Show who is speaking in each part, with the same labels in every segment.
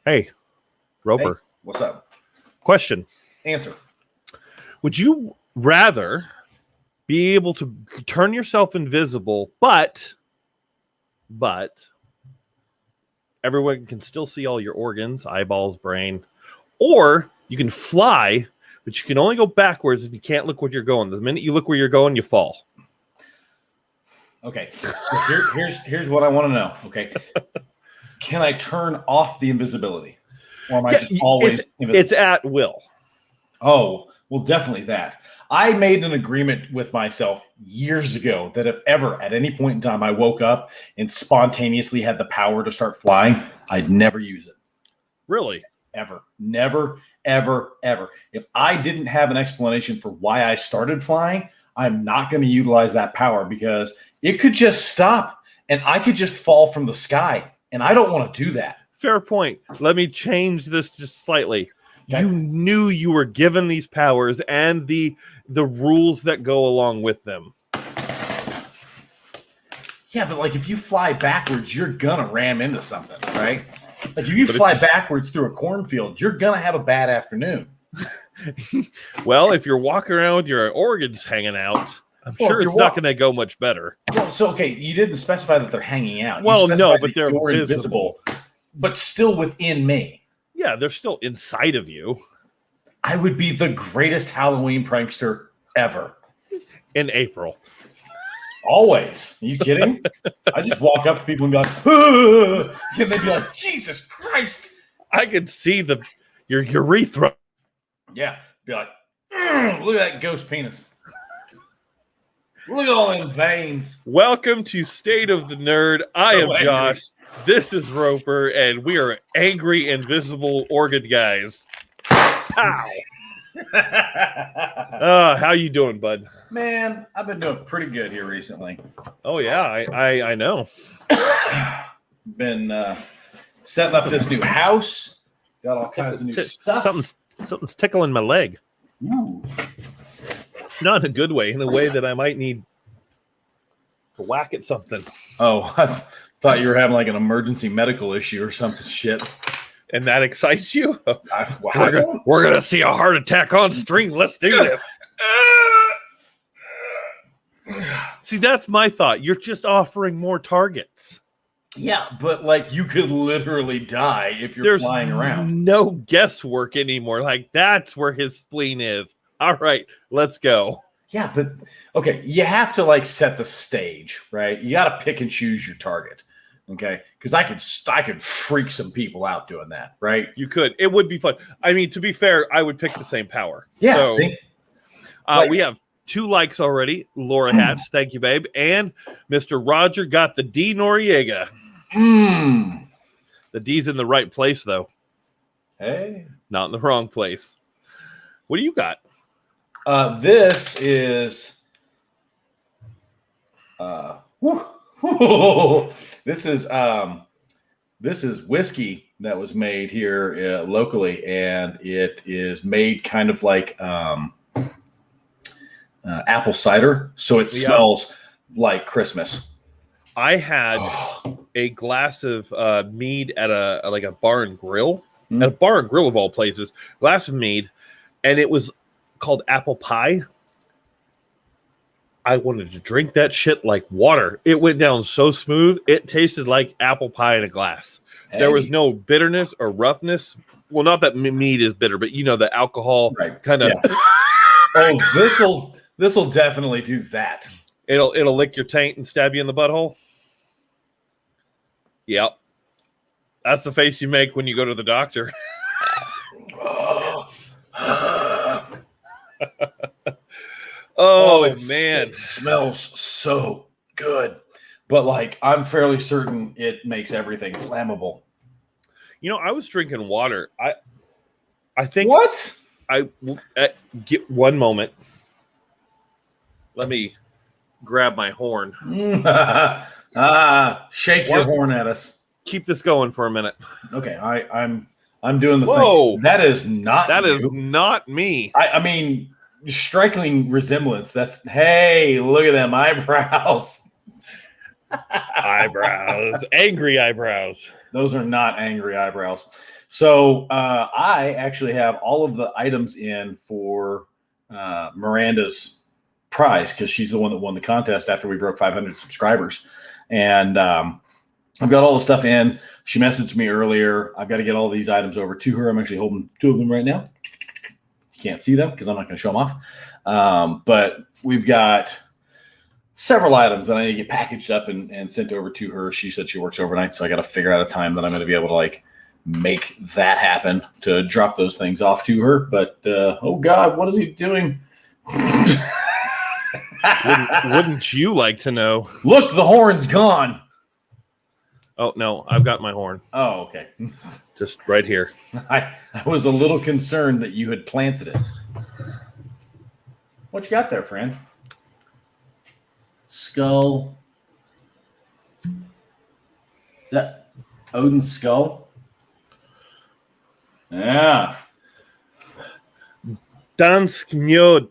Speaker 1: Hey, Roper.
Speaker 2: Hey, what's up?
Speaker 1: Question.
Speaker 2: Answer.
Speaker 1: Would you rather be able to turn yourself invisible, but everyone can still see all your organs, eyeballs, brain, or you can fly, but you can only go backwards and you can't look where you're going. The minute you look where you're going, you fall.
Speaker 2: Okay. So here's what I want to know. Okay. Can I turn off the invisibility? Or am I just always invisible?
Speaker 1: It's at will.
Speaker 2: Oh, well, definitely that. I made an agreement with myself years ago that if ever at any point in time I woke up and spontaneously had the power to start flying, I'd never use it.
Speaker 1: Really?
Speaker 2: Ever. Never, ever, ever. If I didn't have an explanation for why I started flying, I'm not going to utilize that power because it could just stop and I could just fall from the sky. And I don't want to do that.
Speaker 1: Fair point. Let me change this just slightly.
Speaker 2: Okay.
Speaker 1: You knew you were given these powers and the rules that go along with them.
Speaker 2: Yeah, but like if you fly backwards, you're gonna ram into something, right? Like if you fly backwards through a cornfield, you're gonna have a bad afternoon.
Speaker 1: Well, if you're walking around with your organs hanging out, I'm sure it's not going to go much better.
Speaker 2: Well, so okay, you didn't specify that they're hanging out.
Speaker 1: Well, no, but they're invisible,
Speaker 2: but still within me.
Speaker 1: Yeah, they're still inside of you.
Speaker 2: I would be the greatest Halloween prankster ever.
Speaker 1: In April.
Speaker 2: Always. Are you kidding? I just walk up to people and be like, "Ugh," and they'd be like, Jesus Christ.
Speaker 1: I could see your urethra.
Speaker 2: Yeah. Be like, look at that ghost penis. Look at all them veins.
Speaker 1: Welcome to State of the Nerd. I am angry. Josh. This is Roper, and we are angry, invisible organ guys. Pow! How you doing, bud?
Speaker 2: Man, I've been doing pretty good here recently.
Speaker 1: Oh yeah, I know.
Speaker 2: Been setting up this new house. Got all kinds of new stuff.
Speaker 1: Something's tickling my leg.
Speaker 2: Ooh.
Speaker 1: Not in a good way, in a way that I might need to whack at something.
Speaker 2: Oh, I thought you were having like an emergency medical issue or something shit.
Speaker 1: And that excites you? We're gonna see a heart attack on stream. Let's do this. See, that's my thought. You're just offering more targets.
Speaker 2: Yeah, but like you could literally die if you're flying around.
Speaker 1: No guesswork anymore. Like that's where his spleen is. All right, let's go.
Speaker 2: Yeah, but okay, you have to like set the stage, right? You got to pick and choose your target, okay? Because I could freak some people out doing that, right?
Speaker 1: You could. It would be fun. I mean, to be fair, I would pick the same power.
Speaker 2: Yeah.
Speaker 1: So, we have 2 likes already. Laura Hatch, thank you, babe, and Mr. Roger got the D Noriega. The D's in the right place, though.
Speaker 2: Hey,
Speaker 1: not in the wrong place. What do you got?
Speaker 2: This is this is whiskey that was made here locally, and it is made kind of like apple cider, so it smells like Christmas.
Speaker 1: I had a glass of mead at a bar and grill, at a bar and grill of all places. Glass of mead, and it was called apple pie. I wanted to drink that shit like water. It went down so smooth. It tasted like apple pie in a glass. Hey. There was no bitterness or roughness. Well, not that mead is bitter, but you know, the alcohol kind of. Yeah.
Speaker 2: Oh, this'll definitely do that.
Speaker 1: It'll lick your taint and stab you in the butthole. Yep. That's the face you make when you go to the doctor. Oh man,
Speaker 2: it smells so good. But like I'm fairly certain it makes everything flammable.
Speaker 1: You know, I was drinking water. I think
Speaker 2: what?
Speaker 1: I get one moment. Let me grab my horn.
Speaker 2: Shake your horn at us.
Speaker 1: Keep this going for a minute.
Speaker 2: Okay, I'm doing the thing. That is not
Speaker 1: me.
Speaker 2: I mean, striking resemblance. Hey, look at them eyebrows.
Speaker 1: Eyebrows. Angry eyebrows.
Speaker 2: Those are not angry eyebrows. So I actually have all of the items in for Miranda's prize because she's the one that won the contest after we broke 500 subscribers. And I've got all the stuff in. She messaged me earlier. I've got to get all these items over to her. I'm actually holding 2 of them right now. You can't see them because I'm not going to show them off. But we've got several items that I need to get packaged up and sent over to her. She said she works overnight, so I got to figure out a time that I'm going to be able to like make that happen to drop those things off to her. But oh God, what is he doing?
Speaker 1: Wouldn't you like to know?
Speaker 2: Look, the horn's gone.
Speaker 1: Oh no, I've got my horn.
Speaker 2: Oh, okay.
Speaker 1: Just right here.
Speaker 2: I was a little concerned that you had planted it. What you got there, friend? Skull. Is that Odin's skull? Yeah.
Speaker 1: Dansk Mjød.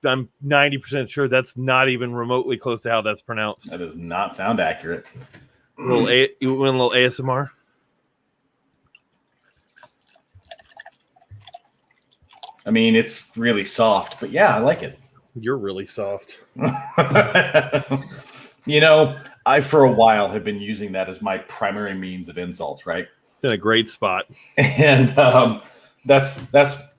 Speaker 1: I'm 90% sure that's not even remotely close to how that's pronounced.
Speaker 2: That does not sound accurate.
Speaker 1: You want a little ASMR?
Speaker 2: I mean, it's really soft, but yeah, I like it.
Speaker 1: You're really soft.
Speaker 2: You know, I for a while have been using that as my primary means of insults, right?
Speaker 1: It's in a great spot.
Speaker 2: And that's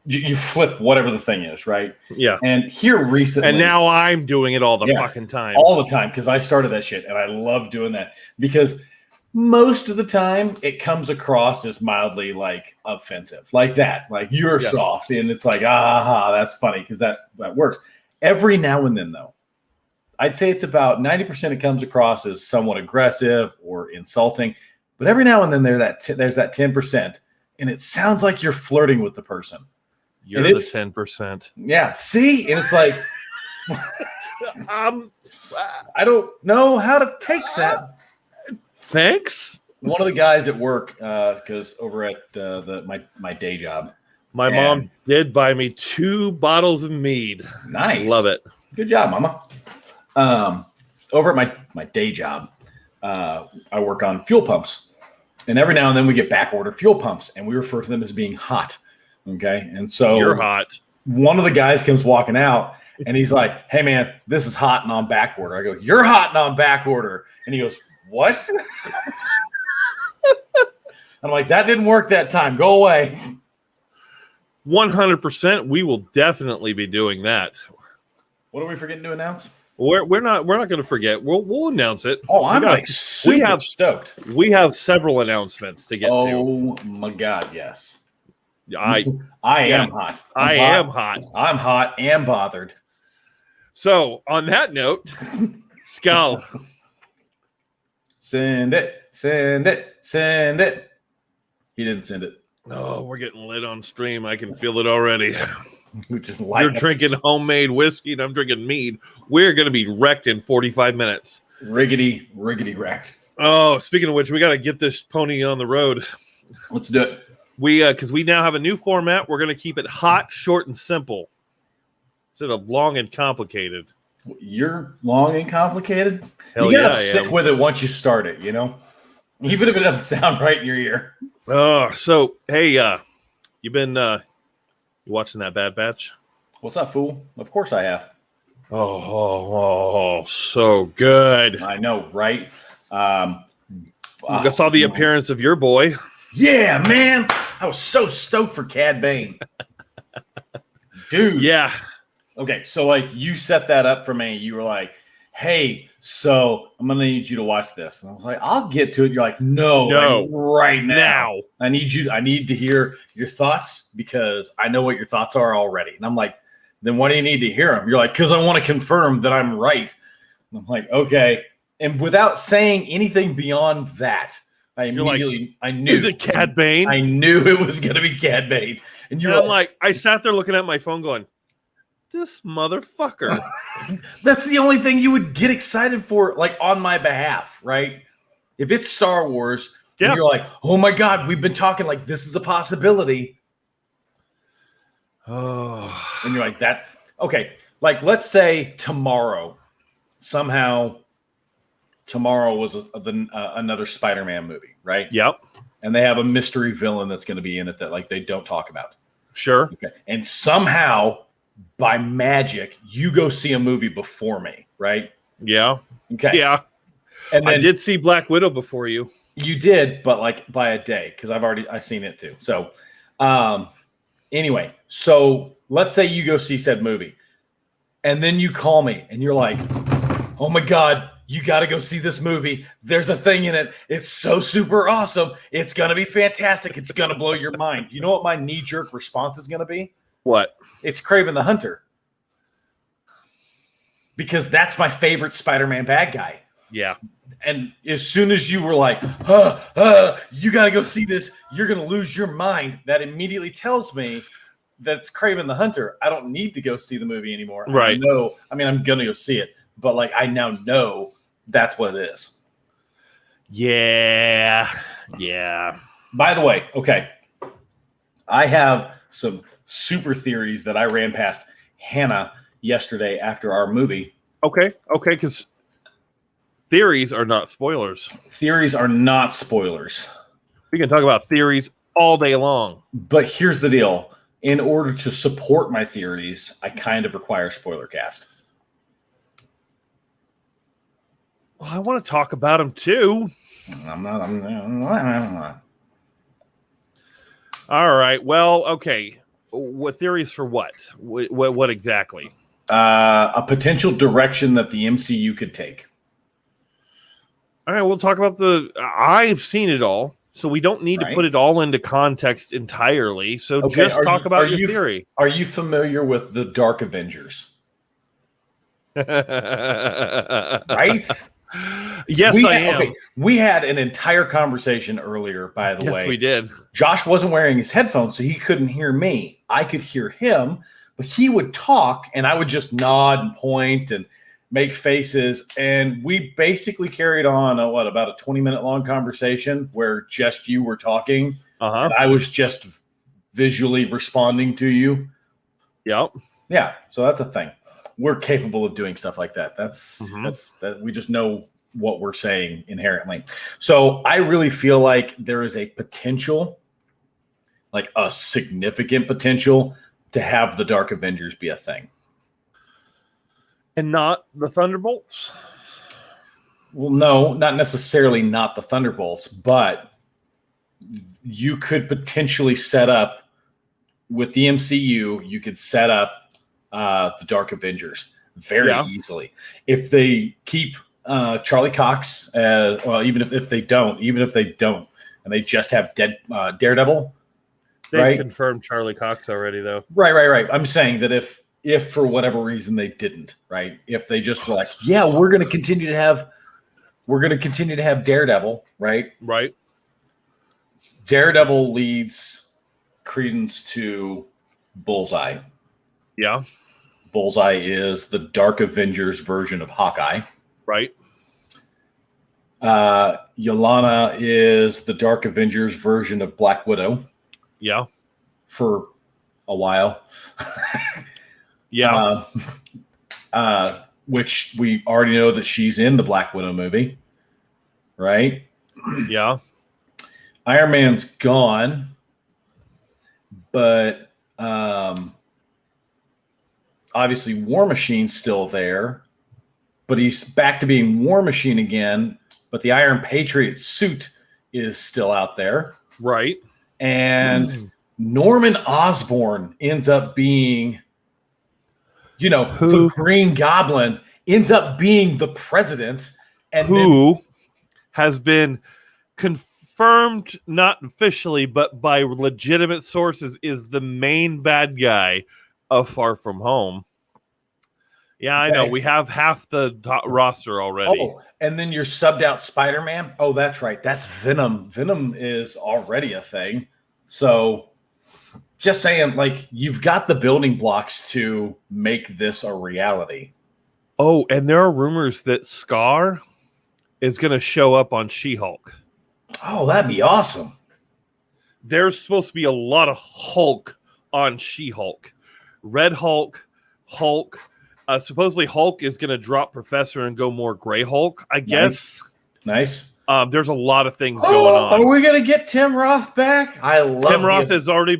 Speaker 2: you flip whatever the thing is, right?
Speaker 1: Yeah.
Speaker 2: And here recently,
Speaker 1: and now I'm doing it all the fucking time.
Speaker 2: All the time, because I started that shit, and I love doing that because most of the time it comes across as mildly like offensive, like that, like you're soft, and it's like that's funny because that works. Every now and then, though, I'd say it's about 90% it comes across as somewhat aggressive or insulting, but every now and then there's that 10%, and it sounds like you're flirting with the person.
Speaker 1: You're the 10%.
Speaker 2: Yeah. See? And it's like, I don't know how to take that.
Speaker 1: Thanks.
Speaker 2: One of the guys at work, because over at my day job,
Speaker 1: my mom did buy me 2 bottles of mead.
Speaker 2: Nice.
Speaker 1: Love it.
Speaker 2: Good job, Mama. Over at my day job, I work on fuel pumps. And every now and then we get back order fuel pumps, and we refer to them as being hot. Okay. And so
Speaker 1: you're hot.
Speaker 2: One of the guys comes walking out and he's like, "Hey man, this is hot and on back order." I go, "You're hot and on back order." And he goes, "What?" I'm like, "That didn't work that time. Go away."
Speaker 1: 100%. We will definitely be doing that.
Speaker 2: What are we forgetting to announce?
Speaker 1: We're not going to forget. We'll announce it.
Speaker 2: Oh, I'm super stoked.
Speaker 1: We have several announcements to get to.
Speaker 2: Oh my God, yes.
Speaker 1: I
Speaker 2: am hot.
Speaker 1: am hot.
Speaker 2: I'm hot and bothered.
Speaker 1: So on that note, Skull.
Speaker 2: Send it. He didn't send it.
Speaker 1: Oh, we're getting lit on stream. I can feel it already.
Speaker 2: You're
Speaker 1: drinking homemade whiskey and I'm drinking mead. We're going to be wrecked in 45 minutes.
Speaker 2: Riggedy wrecked.
Speaker 1: Oh, speaking of which, we got to get this pony on the road.
Speaker 2: Let's do it.
Speaker 1: Because we now have a new format. We're going to keep it hot, short, and simple instead of long and complicated.
Speaker 2: You're long and complicated?
Speaker 1: Hell
Speaker 2: you got to stick with it once you start it, you know? Even if it doesn't sound right in your ear.
Speaker 1: Oh, so, hey, you been you watching that Bad Batch?
Speaker 2: What's up, fool? Of course I have.
Speaker 1: Oh, so good.
Speaker 2: I know, right?
Speaker 1: I saw the appearance of your boy.
Speaker 2: Yeah, man. I was so stoked for Cad Bane. Dude.
Speaker 1: Yeah.
Speaker 2: Okay, so like you set that up for me. You were like, "Hey, so I'm gonna need you to watch this." And I was like, "I'll get to it." You're like, "No, like, right now. I need to hear your thoughts because I know what your thoughts are already." And I'm like, "Then why do you need to hear them?" You're like, "Because I want to confirm that I'm right." And I'm like, "Okay." And without saying anything beyond that, I knew.
Speaker 1: Is it Cad Bane?
Speaker 2: I knew it was going to be Cad Bane. And
Speaker 1: I'm like, I sat there looking at my phone going, this motherfucker.
Speaker 2: That's the only thing you would get excited for, like on my behalf, right? If it's Star Wars, and you're like, "Oh my God, we've been talking like this is a possibility."
Speaker 1: Oh.
Speaker 2: And you're like, "That okay." Like, let's say tomorrow, somehow tomorrow was another Spider-Man movie, right?
Speaker 1: Yep.
Speaker 2: And they have a mystery villain that's going to be in it that like they don't talk about.
Speaker 1: Sure.
Speaker 2: Okay. And somehow, by magic, you go see a movie before me, right?
Speaker 1: Yeah.
Speaker 2: Okay.
Speaker 1: Yeah.
Speaker 2: And then
Speaker 1: I did see Black Widow before you.
Speaker 2: You did, but like by a day, because I seen it too. So, anyway, so let's say you go see said movie, and then you call me and you're like, "Oh my God, you got to go see this movie. There's a thing in it. It's so super awesome. It's gonna be fantastic. It's gonna blow your mind." You know what my knee-jerk response is gonna be?
Speaker 1: What?
Speaker 2: It's Kraven the Hunter, because that's my favorite Spider-Man bad guy.
Speaker 1: Yeah.
Speaker 2: And as soon as you were like, you got to go see this, you're going to lose your mind. That immediately tells me that it's Kraven the Hunter. I don't need to go see the movie anymore.
Speaker 1: Right.
Speaker 2: I'm going to go see it. But like, I now know that's what it is.
Speaker 1: Yeah. Yeah.
Speaker 2: By the way, okay. I have some super theories that I ran past Hannah yesterday after our movie.
Speaker 1: Okay. Because theories are not spoilers.
Speaker 2: Theories are not spoilers.
Speaker 1: We can talk about theories all day long.
Speaker 2: But here's the deal. In order to support my theories, I kind of require spoiler cast.
Speaker 1: Well, I want to talk about them too.
Speaker 2: I'm not.
Speaker 1: All right. Well, okay. What theories for what? What exactly?
Speaker 2: A potential direction that the MCU could take.
Speaker 1: All right, we'll talk about I've seen it all, so we don't need to put it all into context entirely. So just talk about your theory.
Speaker 2: Are you familiar with the Dark Avengers? Right?
Speaker 1: Yes, I am. Okay.
Speaker 2: We had an entire conversation earlier, by the way.
Speaker 1: Yes, we did.
Speaker 2: Josh wasn't wearing his headphones, so he couldn't hear me. I could hear him, but he would talk, and I would just nod and point and make faces, and we basically carried on about a 20-minute long conversation where just you were talking.
Speaker 1: And
Speaker 2: I was just visually responding to you.
Speaker 1: Yep.
Speaker 2: Yeah. So that's a thing. We're capable of doing stuff like that. That's we just know what we're saying inherently. So I really feel like there is a potential, like a significant potential, to have the Dark Avengers be a thing.
Speaker 1: And not the Thunderbolts?
Speaker 2: Well, no, not necessarily not the Thunderbolts, but you could potentially set up with the MCU, you could set up the Dark Avengers very easily. If they keep Charlie Cox, even if they don't, and they just have Daredevil.
Speaker 1: They confirmed Charlie Cox already, though.
Speaker 2: Right. I'm saying that if for whatever reason they didn't, right? If they just were like, yeah, we're going to continue to have Daredevil, right?
Speaker 1: Right.
Speaker 2: Daredevil leads credence to Bullseye.
Speaker 1: Yeah.
Speaker 2: Bullseye is the Dark Avengers version of Hawkeye.
Speaker 1: Right.
Speaker 2: Yelena is the Dark Avengers version of Black Widow.
Speaker 1: Yeah.
Speaker 2: For a while.
Speaker 1: Yeah.
Speaker 2: Which we already know that she's in the Black Widow movie. Right?
Speaker 1: Yeah.
Speaker 2: Iron Man's gone. But obviously War Machine's still there. But he's back to being War Machine again. But the Iron Patriot suit is still out there.
Speaker 1: Right.
Speaker 2: And Norman Osborn ends up being, the Green Goblin ends up being the president. And
Speaker 1: who has been confirmed, not officially, but by legitimate sources, is the main bad guy of Far From Home. Yeah, I know. We have half the roster already.
Speaker 2: Oh, and then your subbed out Spider-Man. Oh, that's right. That's Venom. Venom is already a thing. So just saying, like, you've got the building blocks to make this a reality.
Speaker 1: Oh, and there are rumors that Scar is going to show up on She-Hulk.
Speaker 2: Oh, that'd be awesome.
Speaker 1: There's supposed to be a lot of Hulk on She-Hulk. Red Hulk, Hulk, Supposedly Hulk is going to drop Professor and go more Gray Hulk, I guess.
Speaker 2: Nice.
Speaker 1: There's a lot of things going on.
Speaker 2: Are we going to get Tim Roth back? I love
Speaker 1: Tim Roth has already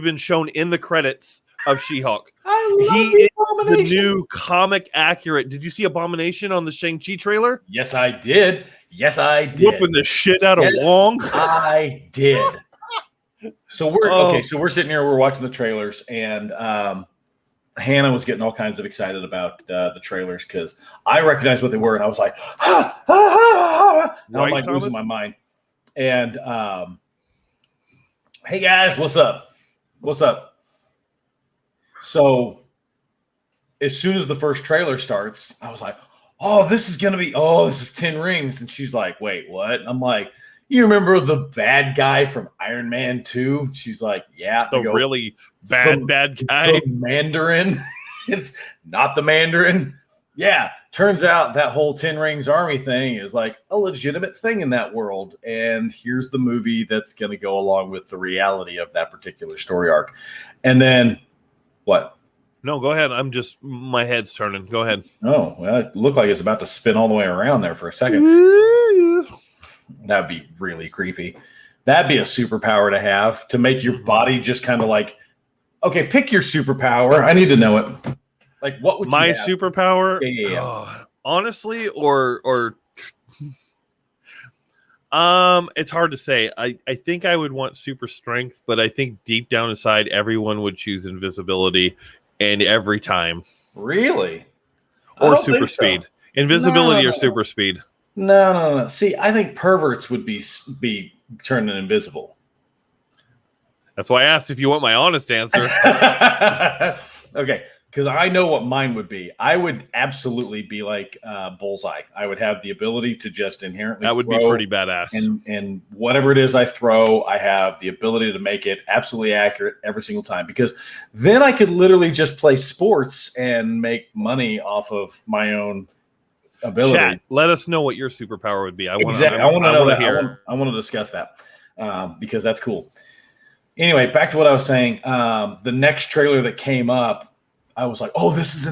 Speaker 1: been shown in the credits of She-Hulk.
Speaker 2: He
Speaker 1: is the new comic accurate. Did you see Abomination on the Shang-Chi trailer?
Speaker 2: Yes, I did.
Speaker 1: Whooping the shit out of Wong.
Speaker 2: I did. So we're So we're sitting here. We're watching the trailers, and Hannah was getting all kinds of excited about the trailers because I recognized what they were, and I was like, and I'm like losing my mind. And hey guys, what's up? What's up? So as soon as the first trailer starts, I was like, oh, this is 10 Rings. And she's like, wait, what? I'm like, you remember the bad guy from Iron Man 2? She's like, yeah.
Speaker 1: Really bad guy.
Speaker 2: The Mandarin. It's not the Mandarin. Yeah. Turns out that whole 10 Rings army thing is like a legitimate thing in that world. And here's the movie that's going to go along with the reality of that particular story arc. And then what?
Speaker 1: No, go ahead. My head's turning. Go ahead.
Speaker 2: Oh, well, it looked like it's about to spin all the way around there for a second. That'd be really creepy. That'd be a superpower to have, to make your body just kind of like, okay, pick your superpower. I need to know it. Like, what would you have?
Speaker 1: Superpower?
Speaker 2: Yeah.
Speaker 1: Honestly, or it's hard to say. I think I would want super strength, but I think deep down inside, everyone would choose invisibility, and every time.
Speaker 2: Really?
Speaker 1: Or super speed. Invisibility or super speed.
Speaker 2: No. See, I think perverts would be turning invisible.
Speaker 1: That's why I asked if you want my honest answer.
Speaker 2: Okay, because I know what mine would be. I would absolutely be like Bullseye. I would have the ability to just inherently
Speaker 1: that would be pretty badass.
Speaker 2: And whatever it is I throw, I have the ability to make it absolutely accurate every single time. Because then I could literally just play sports and make money off of my own ability.
Speaker 1: Chat, let us know what your superpower would be. I want
Speaker 2: to know that. I want to discuss that because that's cool. Anyway, back to what I was saying. The next trailer that came up, I was like, "Oh, this is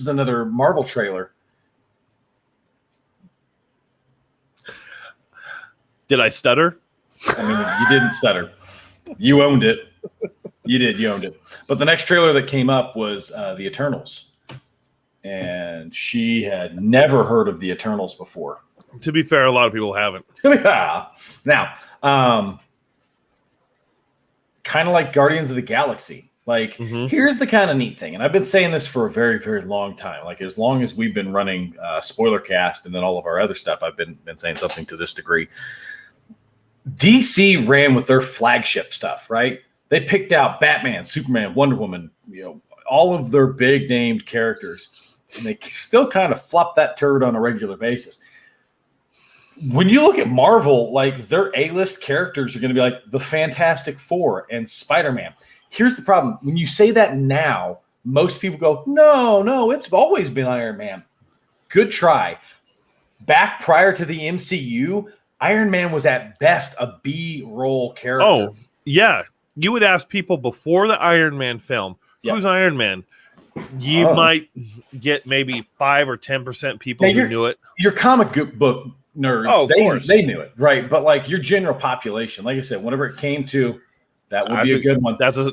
Speaker 2: another Marvel trailer."
Speaker 1: Did I stutter?
Speaker 2: I mean, you didn't stutter. You owned it. You owned it. But the next trailer that came up was the Eternals, and she had never heard of the Eternals before.
Speaker 1: To be fair, a lot of people haven't.
Speaker 2: Now, kind of like Guardians of the Galaxy. Like, here's the kind of neat thing, and I've been saying this for a very, very long time. Like, as long as we've been running Spoiler Cast and then all of our other stuff, I've been saying something to this degree. DC ran with their flagship stuff, right? They picked out Batman, Superman, Wonder Woman, all of their big named characters, and they still kind of flop that turd on a regular basis. When you look at Marvel, like, their A-list characters are going to be like the Fantastic Four and Spider-Man. Here's the problem. When you say that now, most people go, no, it's always been Iron Man. Good try. Back prior to the MCU, Iron Man was at best a B-roll character.
Speaker 1: Oh, yeah. You would ask people before the Iron Man film, who's Iron Man? You might get maybe 5 or 10% people who knew it.
Speaker 2: Your comic book nerds, they knew it, right? But like your general population, like I said, whenever it came to that would be a good one.
Speaker 1: That's a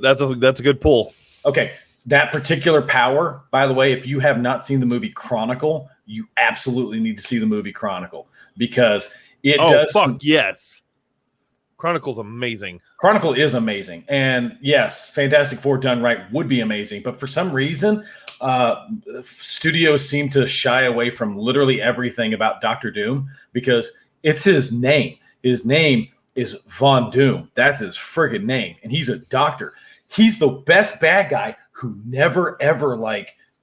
Speaker 1: good pull.
Speaker 2: Okay. That particular power, by the way, if you have not seen the movie Chronicle, you absolutely need to see the movie Chronicle because it does.
Speaker 1: Yes. Chronicle's amazing.
Speaker 2: Chronicle is amazing. And yes, Fantastic Four done right would be amazing. But for some reason, studios seem to shy away from literally everything about Dr. Doom because it's his name. His name is Von Doom. That's his friggin' name. And he's a doctor. He's the best bad guy who never, ever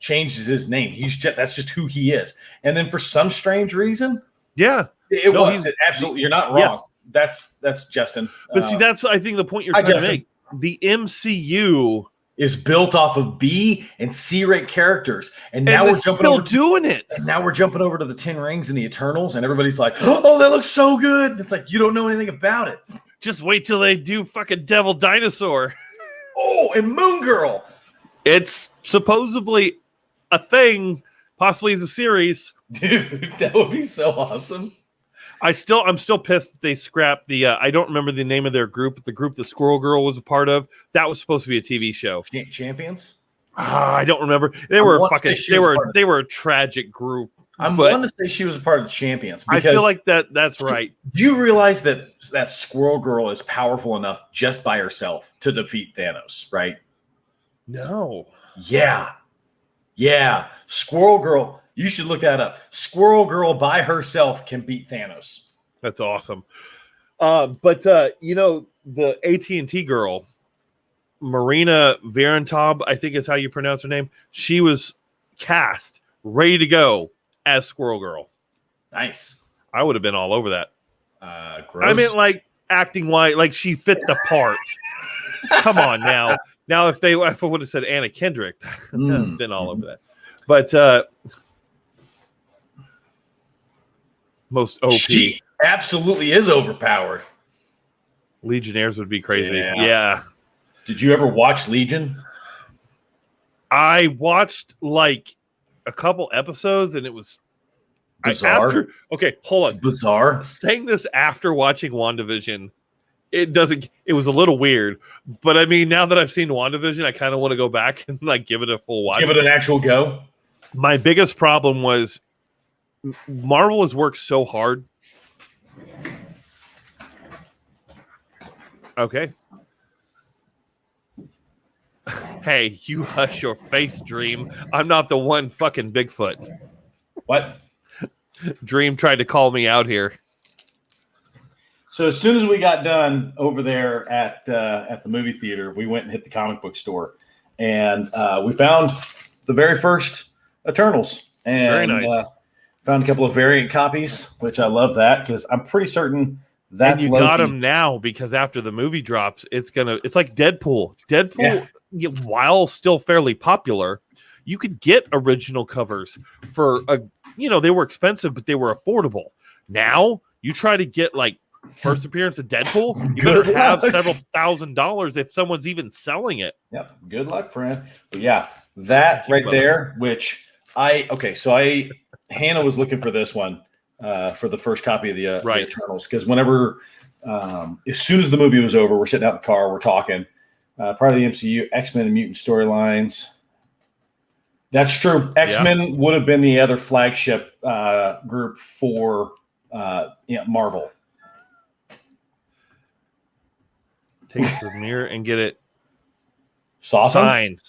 Speaker 2: changes his name. That's just who he is. And then for some strange reason, he's absolutely, you're not wrong. Yes. That's Justin.
Speaker 1: But see, that's, I think, the point you're trying to make. The MCU
Speaker 2: is built off of B and C rate characters. And now we're
Speaker 1: doing it.
Speaker 2: And now we're jumping over to the 10 Rings and the Eternals, and everybody's like, oh, that looks so good. It's like, you don't know anything about it.
Speaker 1: Just wait till they do fucking Devil Dinosaur.
Speaker 2: Oh, and Moon Girl.
Speaker 1: It's supposedly a thing, possibly as a series.
Speaker 2: Dude, that would be so awesome.
Speaker 1: I'm still pissed that they scrapped the. I don't remember the name of their group. The group the Squirrel Girl was a part of. That was supposed to be a TV show.
Speaker 2: Champions.
Speaker 1: I don't remember. They were a tragic group.
Speaker 2: I'm willing to say she was a part of the Champions.
Speaker 1: I feel like that's right.
Speaker 2: Do you realize that Squirrel Girl is powerful enough just by herself to defeat Thanos? Right?
Speaker 1: No.
Speaker 2: Yeah. Squirrel Girl. You should look that up. Squirrel Girl by herself can beat Thanos.
Speaker 1: That's awesome. But the AT&T girl, Marina Varentab, I think is how you pronounce her name. She was cast, ready to go as Squirrel Girl.
Speaker 2: Nice.
Speaker 1: I would have been all over that.
Speaker 2: Gross.
Speaker 1: I meant like acting wise, like she fit the part. Come on now. Now if I would have said Anna Kendrick, I'd have been all over that. But most OP.
Speaker 2: She absolutely is overpowered.
Speaker 1: Legionnaires would be crazy. Yeah.
Speaker 2: Did you ever watch Legion?
Speaker 1: I watched like a couple episodes and it was
Speaker 2: bizarre.
Speaker 1: Okay, hold on.
Speaker 2: It's bizarre.
Speaker 1: Saying this after watching WandaVision, it was a little weird. But I mean, now that I've seen WandaVision, I kind of want to go back and like give it a full watch.
Speaker 2: Give it an actual go.
Speaker 1: My biggest problem was Marvel has worked so hard. Okay. Hey, you hush your face, Dream. I'm not the one fucking Bigfoot.
Speaker 2: What?
Speaker 1: Dream tried to call me out here.
Speaker 2: So as soon as we got done over there at the movie theater, we went and hit the comic book store, and we found the very first Eternals. And
Speaker 1: very nice.
Speaker 2: Found a couple of variant copies, which I love that because I'm pretty certain that's
Speaker 1: and you
Speaker 2: Loki.
Speaker 1: Got them now because after the movie drops, it's like Deadpool. Deadpool, while still fairly popular, you could get original covers for they were expensive, but they were affordable. Now you try to get like first appearance of Deadpool, you better have several $1,000s if someone's even selling it.
Speaker 2: Yep. Good luck, friend. But yeah, that right there, which Hannah was looking for this one for the first copy of the Eternals because whenever, as soon as the movie was over, we're sitting out in the car, we're talking. Part of the MCU, X-Men and mutant storylines. That's true. X-Men would have been the other flagship group for Marvel.
Speaker 1: Take the mirror and get it
Speaker 2: signed.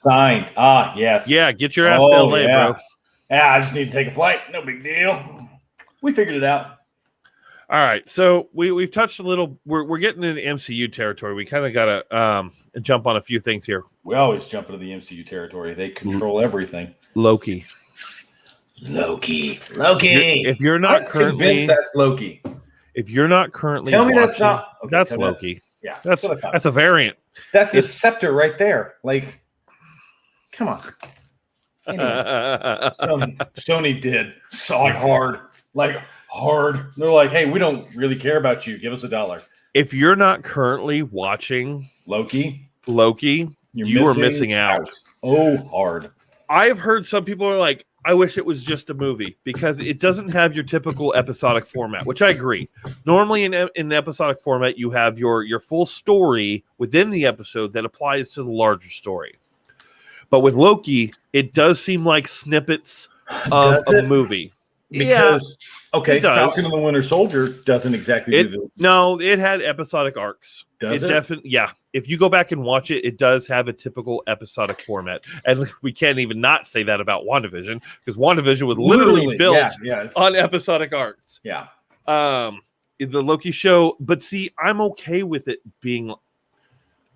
Speaker 2: Ah, yes.
Speaker 1: Yeah, get your ass to LA, bro.
Speaker 2: Yeah, I just need to take a flight. No big deal. We figured it out.
Speaker 1: All right, so we've touched a little. We're getting into MCU territory. We kind of gotta jump on a few things here.
Speaker 2: We always jump into the MCU territory. They control everything.
Speaker 1: Loki. If you're not currently
Speaker 2: convinced that's Loki.
Speaker 1: If you're not currently
Speaker 2: tell me that's not.
Speaker 1: Okay, that's Loki.
Speaker 2: Yeah,
Speaker 1: that's a variant.
Speaker 2: That's his scepter right there. Like, come on. Anyway, Sony saw it hard. They're like, hey, we don't really care about you. Give us $1.
Speaker 1: If you're not currently watching
Speaker 2: Loki,
Speaker 1: you are missing out.
Speaker 2: Oh, hard.
Speaker 1: I've heard some people are like, I wish it was just a movie because it doesn't have your typical episodic format, which I agree. Normally in episodic format, you have your full story within the episode that applies to the larger story. But with Loki, it does seem like snippets of a movie.
Speaker 2: Because, Falcon and the Winter Soldier doesn't exactly do this.
Speaker 1: No, it had episodic arcs.
Speaker 2: Does it?
Speaker 1: Yeah. If you go back and watch it, it does have a typical episodic format. And we can't even not say that about WandaVision, because WandaVision was literally built on episodic arcs.
Speaker 2: Yeah.
Speaker 1: The Loki show, but see, I'm okay with it being.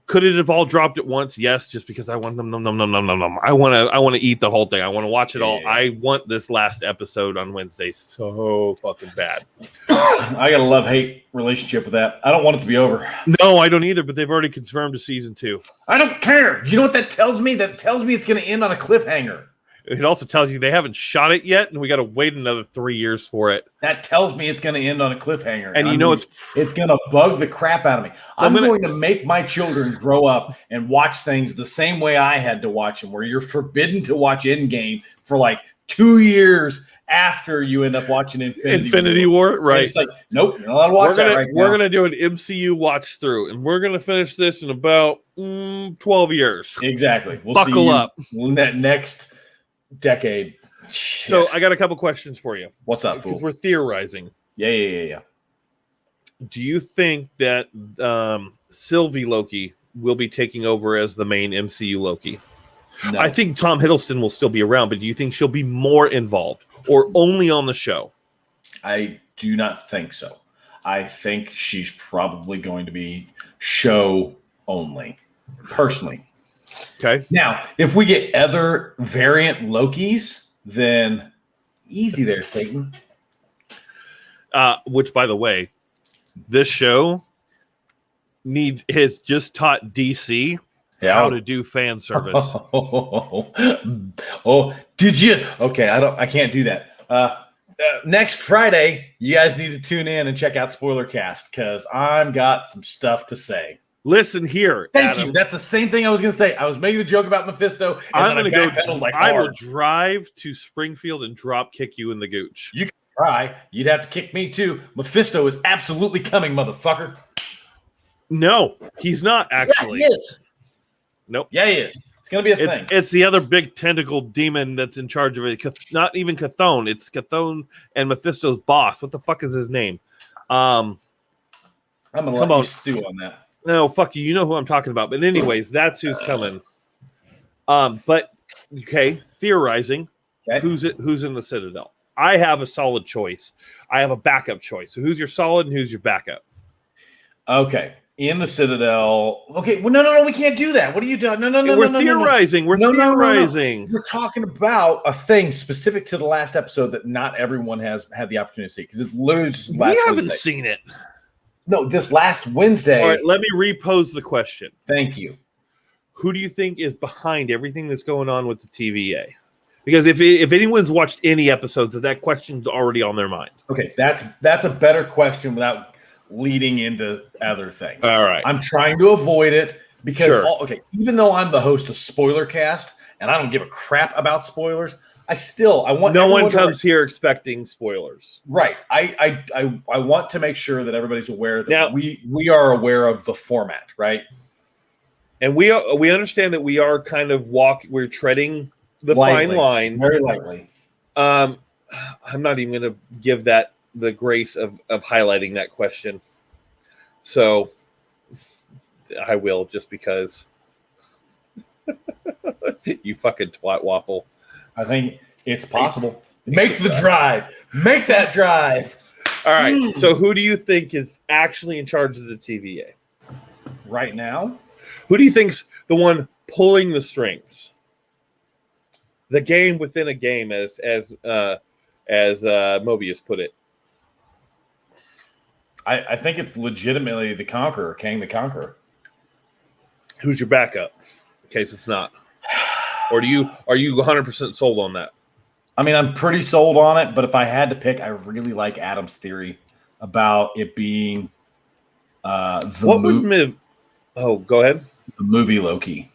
Speaker 1: Could it have all dropped at once? Yes, just because I want them. I want to eat the whole thing. I want to watch it all. I want this last episode on Wednesday so fucking bad.
Speaker 2: I got a love-hate relationship with that. I don't want it to be over.
Speaker 1: No, I don't either. But they've already confirmed a season 2.
Speaker 2: I don't care. You know what that tells me? That tells me it's going to end on a cliffhanger.
Speaker 1: It also tells you they haven't shot it yet, and we got to wait another 3 years for it.
Speaker 2: That tells me it's going to end on a cliffhanger.
Speaker 1: And
Speaker 2: it's going to bug the crap out of me. So I'm going to make my children grow up and watch things the same way I had to watch them, where you're forbidden to watch Endgame for like 2 years after you end up watching Infinity War.
Speaker 1: Right?
Speaker 2: And it's like, nope, you're not allowed to watch that right now.
Speaker 1: We're gonna do an MCU watch through, and we're gonna finish this in about 12 years.
Speaker 2: Exactly. We'll
Speaker 1: buckle up
Speaker 2: that next decade.
Speaker 1: So I got a couple questions for you.
Speaker 2: What's up, fool?
Speaker 1: Because we're theorizing.
Speaker 2: Yeah.
Speaker 1: Do you think that Sylvie Loki will be taking over as the main MCU Loki?
Speaker 2: No.
Speaker 1: I think Tom Hiddleston will still be around, but do you think she'll be more involved or only on the show?
Speaker 2: I do not think so. I think she's probably going to be show only, personally.
Speaker 1: Okay.
Speaker 2: Now, if we get other variant Lokis, then easy there, Satan.
Speaker 1: Which, by the way, this show has just taught DC how to do fan service.
Speaker 2: Oh, did you? Okay, I can't do that. Next Friday, you guys need to tune in and check out Spoiler Cast because I've got some stuff to say.
Speaker 1: Listen here,
Speaker 2: Thank
Speaker 1: Adam.
Speaker 2: you. That's the same thing I was going to say. I was making the joke about Mephisto.
Speaker 1: I'm going to go. I will drive to Springfield and drop kick you in the gooch.
Speaker 2: You can try. You'd have to kick me too. Mephisto is absolutely coming, motherfucker.
Speaker 1: No, he's not actually.
Speaker 2: Yeah, he is.
Speaker 1: Nope.
Speaker 2: Yeah, he is. It's going to be a thing.
Speaker 1: It's the other big tentacle demon that's in charge of it. Not even Chthon. It's Chthon and Mephisto's boss. What the fuck is his name?
Speaker 2: I'm going to let you stew on that.
Speaker 1: No, fuck you. You know who I'm talking about. But anyways, that's who's coming. But okay, theorizing.
Speaker 2: Okay.
Speaker 1: Who's in the Citadel? I have a solid choice. I have a backup choice. So who's your solid and who's your backup?
Speaker 2: Okay. In the Citadel. Okay. Well, no. We can't do that. What are you doing? No.
Speaker 1: We're theorizing. We're theorizing.
Speaker 2: We're talking about a thing specific to the last episode that not everyone has had the opportunity to see because it's literally just last
Speaker 1: We haven't
Speaker 2: Wednesday.
Speaker 1: seen it.
Speaker 2: No, this last Wednesday.
Speaker 1: All right, let me repose the question.
Speaker 2: Thank you.
Speaker 1: Who do you think is behind everything that's going on with the TVA? Because if anyone's watched any episodes, that question's already on their mind.
Speaker 2: Okay, that's a better question without leading into other things.
Speaker 1: All right.
Speaker 2: I'm trying to avoid it because, even though I'm the host of Spoiler Cast and I don't give a crap about spoilers, I want
Speaker 1: no one comes here expecting spoilers.
Speaker 2: Right. I want to make sure that everybody's aware that we are aware of the format, right?
Speaker 1: And we understand that we are kind of we're treading the fine line.
Speaker 2: Very lightly.
Speaker 1: I'm not even going to give that the grace of highlighting that question. So I will just because you fucking twat waffle.
Speaker 2: I think it's possible. Make the drive. Make that drive.
Speaker 1: All right. So who do you think is actually in charge of the TVA?
Speaker 2: Right now?
Speaker 1: Who do you think's the one pulling the strings? The game within a game, as Mobius put it.
Speaker 2: I think it's legitimately the Conqueror, Kang the Conqueror.
Speaker 1: Who's your backup in case it's not? Or are you 100% sold on that?
Speaker 2: I mean, I'm pretty sold on it, but if I had to pick, I really like Adam's theory about it being go ahead. The movie Loki.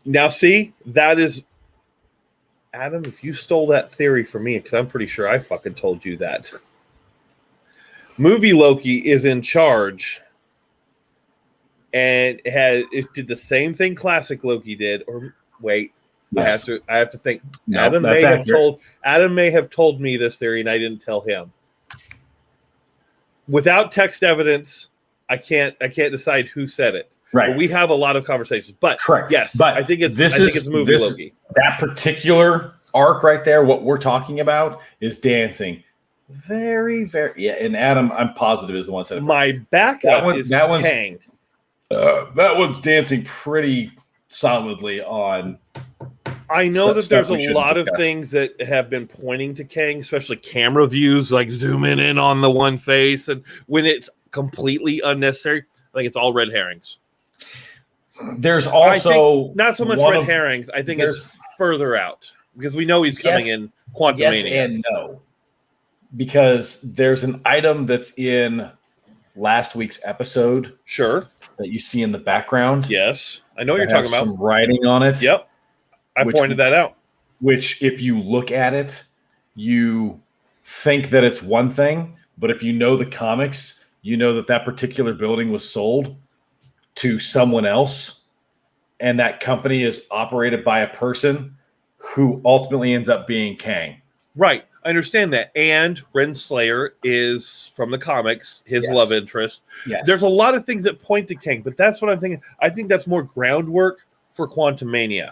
Speaker 1: Now, see, that is Adam. If you stole that theory from me, because I'm pretty sure I fucking told you that. Movie Loki is in charge, and it did the same thing classic Loki did. Or wait, yes. I have to think.
Speaker 2: No,
Speaker 1: Adam may have told me this theory, and I didn't tell him. Without text evidence, I can't decide who said it.
Speaker 2: Right.
Speaker 1: But we have a lot of conversations. But
Speaker 2: correct.
Speaker 1: Yes,
Speaker 2: but
Speaker 1: I think it's movie Loki.
Speaker 2: That particular arc right there, what we're talking about is dancing. Very, very and Adam, I'm positive is the one that said it.
Speaker 1: My backup is Kang.
Speaker 2: That one's dancing pretty solidly on.
Speaker 1: I know that there's a lot of things that have been pointing to Kang, especially camera views, like zooming in on the one face, and when it's completely unnecessary, I think it's all red herrings.
Speaker 2: There's also
Speaker 1: not so much red herrings. I think it's further out? Because we know he's coming in Quantumania.
Speaker 2: Yes and no. Because there's an item that's in last week's episode.
Speaker 1: Sure.
Speaker 2: That you see in the background.
Speaker 1: Yes. I know what you're talking about.
Speaker 2: Some writing on it.
Speaker 1: Yep. I pointed that out.
Speaker 2: Which, if you look at it, you think that it's one thing. But if you know the comics, you know that particular building was sold to someone else. And that company is operated by a person who ultimately ends up being Kang.
Speaker 1: Right. I understand that. And Renslayer is from the comics, his love interest.
Speaker 2: Yes.
Speaker 1: There's a lot of things that point to Kang, but that's what I'm thinking. I think that's more groundwork for Quantumania.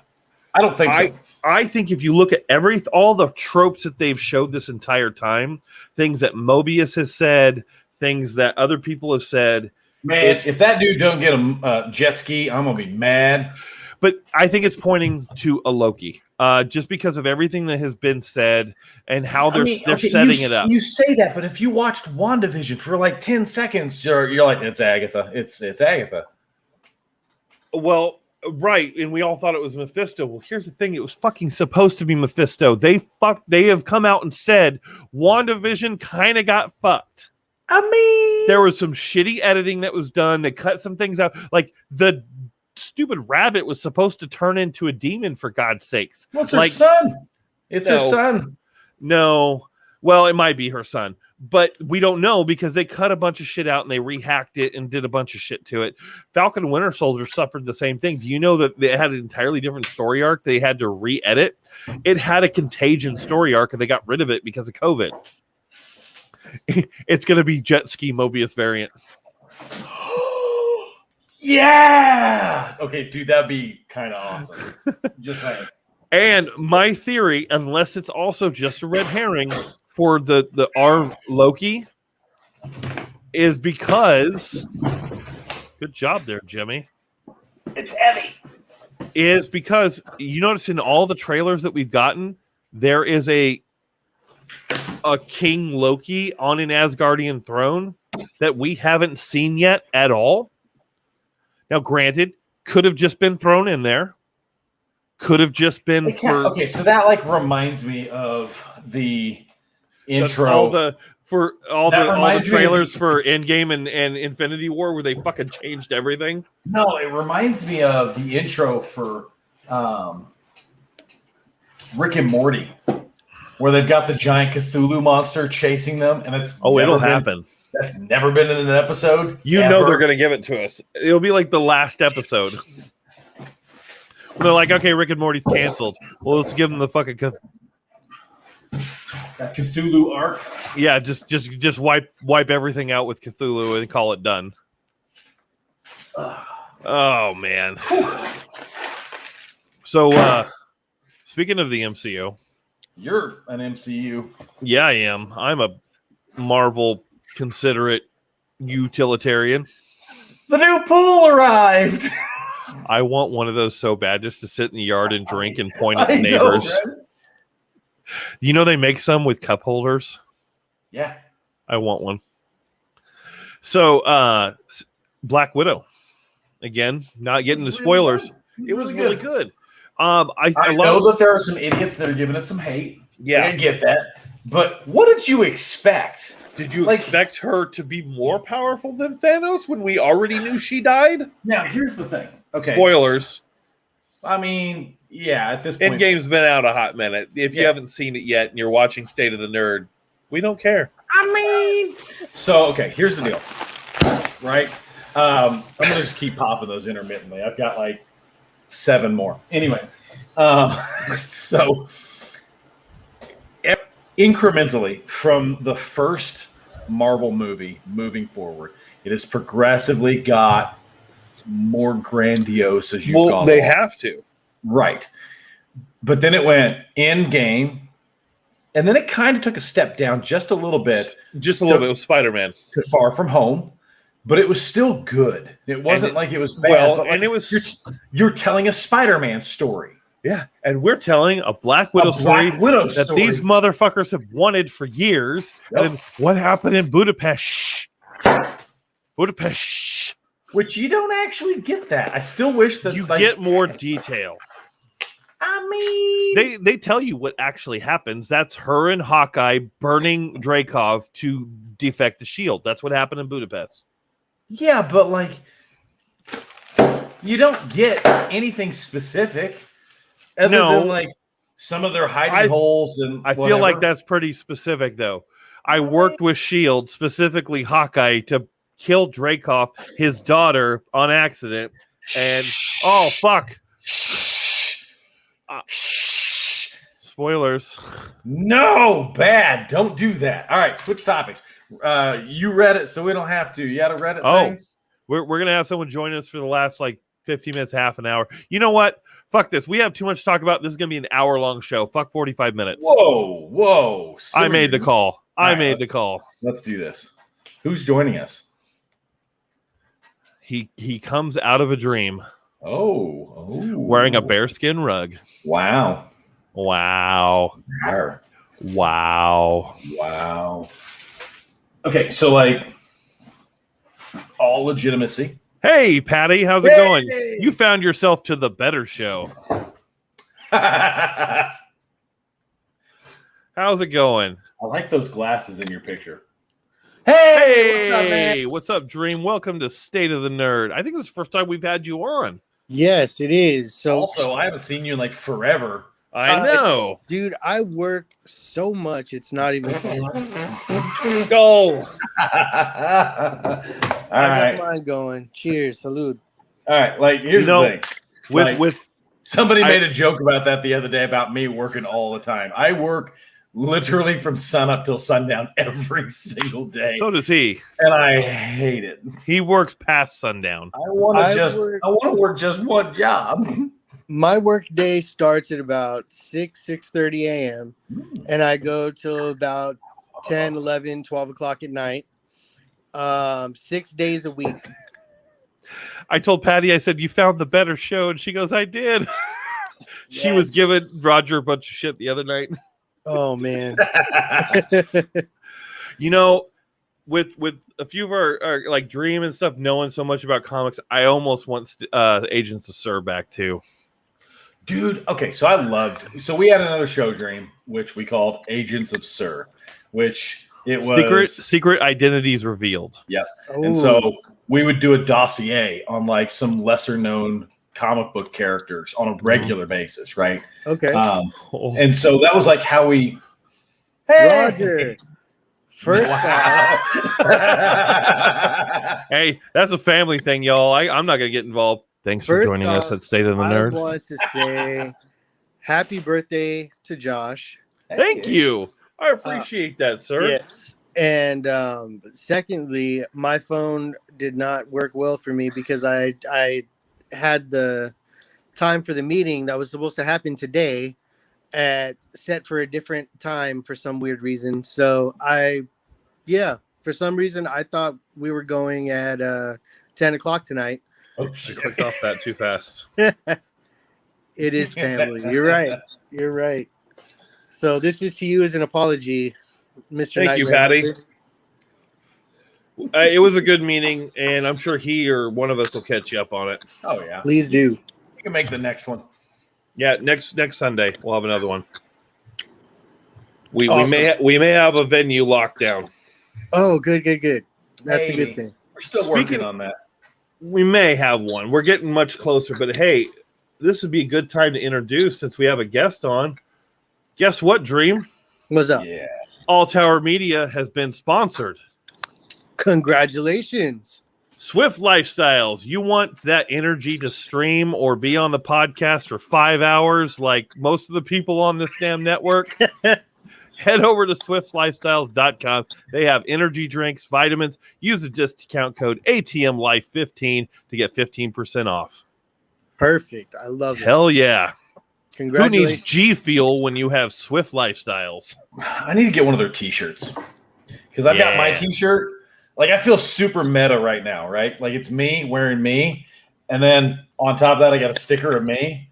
Speaker 2: I don't think so.
Speaker 1: I think if you look at all the tropes that they've showed this entire time, things that Mobius has said, things that other people have said.
Speaker 2: Man, if that dude don't get a jet ski, I'm going to be mad.
Speaker 1: But I think it's pointing to a Loki. Just because of everything that has been said and how they're setting it up.
Speaker 2: You say that, but if you watched WandaVision for like 10 seconds, you're like, it's Agatha. It's Agatha.
Speaker 1: Well, right, and we all thought it was Mephisto. Well, here's the thing. It was fucking supposed to be Mephisto. They have come out and said WandaVision kind of got fucked.
Speaker 2: I mean,
Speaker 1: there was some shitty editing that was done. They cut some things out. Like the stupid rabbit was supposed to turn into a demon, for God's sakes.
Speaker 2: What's her son? It's her son.
Speaker 1: No. Well, it might be her son, but we don't know because they cut a bunch of shit out and they rehacked it and did a bunch of shit to it. Falcon Winter Soldier suffered the same thing. Do you know that they had an entirely different story arc they had to re-edit? It had a Contagion story arc and they got rid of it because of COVID. It's going to be Jet Ski Mobius variant.
Speaker 2: Yeah. Okay, dude, that'd be kind of awesome. Just saying.
Speaker 1: And my theory, unless it's also just a red herring for the our Loki, is because good job there, Jimmy.
Speaker 2: It's heavy.
Speaker 1: Is because you notice in all the trailers that we've gotten, there is a King Loki on an Asgardian throne that we haven't seen yet at all. Now, granted, could have just been thrown in there. Could have just been
Speaker 2: okay, so that like reminds me of the intro.
Speaker 1: All the trailers for Endgame and Infinity War where they fucking changed everything.
Speaker 2: No, it reminds me of the intro for Rick and Morty, where they've got the giant Cthulhu monster chasing them, and
Speaker 1: it'll happen.
Speaker 2: That's never been in an episode.
Speaker 1: You know they're going to give it to us. It'll be like the last episode. They're like, okay, Rick and Morty's canceled. Well, let's give them the fucking
Speaker 2: that Cthulhu arc.
Speaker 1: Yeah, just wipe everything out with Cthulhu and call it done. Oh man. So, speaking of the MCU,
Speaker 2: you're an MCU.
Speaker 1: Yeah, I am. I'm a Marvel considerate utilitarian.
Speaker 2: The new pool arrived.
Speaker 1: I want one of those so bad, just to sit in the yard and drink and point at the neighbors. Know, right? You know they make some with cup holders?
Speaker 2: Yeah.
Speaker 1: I want one. So, Black Widow. Again, not getting the spoilers. It was really good. I
Speaker 2: know that there are some idiots that are giving it some hate.
Speaker 1: Yeah.
Speaker 2: I get that. But what did you expect?
Speaker 1: Did you expect her to be more powerful than Thanos when we already knew she died?
Speaker 2: Now, here's the thing. Okay.
Speaker 1: Spoilers.
Speaker 2: I mean, yeah, at this point.
Speaker 1: Endgame's been out a hot minute. If you haven't seen it yet and you're watching State of the Nerd, we don't care.
Speaker 2: I mean. So, okay, here's the deal. Right? I'm going to just keep popping those intermittently. I've got like 7 more. Anyway. So, incrementally from the first Marvel movie moving forward, it has progressively got more grandiose as you've gone.
Speaker 1: Well, they have to.
Speaker 2: Right. But then it went Endgame, and then it kind of took a step down just a little bit.
Speaker 1: Just a little bit with Spider-Man.
Speaker 2: To Far From Home. But it was still good. It wasn't like it was bad.
Speaker 1: Well,
Speaker 2: but
Speaker 1: and it was
Speaker 2: you're telling a Spider-Man story.
Speaker 1: Yeah, and we're telling a Black Widow story that these motherfuckers have wanted for years. Yep. And then what happened in Budapest? Budapest.
Speaker 2: Which you don't actually get that. I still wish that
Speaker 1: you get more detail.
Speaker 2: I mean,
Speaker 1: they tell you what actually happens. That's her and Hawkeye burning Dreykov to defect the shield. That's what happened in Budapest.
Speaker 2: yeah, but like, you don't get anything specific other than like some of their hiding holes and
Speaker 1: I feel like that's pretty specific though. I worked with Shield, specifically Hawkeye, to kill Dreykov, his daughter, on accident. And oh fuck. Spoilers.
Speaker 2: No, bad. Don't do that. All right, switch topics. You read it, so we don't have to. You had a Reddit thing?
Speaker 1: We're gonna have someone join us for the last like 15 minutes, half an hour. You know what? Fuck this. We have too much to talk about. This is gonna be an hour-long show. Fuck 45 minutes.
Speaker 2: Whoa.
Speaker 1: I made the call. I made the call.
Speaker 2: Let's do this. Who's joining us?
Speaker 1: He comes out of a dream.
Speaker 2: Oh.
Speaker 1: Wearing a bearskin rug.
Speaker 2: Wow. Okay, so like all legitimacy.
Speaker 1: Hey, Patty, how's it going? You found yourself to the better show. How's it going?
Speaker 2: I like those glasses in your picture. Hey, what's up, man?
Speaker 1: What's up, Dream? Welcome to State of the Nerd. I think this is the first time we've had you on.
Speaker 3: Yes, it is. So
Speaker 2: also, I haven't seen you in like forever.
Speaker 1: I know.
Speaker 3: Dude, I work so much, it's not even funny.
Speaker 1: Go.
Speaker 3: I got mine going. Cheers. Salute.
Speaker 2: All right. Like, here's the thing.
Speaker 1: With
Speaker 2: somebody made a joke about that the other day about me working all the time. I work literally from sun up till sundown every single day.
Speaker 1: So does he.
Speaker 2: And I hate it.
Speaker 1: He works past sundown.
Speaker 2: I want to work just one job.
Speaker 3: My work day starts at about 6:30 a.m. and I go till about 10, 11, 12 o'clock at night. 6 days a week.
Speaker 1: I told Patty, I said, you found the better show. And she goes, I did. She was giving Roger a bunch of shit the other night.
Speaker 3: Oh, man.
Speaker 1: You know, with a few of our like Dream and stuff, knowing so much about comics, I almost want Agents of S.H.I.E.L.D. back too.
Speaker 2: Dude, okay, so we had another show, Dream, which we called Agents of S.H.I.E.L.D., which it was
Speaker 1: secret identities revealed.
Speaker 2: Yep. Ooh. And so we would do a dossier on like some lesser known comic book characters on a regular basis, right?
Speaker 3: Okay.
Speaker 2: And so that was like how we
Speaker 3: Roger. First
Speaker 1: Hey, that's a family thing, y'all. I'm not gonna get involved. Thanks for joining us at State of the Nerd.
Speaker 3: I want to say happy birthday to Josh.
Speaker 1: Thank you. I appreciate that, sir.
Speaker 3: Yes. And secondly, my phone did not work well for me because I had the time for the meeting that was supposed to happen today set for a different time for some weird reason. So for some reason, I thought we were going at 10 o'clock tonight.
Speaker 1: Oh, I clicked off that too fast.
Speaker 3: It is family. You're right. You're right. So this is to you as an apology, Mr.
Speaker 1: Thank you, Patty. It was a good meeting, and I'm sure he or one of us will catch you up on it.
Speaker 2: Oh, yeah.
Speaker 3: Please do.
Speaker 2: You can make the next one.
Speaker 1: Yeah, next Sunday we'll have another one. We may have a venue locked down.
Speaker 3: Oh, good. That's a good thing.
Speaker 2: We're still working on that.
Speaker 1: We may have one. We're getting much closer, but hey, this would be a good time to introduce since we have a guest on. Guess what, Dream?
Speaker 3: What's up?
Speaker 2: Yeah.
Speaker 1: All Tower Media has been sponsored.
Speaker 3: Congratulations.
Speaker 1: Swift Lifestyles. You want that energy to stream or be on the podcast for 5 hours like most of the people on this damn network? Head over to swiftlifestyles.com. They have energy drinks, vitamins. Use the discount code ATMLife15 to get 15% off.
Speaker 3: Perfect. I love it.
Speaker 1: Hell yeah.
Speaker 3: Congratulations.
Speaker 1: Who needs G Fuel when you have Swift Lifestyles?
Speaker 2: I need to get one of their t-shirts because I've got my t-shirt. Like, I feel super meta right now, right? Like, it's me wearing me. And then on top of that, I got a sticker of me.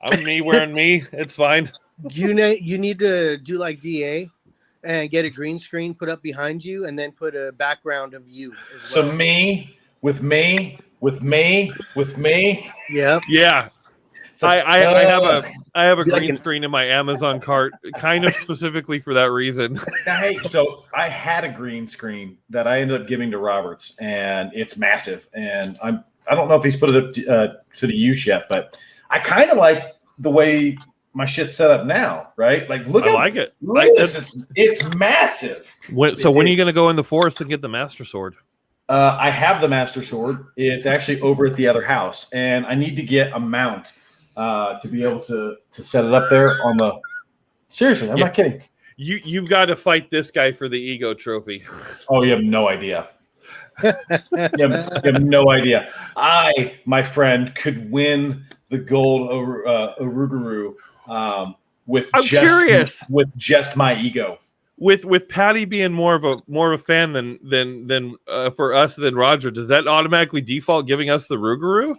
Speaker 1: I'm me wearing me. It's fine.
Speaker 3: You need to do like DA and get a green screen put up behind you and then put a background of you as well.
Speaker 2: So me with me with me with me.
Speaker 3: Yep.
Speaker 1: Yeah. I have a
Speaker 3: Like
Speaker 1: green screen in my Amazon cart, kind of specifically for that reason.
Speaker 2: Hey, so I had a green screen that I ended up giving to Roberts, and it's massive. And I don't know if he's put it up to the use yet, but I kind of like the way my shit's set up now, right? Like,
Speaker 1: I like it.
Speaker 2: Look at this. It's massive.
Speaker 1: When are you going to go in the forest and get the Master Sword?
Speaker 2: I have the Master Sword. It's actually over at the other house, and I need to get a mount to be able to set it up there on the. Seriously, I'm not kidding.
Speaker 1: You've got to fight this guy for the ego trophy.
Speaker 2: Oh, you have no idea. you have no idea. My friend, could win the gold Uruguru with just my ego.
Speaker 1: With Patty being more of a fan than for us than Roger, does that automatically default giving us the Rougarou?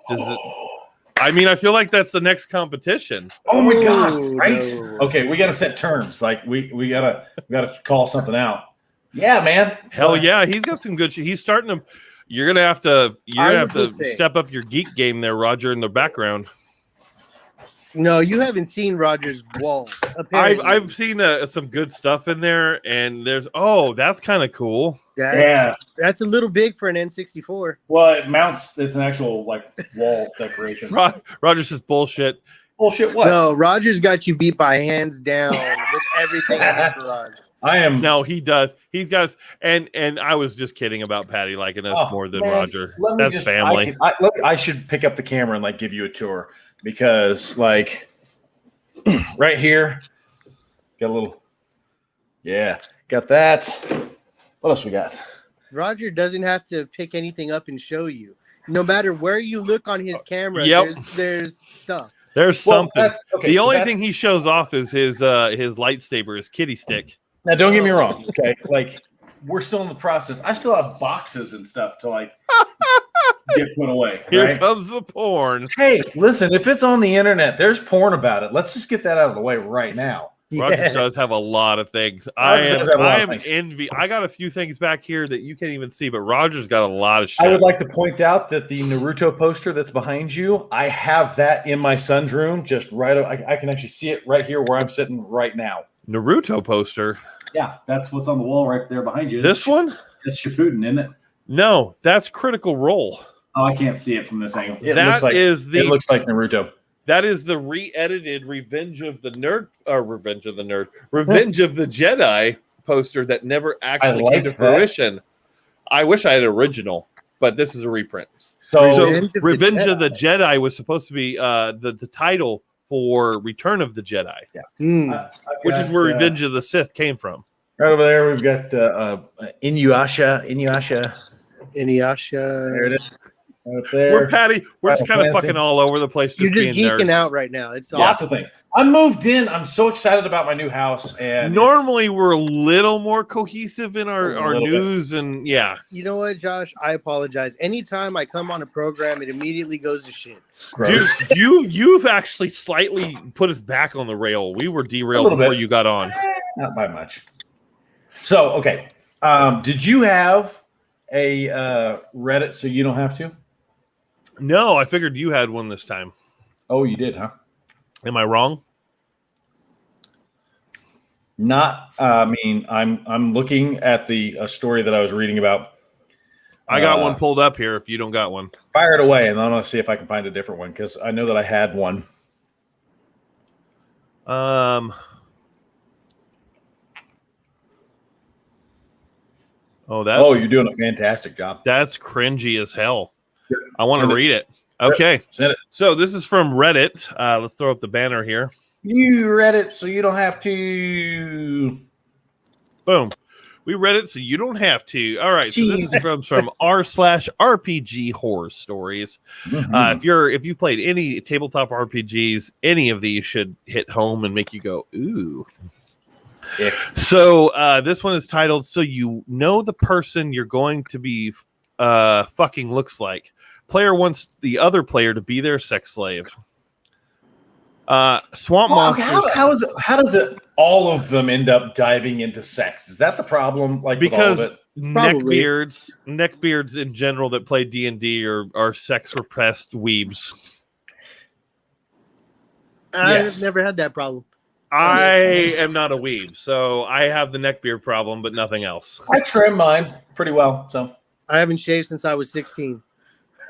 Speaker 1: I mean, I feel like that's the next competition.
Speaker 2: Oh my god! Right? No. Okay, we got to set terms. Like we gotta call something out. Yeah, man.
Speaker 1: Hell yeah, he's got some good. He's starting to. You're gonna have to step up your geek game there, Roger, in the background.
Speaker 3: No, you haven't seen Roger's wall.
Speaker 1: I've seen some good stuff in there, and that's kind of cool.
Speaker 3: That's a little big for an N64.
Speaker 2: Well, it mounts. It's an actual wall decoration.
Speaker 1: Roger says bullshit.
Speaker 2: Bullshit. What?
Speaker 3: No, Roger's got you beat by hands down with everything in his garage.
Speaker 2: I am.
Speaker 1: No, he does. He's got, and I was just kidding about Patty liking us more than Roger. That's family.
Speaker 2: I should pick up the camera and give you a tour. Because right here, got a little, got that. What else we got?
Speaker 3: Roger doesn't have to pick anything up and show you. No matter where you look on his camera, there's stuff.
Speaker 1: There's something. The only thing he shows off is his lightsaber, his kitty stick.
Speaker 2: Now, don't get me wrong. Okay, we're still in the process. I still have boxes and stuff to get put away.
Speaker 1: Here comes the porn.
Speaker 2: Hey, listen, if it's on the internet, there's porn about it. Let's just get that out of the way right now.
Speaker 1: Roger does have a lot of things. I am envy. I got a few things back here that you can't even see, but Roger's got a lot of shit.
Speaker 2: I would like to point out that the Naruto poster that's behind you, I have that in my son's room. Just right, I can actually see it right here where I'm sitting right now.
Speaker 1: Naruto poster.
Speaker 2: Yeah, that's what's on the wall right there behind you.
Speaker 1: This one?
Speaker 2: It's Shippuden, isn't it?
Speaker 1: No, that's Critical Role.
Speaker 2: Oh, I can't see it from this angle. It looks like Naruto.
Speaker 1: That is the re-edited Revenge of the Jedi poster that never actually came to fruition. I wish I had an original, but this is a reprint. So Revenge of the Jedi was supposed to be the title for Return of the Jedi, which is where Revenge of the Sith came from.
Speaker 2: Right over there, we've got Inuyasha.
Speaker 3: There
Speaker 2: it is. Right there.
Speaker 1: We're just kind of fucking all over the place.
Speaker 3: You're just geeking out right now. It's
Speaker 2: lots of things. I moved in. I'm so excited about my new house. And
Speaker 1: normally we're a little more cohesive in our news and
Speaker 3: You know what, Josh? I apologize. Anytime I come on a program, it immediately goes to shit.
Speaker 1: You've actually slightly put us back on the rail. We were derailed before you got on.
Speaker 2: Not by much. So, okay. Did you have a Reddit so you don't have to?
Speaker 1: No, I figured you had one this time.
Speaker 2: Oh, you did, huh?
Speaker 1: Am I wrong?
Speaker 2: Not. I'm looking at the story that I was reading about.
Speaker 1: I got one pulled up here. If you don't got one,
Speaker 2: fire it away, and I'm gonna see if I can find a different one because I know that I had one.
Speaker 1: Oh,
Speaker 2: you're doing a fantastic job.
Speaker 1: That's cringy as hell. I want to read it. Okay.
Speaker 2: Send it.
Speaker 1: So this is from Reddit. Let's throw up the banner here.
Speaker 2: You read it so you don't have to.
Speaker 1: Boom. We read it so you don't have to. All right. So this is from r/RPG horror stories. Mm-hmm. If you played any tabletop RPGs, any of these should hit home and make you go, ooh. Yeah. So this one is titled "So You Know the Person You're Going to Be Fucking Looks Like." Player wants the other player to be their sex slave. Swamp monsters.
Speaker 2: How does it? All of them end up diving into sex. Is that the problem?
Speaker 1: Because with all of it? neckbeards in general that play D&D are sex repressed weebs.
Speaker 3: I've never had that problem.
Speaker 1: I am not a weeb, so I have the neckbeard problem, but nothing else.
Speaker 2: I trim mine pretty well, so
Speaker 3: I haven't shaved since I was 16.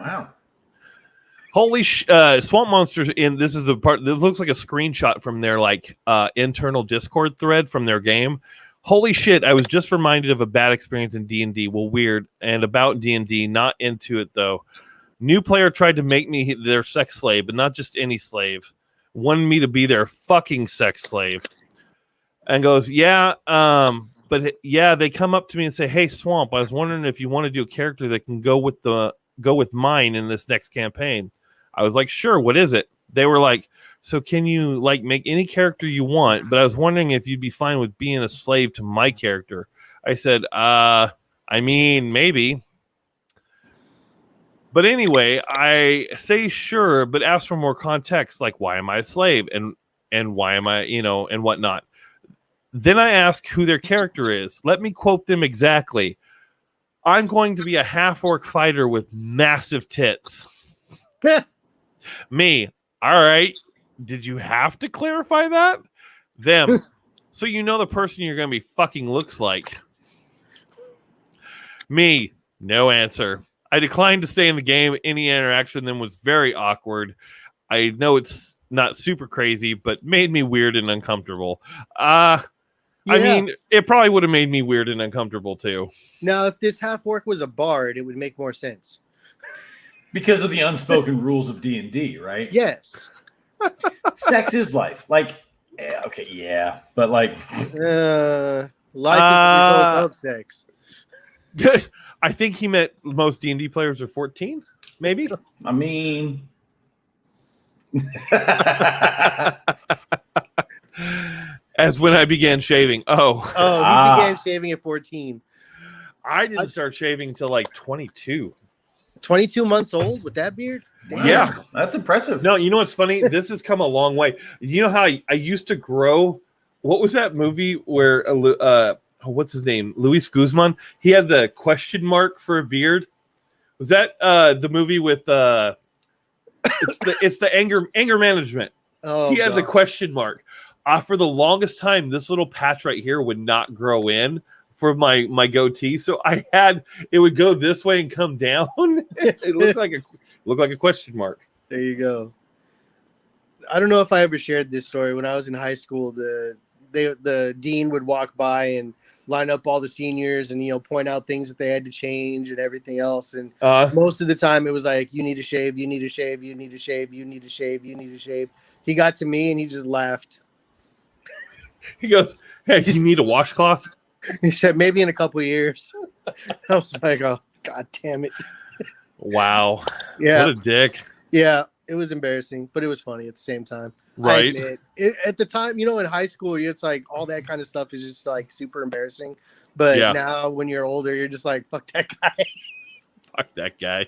Speaker 2: Wow.
Speaker 1: Holy Swamp Monsters this is the part that looks like a screenshot from their internal Discord thread from their game. Holy shit, I was just reminded of a bad experience in D&D. Well, weird, and about D&D, not into it though. New player tried to make me their sex slave, but not just any slave. Wanted me to be their fucking sex slave. And goes, but they come up to me and say, "Hey, Swamp, I was wondering if you want to do a character that can go with mine in this next campaign." I was like, "Sure, what is it?" They were like, "So can you make any character you want, but I was wondering if you'd be fine with being a slave to my character." I said, I mean, maybe. But anyway, I say sure, but ask for more context, like why am I a slave and why am I, and whatnot. Then I ask who their character is. Let me quote them exactly. "I'm going to be a half-orc fighter with massive tits." Me, all right. Did you have to clarify that? Them. So you know the person you're going to be fucking looks like. Me, no answer. I declined to stay in the game. Any interaction then was very awkward. I know it's not super crazy, but made me weird and uncomfortable. I mean, it probably would have made me weird and uncomfortable too.
Speaker 3: Now, if this half-orc was a bard, it would make more sense.
Speaker 2: Because of the unspoken rules of D&D, right?
Speaker 3: Yes.
Speaker 2: Sex is life. But
Speaker 3: life is the result of sex.
Speaker 1: I think he meant most D&D players are 14, maybe.
Speaker 2: I mean,
Speaker 1: as when I began shaving.
Speaker 3: He began shaving at 14.
Speaker 1: I didn't start shaving until 22.
Speaker 3: 22 months old with that beard?
Speaker 2: Wow.
Speaker 1: Yeah,
Speaker 2: that's impressive.
Speaker 1: No, you know what's funny? This has come a long way. You know how I used to grow? What was that movie where what's his name? Luis Guzman. He had the question mark for a beard. Was that the movie with it's the anger management?
Speaker 3: Oh,
Speaker 1: he had
Speaker 3: God.
Speaker 1: the question mark. For the longest time, this little patch right here would not grow in for my goatee. So it would go this way and come down. It looked like a question mark.
Speaker 3: There you go. I don't know if I ever shared this story. When I was in high school, the dean would walk by and line up all the seniors and point out things that they had to change and everything else. And most of the time it was like, you need to shave, you need to shave, you need to shave, you need to shave, you need to shave. He got to me and he just laughed.
Speaker 1: He goes, "Hey, you need a washcloth?"
Speaker 3: He said, "Maybe in a couple of years." I was like, "Oh, God damn it."
Speaker 1: Wow.
Speaker 3: Yeah.
Speaker 1: What a dick.
Speaker 3: Yeah, it was embarrassing, but it was funny at the same time.
Speaker 1: Right.
Speaker 3: At the time, in high school, it's like all that kind of stuff is just like super embarrassing. But now when you're older, you're just like, fuck that guy.
Speaker 1: Fuck that guy.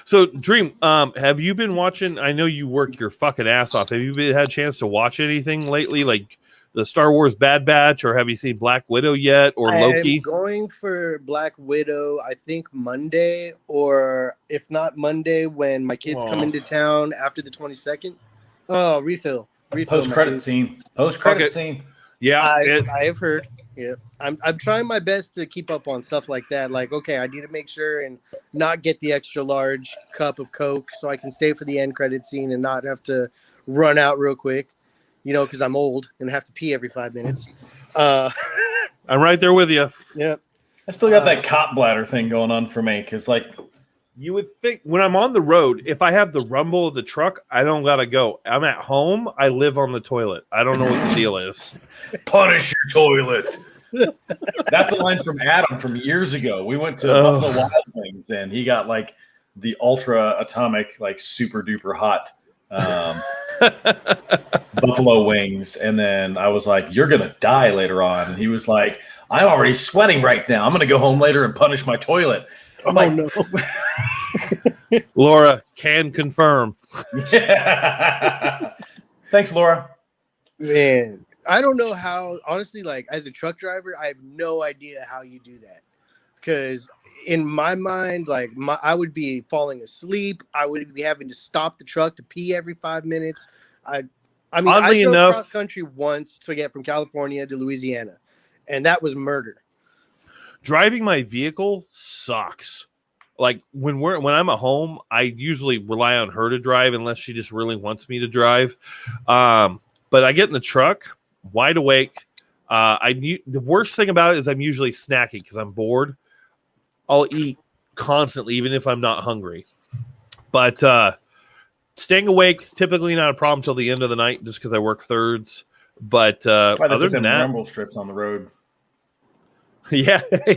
Speaker 1: So, Dream, have you been watching? I know you work your fucking ass off. Have you had a chance to watch anything lately, like the Star Wars Bad Batch, or have you seen Black Widow yet, or Loki?
Speaker 3: I'm going for Black Widow, I think Monday, or if not Monday, when my kids come into town after the 22nd. Oh, refill.
Speaker 2: Post-credit scene. Scene.
Speaker 1: Yeah,
Speaker 3: I have heard. Yeah, I'm trying my best to keep up on stuff like that. Like, okay, I need to make sure and not get the extra large cup of Coke so I can stay for the end credit scene and not have to run out real quick, because I'm old and have to pee every 5 minutes.
Speaker 1: I'm right there with you.
Speaker 3: Yeah.
Speaker 2: I still got that cop bladder thing going on for me because,
Speaker 1: you would think when I'm on the road, if I have the rumble of the truck, I don't gotta go. I'm at home. I live on the toilet. I don't know what the deal is.
Speaker 2: Punish your toilet. That's a line from Adam from years ago. We went to Buffalo Wild Wings, and he got the ultra atomic, super duper hot buffalo wings. And then I was like, "You're gonna die later on." And he was like, "I'm already sweating right now. I'm gonna go home later and punish my toilet." I'm
Speaker 3: no.
Speaker 1: Laura can confirm.
Speaker 2: Yeah. Thanks, Laura.
Speaker 3: Man, I don't know how, honestly, as a truck driver, I have no idea how you do that. Because in my mind, like I would be falling asleep. I would be having to stop the truck to pee every 5 minutes. I mean, I drove cross country once to get from California to Louisiana, and that was murder.
Speaker 1: Driving my vehicle sucks. Like when I'm at home, I usually rely on her to drive unless she just really wants me to drive. But I get in the truck, wide awake. The worst thing about it is I'm usually snacking because I'm bored. I'll eat constantly, even if I'm not hungry. But staying awake is typically not a problem till the end of the night, just because I work thirds. But other than that,
Speaker 2: rumble strips on the road.
Speaker 1: Yeah. Hey,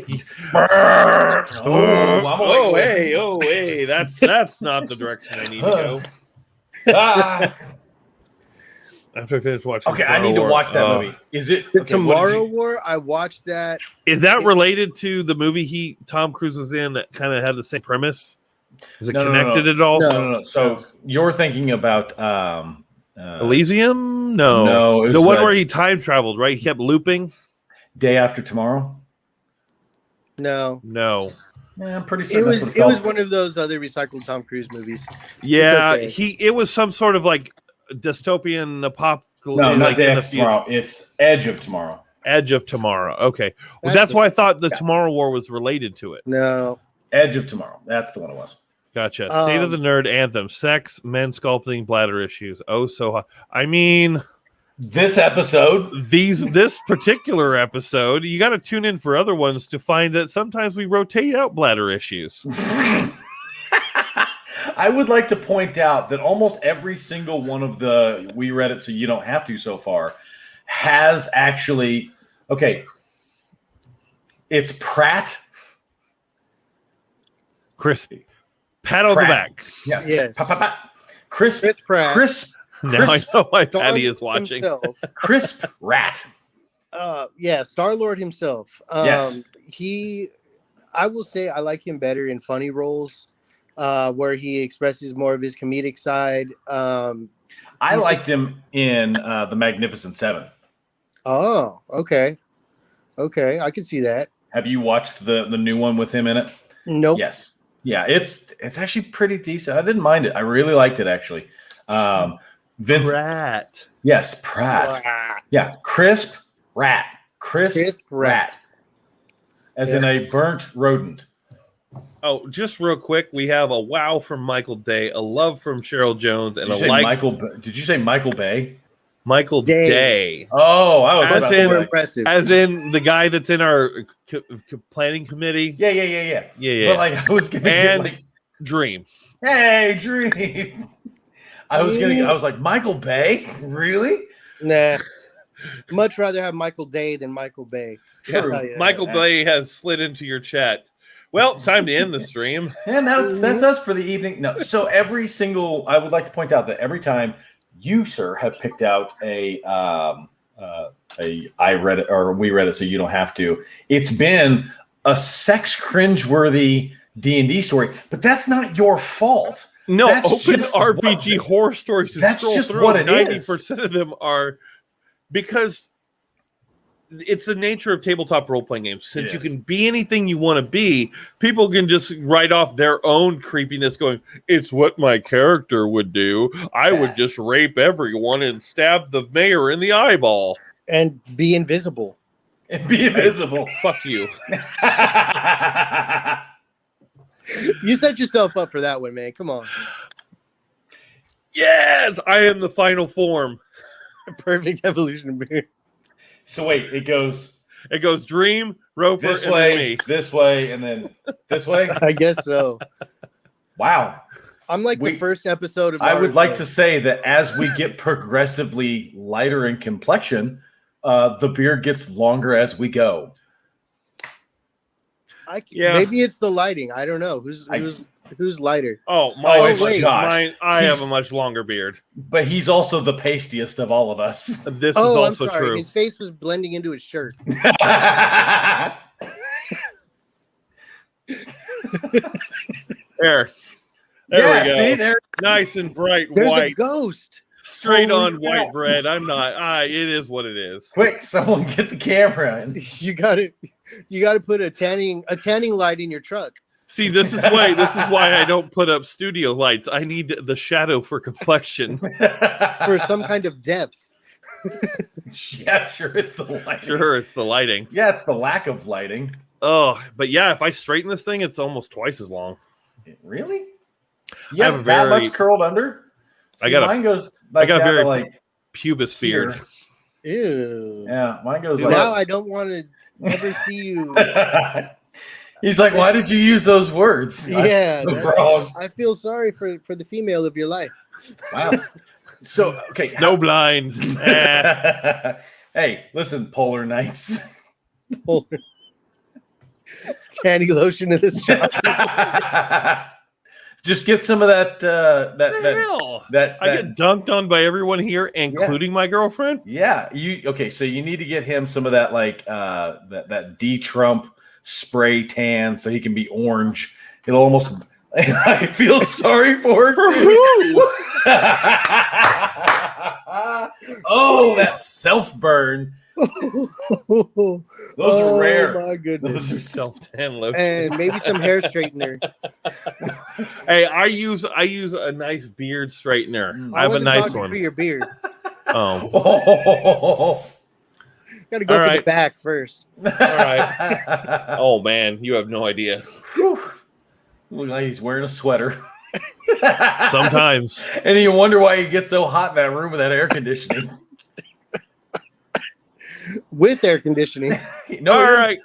Speaker 1: that's not the direction I need to go. After I finish watching.
Speaker 2: Okay, I need to watch that movie. Is it
Speaker 3: the Tomorrow War? I watched that.
Speaker 1: Is that related to the movie Tom Cruise was in that kind of had the same premise? Is it connected at all?
Speaker 2: No. So you're thinking about
Speaker 1: Elysium? No, the one where he time traveled, right? He kept looping.
Speaker 2: Day After Tomorrow.
Speaker 3: No.
Speaker 2: Yeah, I'm pretty sure
Speaker 3: it was one of those other recycled Tom Cruise movies.
Speaker 1: Yeah, it was some sort of like dystopian apocalypse.
Speaker 2: No, not Day After Tomorrow. It's Edge of Tomorrow.
Speaker 1: Edge of Tomorrow. Okay, well, that's why I thought the Tomorrow War was related to it.
Speaker 3: No,
Speaker 2: Edge of Tomorrow. That's the one it was.
Speaker 1: Gotcha. State of the Nerd anthem: sex, men sculpting, bladder issues. Oh, so I mean.
Speaker 2: This episode,
Speaker 1: this particular episode, you got to tune in for other ones to find that sometimes we rotate out bladder issues.
Speaker 2: I would like to point out that almost every single one of the We Read It So You Don't Have To so far has actually, it's Pratt.
Speaker 1: Crispy. Pat on the back.
Speaker 2: Yeah.
Speaker 3: Yes.
Speaker 2: Chris
Speaker 3: Pratt.
Speaker 1: Now I know why Patty is watching.
Speaker 2: Crisp Rat.
Speaker 3: Yeah, Star-Lord himself.
Speaker 2: Yes.
Speaker 3: I will say I like him better in funny roles, where he expresses more of his comedic side.
Speaker 2: I liked him in The Magnificent Seven.
Speaker 3: Oh, okay. Okay, I can see that.
Speaker 2: Have you watched the new one with him in it?
Speaker 3: Nope.
Speaker 2: Yes. Yeah, it's actually pretty decent. I didn't mind it. I really liked it, actually. Vince
Speaker 1: Pratt.
Speaker 2: Yes, Pratt. Yeah, Crisp Rat. Crisp Rat. As in a burnt rodent.
Speaker 1: Oh, just real quick, we have a wow from Michael Day, a love from Cheryl Jones, and
Speaker 2: Did you say Michael Bay?
Speaker 1: Michael Day.
Speaker 2: Oh, I was
Speaker 3: impressive.
Speaker 1: As in the guy that's in our planning committee.
Speaker 2: Yeah. But I was gonna
Speaker 1: get Dream.
Speaker 2: Hey, Dream. I was like, Michael Bay? Really?
Speaker 3: Nah. Much rather have Michael Day than Michael Bay.
Speaker 1: Michael Bay has slid into your chat. Well, it's time to end the stream.
Speaker 2: And that's us for the evening. No, so I would like to point out that every time you, sir, have picked out I read it or we read it so you don't have to, it's been a sex cringeworthy D&D story, but that's not your fault.
Speaker 1: No, open RPG horror stories.
Speaker 2: That's just what it is.
Speaker 1: 90% of them are because it's the nature of tabletop role-playing games. Since you can be anything you want to be, people can just write off their own creepiness going, it's what my character would do. I would just rape everyone and stab the mayor in the eyeball.
Speaker 3: And be invisible.
Speaker 1: Fuck you.
Speaker 3: You set yourself up for that one, man. Come on.
Speaker 1: Yes, I am the final form.
Speaker 3: Perfect evolution of beard.
Speaker 2: So wait, it goes
Speaker 1: Dream, Roper,
Speaker 2: this way, and then this way.
Speaker 3: I guess so.
Speaker 2: Wow.
Speaker 3: I'm like the first episode of.
Speaker 2: I would like to say that as we get progressively lighter in complexion, the beard gets longer as we go.
Speaker 3: Maybe it's the lighting. I don't know. Who's lighter?
Speaker 1: Mine. I have a much longer beard.
Speaker 2: But he's also the pastiest of all of us.
Speaker 1: This is also true.
Speaker 3: His face was blending into his shirt.
Speaker 1: There we go.
Speaker 2: See, there.
Speaker 1: Nice and bright
Speaker 3: There's
Speaker 1: white.
Speaker 3: A ghost.
Speaker 1: Straight on white bread. I'm not. It is what it is.
Speaker 2: Quick, someone get the camera.
Speaker 3: You got it. You got to put a tanning light in your truck.
Speaker 1: See, this is why I don't put up studio lights. I need the shadow for complexion.
Speaker 3: For some kind of depth.
Speaker 2: Yeah, sure, it's the lighting.
Speaker 1: Sure, it's the lighting.
Speaker 2: Yeah, it's the lack of lighting.
Speaker 1: Oh, but yeah, if I straighten this thing, it's almost twice as long.
Speaker 2: Really? Yeah, that much curled under? See, mine goes like I got
Speaker 1: very
Speaker 2: like
Speaker 1: pubis beard.
Speaker 3: Ew.
Speaker 2: Yeah, mine goes
Speaker 3: like. Now I don't want to ever see you.
Speaker 2: He's like, why did you use those words?
Speaker 3: Yeah, wrong. I feel sorry for the female of your life.
Speaker 2: Wow. So, okay.
Speaker 1: Snowblind.
Speaker 2: Hey, listen, Polar Nights.
Speaker 3: Tanning lotion in this shop.
Speaker 2: Just get some of that.
Speaker 1: I get dunked on by everyone here, including my girlfriend.
Speaker 2: Yeah. So you need to get him some of that, like that D-Trump spray tan, so he can be orange. It'll almost. I feel sorry for who? Oh, that self burn. Those are rare.
Speaker 3: Oh my goodness.
Speaker 1: Those are self-tan lotion.
Speaker 3: And maybe some hair straightener.
Speaker 1: Hey, I use a nice beard straightener. I have a nice one
Speaker 3: for your beard.
Speaker 1: Oh.
Speaker 3: Got to go for the back first.
Speaker 1: All right. Oh man, you have no idea.
Speaker 2: Looks like he's wearing a sweater.
Speaker 1: Sometimes.
Speaker 2: And you wonder why he gets so hot in that room with that air conditioning.
Speaker 3: With air conditioning.
Speaker 2: No,
Speaker 1: all right.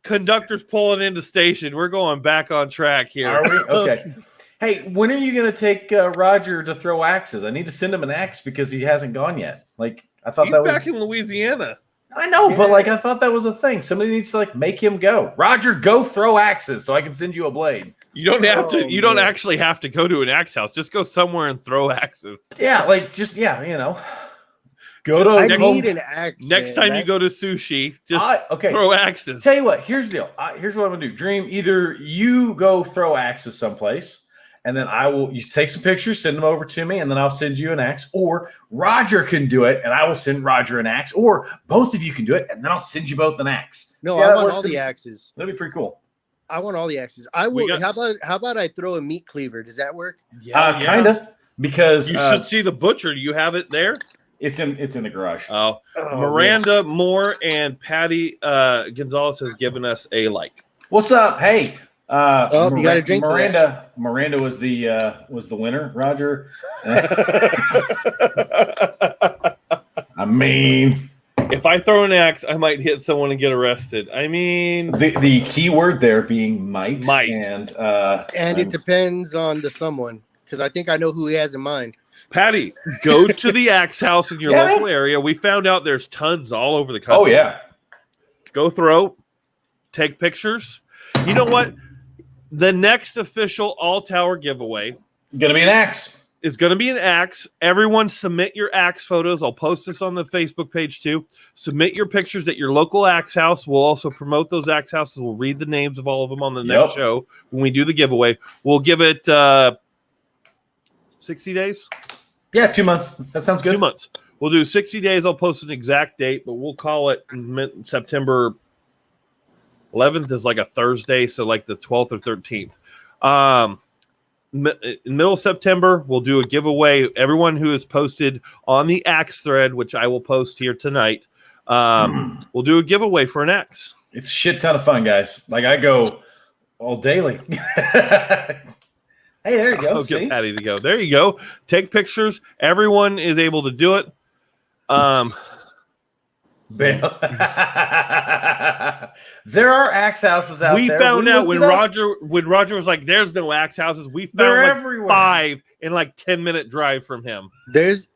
Speaker 1: Conductor's pulling into station. We're going back on track here.
Speaker 2: Are we? Okay. Hey, when are you going to take Roger to throw axes? I need to send him an axe because he hasn't gone yet. Like, I thought
Speaker 1: he's back in Louisiana.
Speaker 2: I know, but like I thought that was a thing. Somebody needs to like make him go. Roger, go throw axes so I can send you a blade.
Speaker 1: You don't have to. You don't actually have to go to an axe house. Just go somewhere and throw axes.
Speaker 2: Yeah, like just go
Speaker 3: I
Speaker 2: to.
Speaker 3: need an axe.
Speaker 1: Next time you go to sushi, just throw axes.
Speaker 2: Tell you what. Here's the deal. Here's what I'm gonna do. Dream. Either you go throw axes someplace. And then you take some pictures, send them over to me, and then I'll send you an axe. Or Roger can do it, and I will send Roger an axe. Or both of you can do it, and then I'll send you both an axe.
Speaker 3: No, I want all the axes.
Speaker 2: That'd be pretty cool.
Speaker 3: I want all the axes. I will. How about I throw a meat cleaver? Does that work?
Speaker 2: Yeah, kind of. Because
Speaker 1: you should see the butcher. Do you have it there?
Speaker 2: It's in the garage.
Speaker 1: Oh, Miranda Moore and Patty Gonzalez has given us a like.
Speaker 2: What's up? Hey.
Speaker 3: You got a drink.
Speaker 2: Miranda was the winner. Roger. I mean,
Speaker 1: if I throw an axe, I might hit someone and get arrested. I mean,
Speaker 2: the key word there being might. And
Speaker 3: it depends on the someone because I think I know who he has in mind.
Speaker 1: Patty, go to the axe house in your local area. We found out there's tons all over the country.
Speaker 2: Oh yeah.
Speaker 1: Go throw, take pictures. You know what? The next official All Tower giveaway
Speaker 2: gonna be an axe.
Speaker 1: Is gonna be an axe. Everyone submit your axe photos. I'll post this on the Facebook page too. Submit your pictures at your local axe house. We'll also promote those axe houses. We'll read the names of all of them on the next show when we do the giveaway. We'll give it 60 days.
Speaker 2: Yeah, 2 months. That sounds good.
Speaker 1: 2 months. We'll do 60 days. I'll post an exact date, but we'll call it September 11th is like a Thursday, so like the 12th or 13th. Middle of September, we'll do a giveaway. Everyone who is posted on the axe thread, which I will post here tonight, we'll do a giveaway for an axe.
Speaker 2: It's a shit ton of fun, guys. Like I go all daily. Hey, there you go.
Speaker 1: I'll get Patty to go. There you go. Take pictures. Everyone is able to do it.
Speaker 2: There are axe houses out there.
Speaker 1: We found out when Roger was like, "There's no axe houses." We found like 5 in like 10-minute drive from him.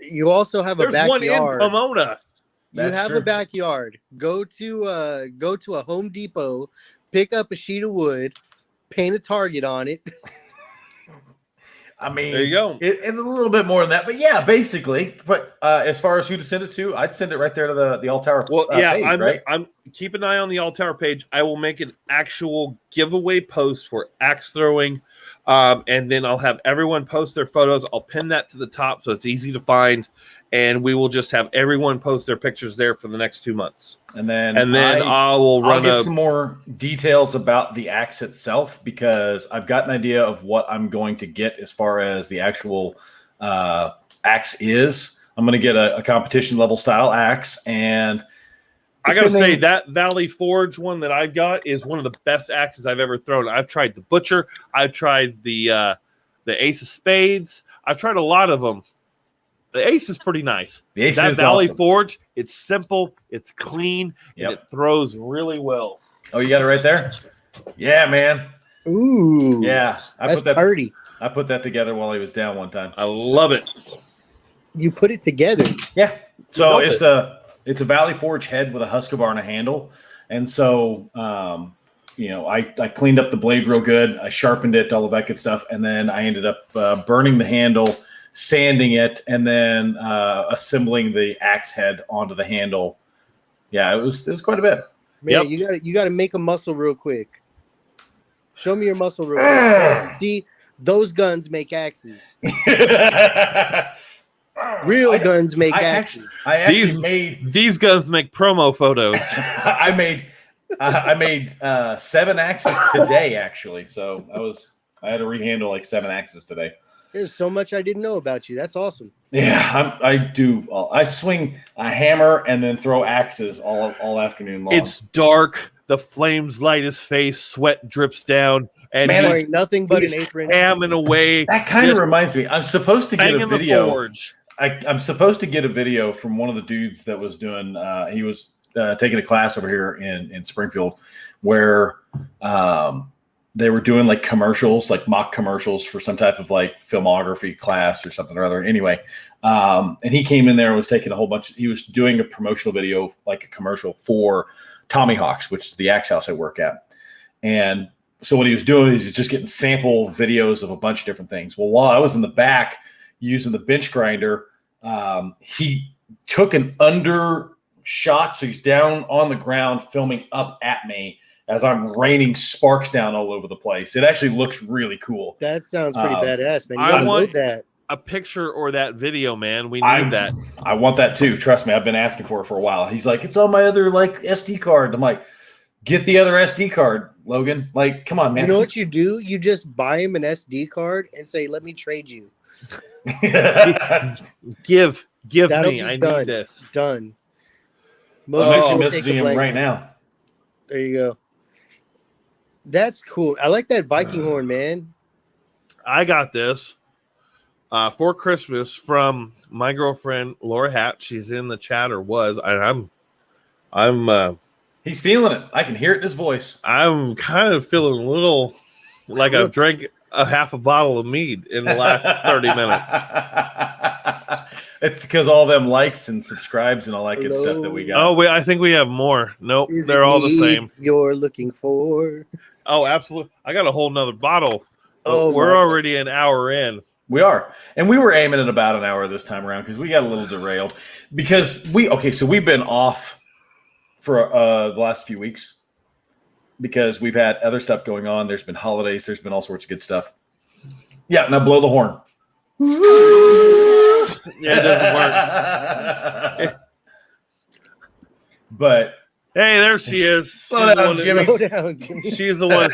Speaker 3: You also have a backyard.
Speaker 1: There's one in Pomona.
Speaker 3: You have a backyard. Go to a Home Depot, pick up a sheet of wood, paint a target on it.
Speaker 2: I mean,
Speaker 1: there you go.
Speaker 2: It's a little bit more than that, but yeah, basically. But as far as who to send it to, I'd send it right there to the All Tower.
Speaker 1: Well,
Speaker 2: page,
Speaker 1: I'm keep an eye on the All Tower page. I will make an actual giveaway post for axe throwing, and then I'll have everyone post their photos. I'll pin that to the top so it's easy to find, and we will just have everyone post their pictures there for the next 2 months.
Speaker 2: And then
Speaker 1: I'll
Speaker 2: get some more details about the axe itself, because I've got an idea of what I'm going to get as far as the actual axe is. I'm going to get a competition level style axe, and
Speaker 1: I gotta say that Valley Forge one that I got is one of the best axes I've ever thrown. I've tried the Butcher, I've tried the Ace of Spades, I've tried a lot of them. The Ace is pretty nice.
Speaker 2: The Ace
Speaker 1: that
Speaker 2: is
Speaker 1: Valley
Speaker 2: awesome.
Speaker 1: Forge, it's simple, it's clean, and it throws really well.
Speaker 2: Oh, you got it right there? Yeah, man.
Speaker 3: Ooh.
Speaker 2: Yeah,
Speaker 3: I put
Speaker 2: that together while he was down one time.
Speaker 1: I love it.
Speaker 3: You put it together.
Speaker 2: Yeah. So it's a Valley Forge head with a Husqvarna handle, and so I cleaned up the blade real good. I sharpened it, all of that good stuff, and then I ended up burning the handle, sanding it, and then assembling the axe head onto the handle. Yeah, it was quite a bit.
Speaker 3: Man, you gotta make a muscle real quick. Show me your muscle real quick. See, those guns make axes. Real guns make axes.
Speaker 1: These guns make promo photos.
Speaker 2: I made 7 axes today, actually. So I had to rehandle like 7 axes today.
Speaker 3: There's so much I didn't know about you. That's awesome.
Speaker 2: Yeah, I swing a hammer and then throw axes all afternoon long.
Speaker 1: It's dark. The flames light his face. Sweat drips down. And
Speaker 3: man, wearing nothing but an apron.
Speaker 1: Hamming away.
Speaker 2: That kind of reminds me. I'm supposed to get a video. I'm supposed to get a video from one of the dudes that was doing. He was taking a class over here in Springfield, where they were doing like commercials, like mock commercials for some type of like filmography class or something or other. Anyway, and he came in there and was taking a whole bunch. He was doing a promotional video, like a commercial for Tommy Hawk's, which is the axe house I work at. And so what he was doing is he's just getting sample videos of a bunch of different things. Well, while I was in the back using the bench grinder, he took an under shot, so he's down on the ground filming up at me as I'm raining sparks down all over the place. It actually looks really cool.
Speaker 3: That sounds pretty badass, man.
Speaker 1: I want that a picture or that video, man. We need that.
Speaker 2: I want that too. Trust me, I've been asking for it for a while. He's like, it's on my other like SD card. I'm like, get the other SD card, Logan. Like, come on, man.
Speaker 3: You know what you do? You just buy him an SD card and say, let me trade you.
Speaker 1: give
Speaker 3: That'll
Speaker 1: me. I
Speaker 3: done.
Speaker 1: need this.
Speaker 3: Done.
Speaker 2: I'm actually messaging him right now.
Speaker 3: There you go. That's cool. I like that Viking horn, man.
Speaker 1: I got this for Christmas from my girlfriend Laura Hatch. She's in the chat, or was, and I'm
Speaker 2: he's feeling it. I can hear it in his voice.
Speaker 1: I'm kind of feeling a little like I've drank a half a bottle of mead in the last 30 minutes.
Speaker 2: It's because all them likes and subscribes and all that good stuff that we got.
Speaker 1: Oh, I think we have more. Nope, they're all the same.
Speaker 3: You're looking for?
Speaker 1: Oh, absolutely. I got a whole nother bottle. Oh, we're already an hour in.
Speaker 2: We are. And we were aiming at about an hour this time around because we got a little derailed. Because so we've been off for the last few weeks because we've had other stuff going on. There's been holidays. There's been all sorts of good stuff. Yeah, now blow the horn.
Speaker 1: Yeah, it doesn't work.
Speaker 2: But
Speaker 1: hey, there she is.
Speaker 2: Slow down, Jimmy.
Speaker 1: She's the one.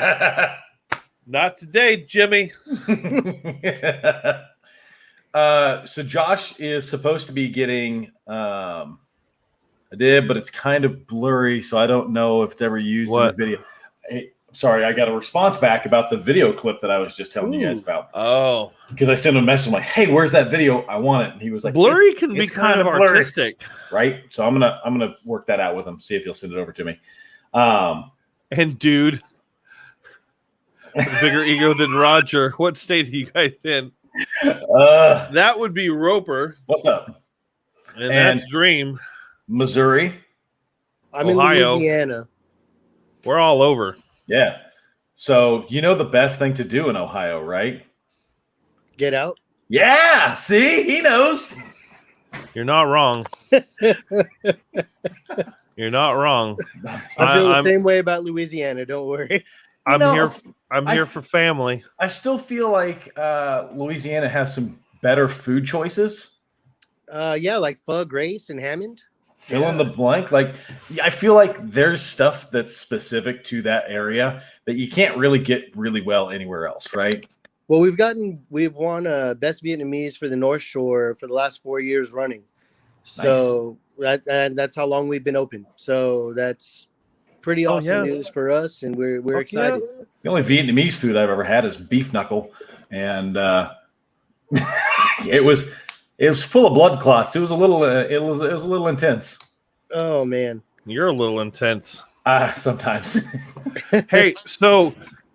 Speaker 1: Not today, Jimmy.
Speaker 2: So Josh is supposed to be getting I did, but it's kind of blurry, so I don't know if it's ever used in the video. Hey, sorry, I got a response back about the video clip that I was just telling you guys about.
Speaker 1: Oh.
Speaker 2: Because I sent him a message. I'm like, hey, where's that video? I want it. And he was like,
Speaker 1: blurry can be kind of artistic.
Speaker 2: Right? So I'm gonna work that out with him, see if he'll send it over to me.
Speaker 1: And dude, bigger ego than Roger. What state are you guys in? That would be Roper.
Speaker 2: What's up?
Speaker 1: And that's Dream.
Speaker 2: Missouri.
Speaker 3: I'm
Speaker 1: Ohio.
Speaker 3: in Louisiana.
Speaker 1: We're all over.
Speaker 2: Yeah. So you know the best thing to do in Ohio, right?
Speaker 3: Get out.
Speaker 2: Yeah. See, he knows.
Speaker 1: You're not wrong. You're not wrong.
Speaker 3: I feel the same way about Louisiana. Don't worry.
Speaker 1: I'm here for family.
Speaker 2: I still feel like Louisiana has some better food choices.
Speaker 3: Yeah, like Fug, Grace, and Hammond.
Speaker 2: Fill in the blank. Like, I feel like there's stuff that's specific to that area that you can't really get really well anywhere else, right?
Speaker 3: Well, we've won Best Vietnamese for the North Shore for the last 4 years running. So that's how long we've been open. So that's pretty awesome news for us, and we're excited.
Speaker 2: Yeah. The only Vietnamese food I've ever had is beef knuckle, and it was full of blood clots. It was a little intense.
Speaker 3: Oh man,
Speaker 1: you're a little intense.
Speaker 2: Sometimes.
Speaker 1: Hey, so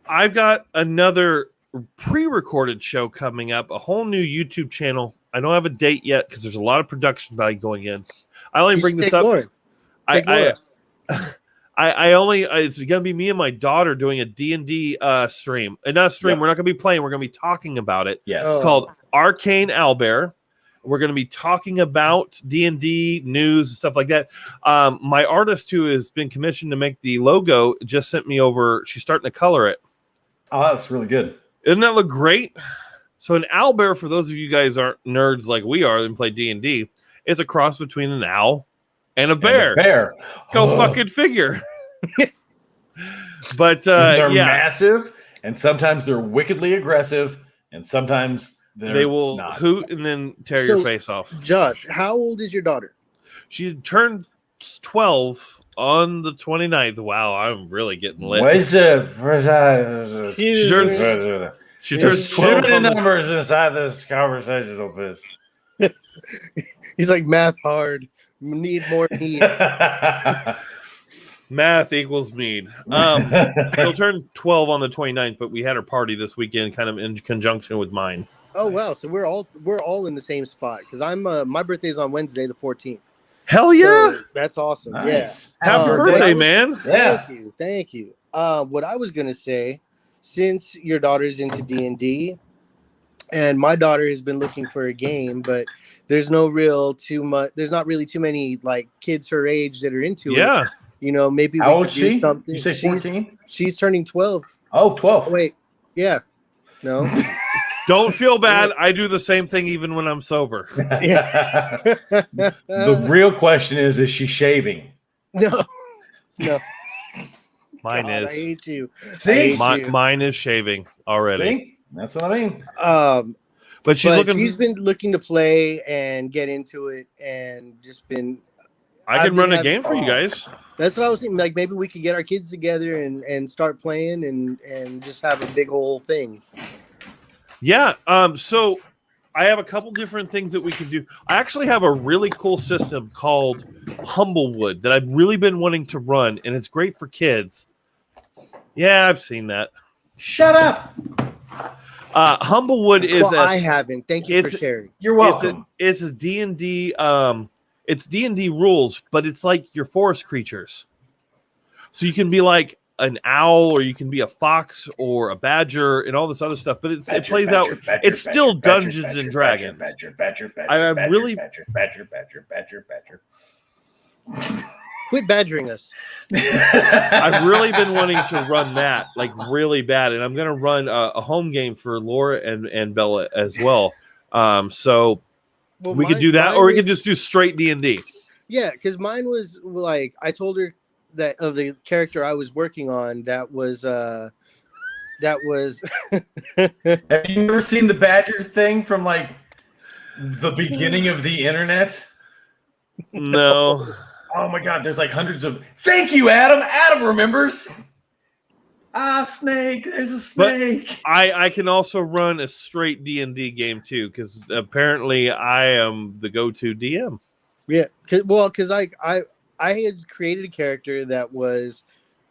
Speaker 1: I've got another pre-recorded show coming up, a whole new YouTube channel. I don't have a date yet because there's a lot of production value going in. I only bring this up. I only it's gonna be me and my daughter doing a D&D stream. And not a stream, we're not gonna be playing, we're gonna be talking about it.
Speaker 2: Yes.
Speaker 1: It's called Arcane Owlbear. We're gonna be talking about D&D news and stuff like that. My artist who has been commissioned to make the logo just sent me over, she's starting to color it.
Speaker 2: Oh, that's really good.
Speaker 1: Doesn't that look great? So an owlbear, for those of you guys aren't nerds like we are and play D&D, is a cross between an owl and a bear. Go fucking figure. But
Speaker 2: they're massive, and sometimes they're wickedly aggressive, and sometimes
Speaker 1: they will
Speaker 2: not.
Speaker 1: Hoot and then tear your face off.
Speaker 3: Josh, how old is your daughter?
Speaker 1: She turned 12 on the 29th. Wow, I'm really getting lit. She turns 12.
Speaker 2: Too many numbers inside this conversation, Opus.
Speaker 3: He's like, math hard. Need more meat.
Speaker 1: Math equals mead. She'll turn 12 on the 29th, but we had her party this weekend, kind of in conjunction with mine.
Speaker 3: Oh wow! So we're all in the same spot because I'm my birthday's on Wednesday the 14th.
Speaker 1: Hell yeah!
Speaker 3: So that's awesome.
Speaker 2: Nice.
Speaker 3: Yeah.
Speaker 1: Happy birthday, man!
Speaker 3: Thank you. What I was gonna say, since your daughter's into D&D, and my daughter has been looking for a game, but there's not really too many like kids her age that are into it.
Speaker 1: Yeah.
Speaker 3: You know, maybe
Speaker 2: how old
Speaker 3: is she?
Speaker 2: Something. You say 14?
Speaker 3: She's turning 12.
Speaker 2: Oh, 12.
Speaker 3: Oh, wait. Yeah. No.
Speaker 1: Don't feel bad. I do the same thing even when I'm sober.
Speaker 2: The real question is she shaving?
Speaker 3: No.
Speaker 1: Mine
Speaker 3: God,
Speaker 1: is.
Speaker 3: I hate you.
Speaker 2: See?
Speaker 1: Mine is shaving already.
Speaker 2: See? That's what I mean.
Speaker 1: But she's
Speaker 3: been looking to play and get into it and just been.
Speaker 1: I can run a game for you guys.
Speaker 3: That's what I was thinking. Like maybe we could get our kids together and start playing and just have a big whole thing.
Speaker 1: Yeah. So I have a couple different things that we can do. I actually have a really cool system called Humblewood that I've really been wanting to run, and it's great for kids. Yeah, I've seen that.
Speaker 2: Shut up.
Speaker 1: Humblewood is.
Speaker 3: I haven't. Thank you for sharing.
Speaker 2: You're welcome.
Speaker 1: It's a D&D. It's D&D rules, but it's like your forest creatures. So you can be like an owl, or you can be a fox or a badger, and all this other stuff. But it plays out. It's still Dungeons and Dragons.
Speaker 2: Badger.
Speaker 3: Quit badgering us.
Speaker 1: I've really been wanting to run that, like really bad, and I'm going to run a home game for Laura and Bella as well. So we could do that, or we could just do straight D&D.
Speaker 3: Yeah, because mine was like I told her that of the character I was working on. That was.
Speaker 2: Have you ever seen the Badgers thing from like the beginning of the internet?
Speaker 1: No.
Speaker 2: Oh my God, there's like hundreds of. Thank you, Adam. Adam remembers. Snake. There's a snake.
Speaker 1: But I can also run a straight D&D game too, because apparently I am the go-to DM.
Speaker 3: Yeah, because I had created a character that was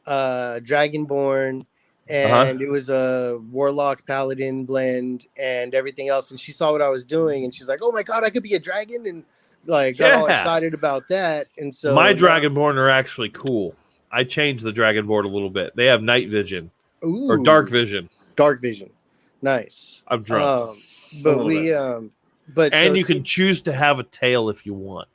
Speaker 3: Dragonborn, and it was a Warlock Paladin blend and everything else. And she saw what I was doing, and she's like, "Oh my God, I could be a dragon!" And like got all excited about that. And so
Speaker 1: my Dragonborn are actually cool. I changed the Dragonborn a little bit. They have night vision or dark vision.
Speaker 3: Dark vision, nice.
Speaker 1: I'm drunk,
Speaker 3: but
Speaker 1: you can choose to have a tail if you want.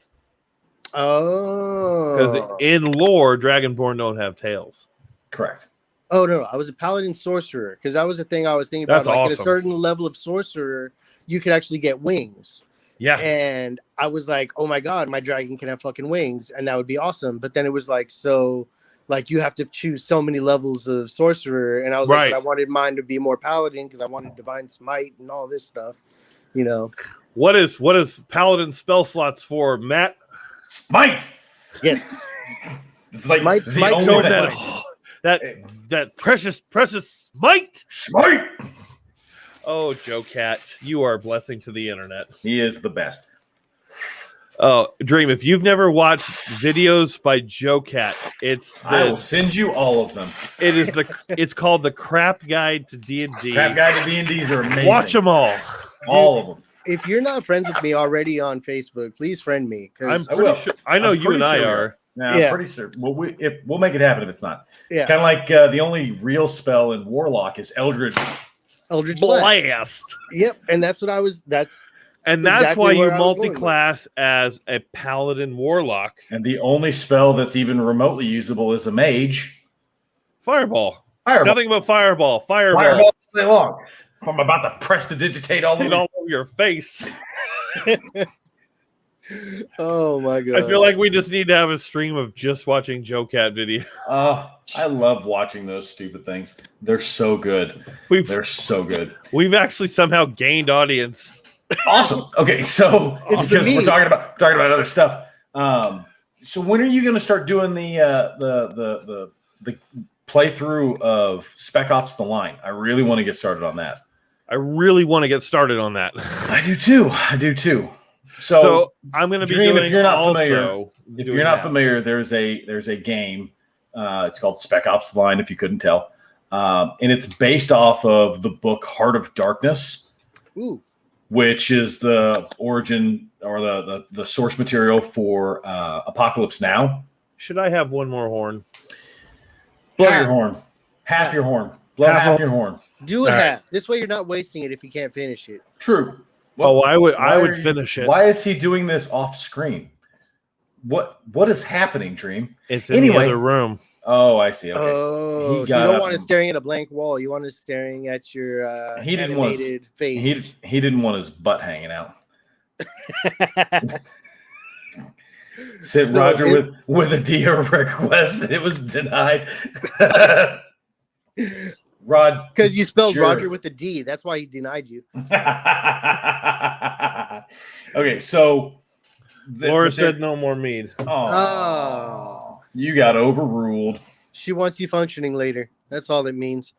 Speaker 3: Oh,
Speaker 1: because in lore, Dragonborn don't have tails.
Speaker 2: Correct.
Speaker 3: Oh no, I was a paladin sorcerer because that was the thing I was thinking about.
Speaker 1: That's
Speaker 3: like
Speaker 1: awesome.
Speaker 3: At a certain level of sorcerer, you could actually get wings.
Speaker 1: Yeah.
Speaker 3: And I was like, oh my God, my dragon can have fucking wings. And that would be awesome. But then it was like, so like you have to choose so many levels of sorcerer. And I was like, but I wanted mine to be more paladin because I wanted divine smite and all this stuff, you know.
Speaker 1: What is paladin spell slots for, Matt?
Speaker 2: Smite.
Speaker 3: Yes.
Speaker 2: It's like
Speaker 3: smite
Speaker 1: show that precious smite.
Speaker 2: Smite.
Speaker 1: Oh, Joe Cat, you are a blessing to the internet.
Speaker 2: He is the best.
Speaker 1: Oh, Dream, if you've never watched videos by Joe Cat,
Speaker 2: I will send you all of them.
Speaker 1: It's called the Crap Guide to D&D.
Speaker 2: Crap Guide to D&Ds are amazing.
Speaker 1: Watch them all.
Speaker 2: All of them.
Speaker 3: If you're not friends with me already on Facebook, please friend me.
Speaker 1: I'm pretty sure. I know you and I are.
Speaker 2: Yeah, I'm pretty certain. We'll make it happen if it's not.
Speaker 3: Yeah.
Speaker 2: Kind of like the only real spell in Warlock is Eldritch
Speaker 1: Blast.
Speaker 3: Yep, and that's what I was. That's
Speaker 1: why you multi-class as a paladin warlock.
Speaker 2: And the only spell that's even remotely usable is a mage.
Speaker 1: Fireball. Nothing but fireball. Fireball
Speaker 2: all day long. I'm about to prestidigitate all over
Speaker 1: your face.
Speaker 3: Oh my God.
Speaker 1: I feel like we just need to have a stream of just watching Joe Cat video.
Speaker 2: I love watching those stupid things. They're so good. They're so good.
Speaker 1: We've actually somehow gained audience.
Speaker 2: Awesome. Okay, so because we're talking about other stuff. So when are you going to start doing the playthrough of Spec Ops: The Line? I really want to get started on that.
Speaker 1: I
Speaker 2: do too. So
Speaker 1: I'm going to be
Speaker 2: doing. If you're not
Speaker 1: also
Speaker 2: familiar, there's a game. It's called Spec Ops: The Line. If you couldn't tell, and it's based off of the book Heart of Darkness, which is the origin or the source material for Apocalypse Now.
Speaker 1: Should I have one more horn?
Speaker 2: Blow your horn. Half your horn. Blow half your horn.
Speaker 3: Do it half. This way you're not wasting it if you can't finish it.
Speaker 2: True.
Speaker 1: Well, I would finish it.
Speaker 2: Why is he doing this off screen? What is happening, Dream?
Speaker 1: It's in the other room.
Speaker 2: Oh, I see. Okay.
Speaker 3: Oh, so you don't want it staring at a blank wall. You want it staring at your animated face.
Speaker 2: He didn't want his butt hanging out. Roger with a DR request. It was denied. Rod,
Speaker 3: because you spelled Roger with a D. That's why he denied you.
Speaker 2: Okay, so
Speaker 1: Laura said no more mead.
Speaker 3: Oh,
Speaker 2: you got overruled.
Speaker 3: She wants you functioning later. That's all it means.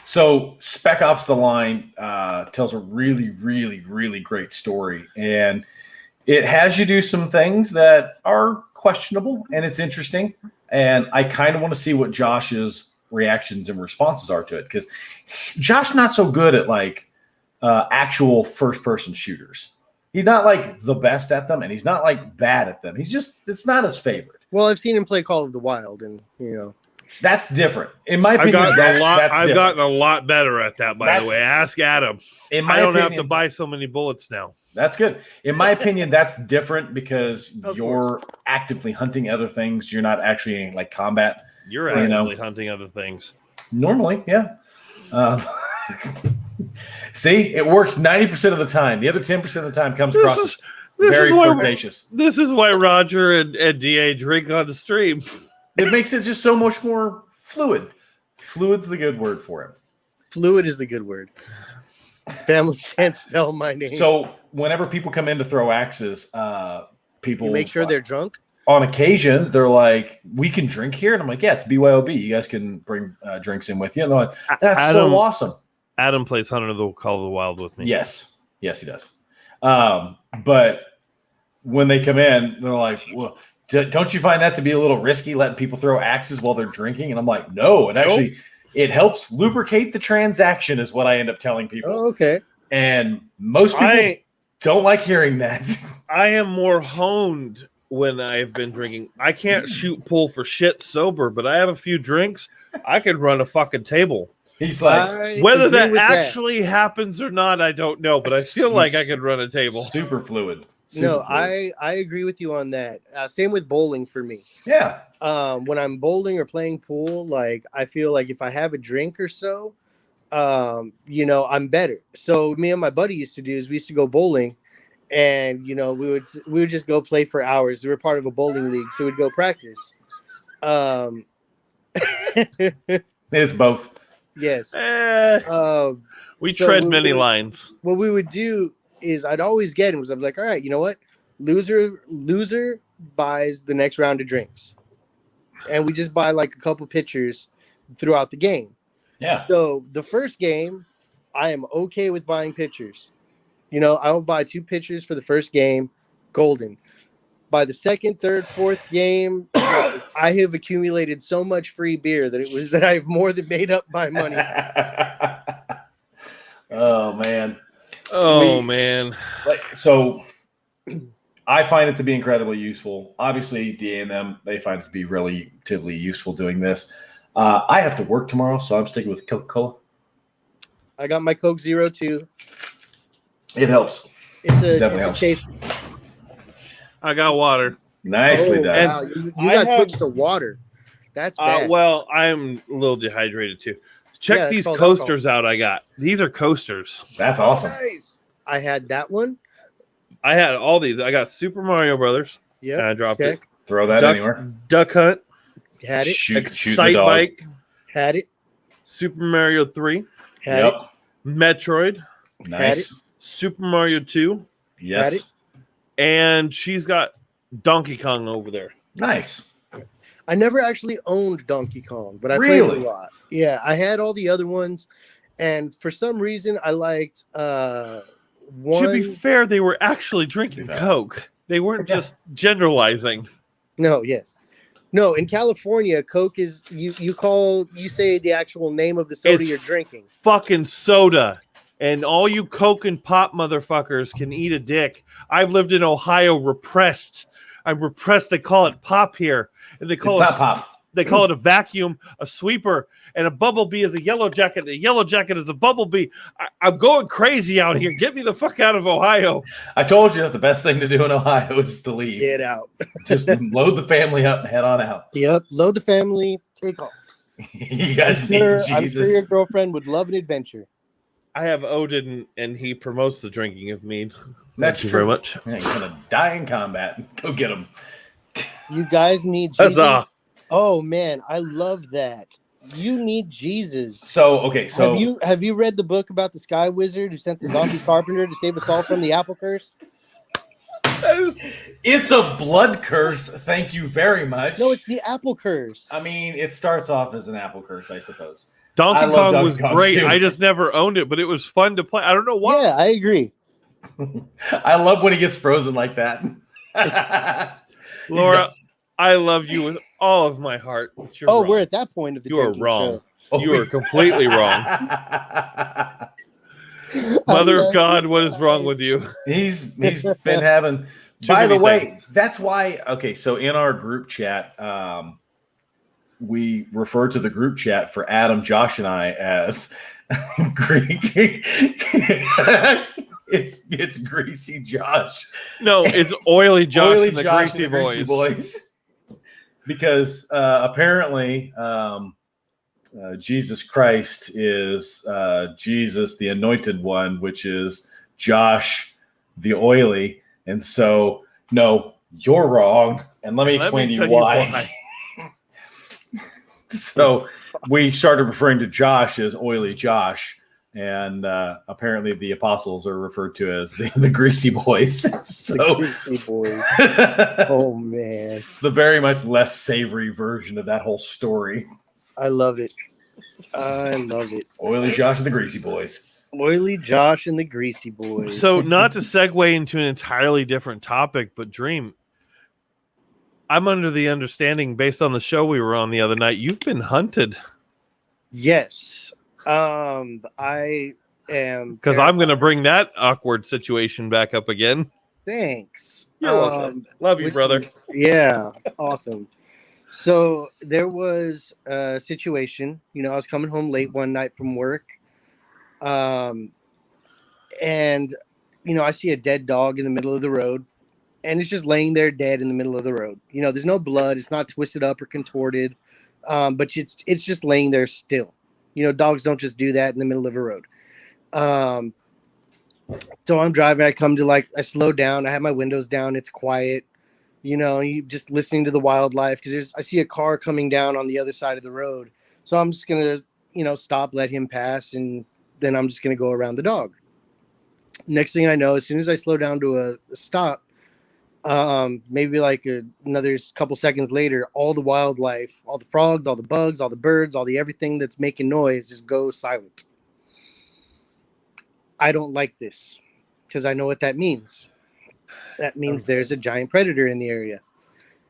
Speaker 2: So Spec Ops: The Line tells a really, really, really great story, and it has you do some things that are questionable, and it's interesting. And I kind of want to see what Josh's reactions and responses are to it, because Josh not so good at like actual first-person shooters. He's not like the best at them, and he's not like bad at them. It's not his favorite.
Speaker 3: Well, I've seen him play Call of the Wild, and
Speaker 2: that's different. In my opinion,
Speaker 1: I've gotten a lot better at that. By the way, ask Adam. I don't have to buy so many bullets now.
Speaker 2: That's good. In my opinion, that's different because you're actively hunting other things. You're not actually in like combat.
Speaker 1: You're actively hunting other things.
Speaker 2: Normally, yeah. See, it works 90% of the time. The other 10% of the time comes across as very flirtatious.
Speaker 1: This is why Roger and DA drink on the stream.
Speaker 2: It makes it just so much more fluid. Fluid's the good word for it.
Speaker 3: Fluid is the good word. Families can't spell my name.
Speaker 2: So whenever people come in to throw axes, people
Speaker 3: make sure they're drunk.
Speaker 2: On occasion, they're like, "We can drink here," and I'm like, "Yeah, it's BYOB. You guys can bring drinks in with you." And they're like, "That's so awesome."
Speaker 1: Adam plays Hunter of the Call of the Wild with me.
Speaker 2: Yes, he does. But when they come in, they're like, "Well, don't you find that to be a little risky, letting people throw axes while they're drinking?" And I'm like, "No, and actually." It helps lubricate the transaction, is what I end up telling people.
Speaker 3: Oh, okay.
Speaker 2: And most people don't like hearing that.
Speaker 1: I am more honed when I've been drinking. I can't shoot pull for shit sober, but I have a few drinks. I could run a fucking table.
Speaker 2: He's like,
Speaker 1: whether that actually happens or not, I don't know, but I feel like I could run a table.
Speaker 2: Super fluid.
Speaker 3: I agree with you on that. Same with bowling for me.
Speaker 2: Yeah.
Speaker 3: When I'm bowling or playing pool, like I feel like if I have a drink or so, I'm better. So me and my buddy used to do is we used to go bowling, and we would just go play for hours. We were part of a bowling league, so we'd go practice. Um,
Speaker 2: It's both.
Speaker 3: yes.
Speaker 1: We
Speaker 3: So
Speaker 1: tread many lines.
Speaker 3: What we would do is I'd always get him. Was I'm like, all right, you know what? Loser buys the next round of drinks, and we just buy like a couple pitchers throughout the game.
Speaker 2: Yeah.
Speaker 3: So the first game, I am okay with buying pitchers. I will buy 2 pitchers for the first game, golden. By the second, third, fourth game, I have accumulated so much free beer that I've more than made up my money.
Speaker 2: Oh man.
Speaker 1: Man.
Speaker 2: So I find it to be incredibly useful. Obviously, DA and them, they find it to be relatively useful doing this. I have to work tomorrow, so I'm sticking with Coca-Cola.
Speaker 3: I got my Coke Zero too.
Speaker 2: It helps.
Speaker 3: Definitely helps. Taste.
Speaker 1: I got water.
Speaker 2: Nicely done.
Speaker 3: Wow. You got switched to water. That's bad.
Speaker 1: Well, I'm a little dehydrated too. Check these coasters out I got. These are coasters.
Speaker 2: That's awesome.
Speaker 3: Nice. I had that one.
Speaker 1: I had all these. I got Super Mario Brothers.
Speaker 3: Yeah.
Speaker 1: I dropped it.
Speaker 2: Throw that anywhere.
Speaker 1: Duck Hunt.
Speaker 3: Had it.
Speaker 2: Shoot the dog.
Speaker 1: Bike.
Speaker 3: Had it.
Speaker 1: Super Mario 3.
Speaker 3: Had it.
Speaker 1: Metroid.
Speaker 2: Nice.
Speaker 3: Had it.
Speaker 1: Super Mario 2.
Speaker 2: Yes.
Speaker 3: Had it.
Speaker 1: And she's got Donkey Kong over there.
Speaker 2: Nice.
Speaker 3: I never actually owned Donkey Kong, but I played it a lot. Yeah, I had all the other ones, and for some reason, I liked one.
Speaker 1: To be fair, they were actually drinking Coke. They weren't just generalizing.
Speaker 3: No, yes. No, in California, Coke is you say the actual name of the soda you're drinking.
Speaker 1: Fucking soda. And all you Coke and pop motherfuckers can eat a dick. I've lived in Ohio repressed. I'm repressed. They call it pop here. And they call it
Speaker 2: pop.
Speaker 1: They call it a vacuum, a sweeper, and a bumblebee is a yellow jacket. The yellow jacket is a bumblebee. I'm going crazy out here. Get me the fuck out of Ohio.
Speaker 2: I told you the best thing to do in Ohio is to leave.
Speaker 3: Get out.
Speaker 2: Just load the family up and head on out.
Speaker 3: Yep. Load the family. Take off.
Speaker 2: You guys need Jesus.
Speaker 3: I'm sure your girlfriend would love an adventure.
Speaker 1: I have Odin, and he promotes the drinking of mead.
Speaker 2: That's
Speaker 1: Thank you
Speaker 2: true.
Speaker 1: very much.
Speaker 2: Yeah, you're gonna die in combat. Go get him.
Speaker 3: You guys need Jesus. Oh man, I love that. You need Jesus.
Speaker 2: So
Speaker 3: have you read the book about the Sky Wizard who sent the zombie carpenter to save us all from the apple curse?
Speaker 2: It's a blood curse. Thank you very much.
Speaker 3: No, it's the apple curse.
Speaker 2: I mean, it starts off as an apple curse, I suppose.
Speaker 1: Donkey Kong was great. I just never owned it, but it was fun to play. I don't know why.
Speaker 3: Yeah, I agree.
Speaker 2: I love when he gets frozen like that.
Speaker 1: Laura, I love you with all of my heart.
Speaker 3: We're at that point of the
Speaker 1: You are wrong.
Speaker 3: Show.
Speaker 1: You are completely wrong. Mother of God, what is wrong with you?
Speaker 2: He's been having. By the way, that's why. Okay, so in our group chat, we refer to the group chat for Adam, Josh, and I as Greek. It's Greasy Josh.
Speaker 1: No, it's Oily Josh
Speaker 2: Oily
Speaker 1: and the
Speaker 2: Josh
Speaker 1: Greasy
Speaker 2: and the Greasy
Speaker 1: Boys.
Speaker 2: Boys. Because apparently Jesus Christ is Jesus, the anointed one, which is Josh, the oily. And so, no, you're wrong. And let me explain to you why. So we started referring to Josh as Oily Josh. And apparently the apostles are referred to as the Greasy Boys. So,
Speaker 3: the Greasy Boys. Oh, man.
Speaker 2: The very much less savory version of that whole story.
Speaker 3: I love it. I love it.
Speaker 2: Oily Josh and the Greasy Boys.
Speaker 3: Oily Josh and the Greasy Boys.
Speaker 1: So not to segue into an entirely different topic, but Dream, I'm under the understanding, based on the show we were on the other night, you've been hunted.
Speaker 3: Yes. I am,
Speaker 1: because I'm going to bring that awkward situation back up again.
Speaker 3: Thanks.
Speaker 1: You're welcome. Love you, brother.
Speaker 3: Yeah, awesome. So there was a situation. I was coming home late one night from work, and I see a dead dog in the middle of the road, and it's just laying there dead in the middle of the road. There's no blood. It's not twisted up or contorted, but it's just laying there still. Dogs don't just do that in the middle of a road. So I'm driving. I come to I slow down. I have my windows down. It's quiet. You just listening to the wildlife because I see a car coming down on the other side of the road. So I'm just gonna, stop, let him pass, and then I'm just gonna go around the dog. Next thing I know, as soon as I slow down to a stop, maybe another couple seconds later, all the wildlife, all the frogs, all the bugs, all the birds, all the everything that's making noise just goes silent. I don't like this because I know what that means. That means there's a giant predator in the area.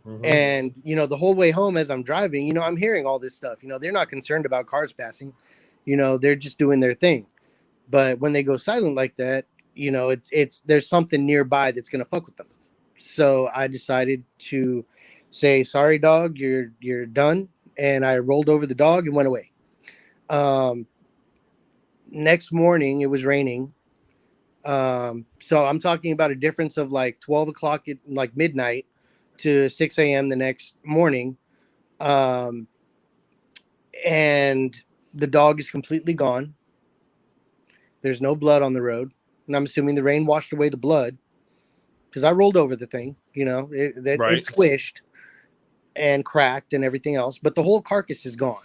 Speaker 3: Mm-hmm. And, the whole way home as I'm driving, I'm hearing all this stuff. They're not concerned about cars passing. They're just doing their thing. But when they go silent like that, there's something nearby that's going to fuck with them. So I decided to say, sorry, dog, you're done. And I rolled over the dog and went away. Next morning, it was raining. So I'm talking about a difference of 12 o'clock at midnight to 6 a.m. the next morning. And the dog is completely gone. There's no blood on the road. And I'm assuming the rain washed away the blood because I rolled over the thing, it squished and cracked and everything else. But the whole carcass is gone.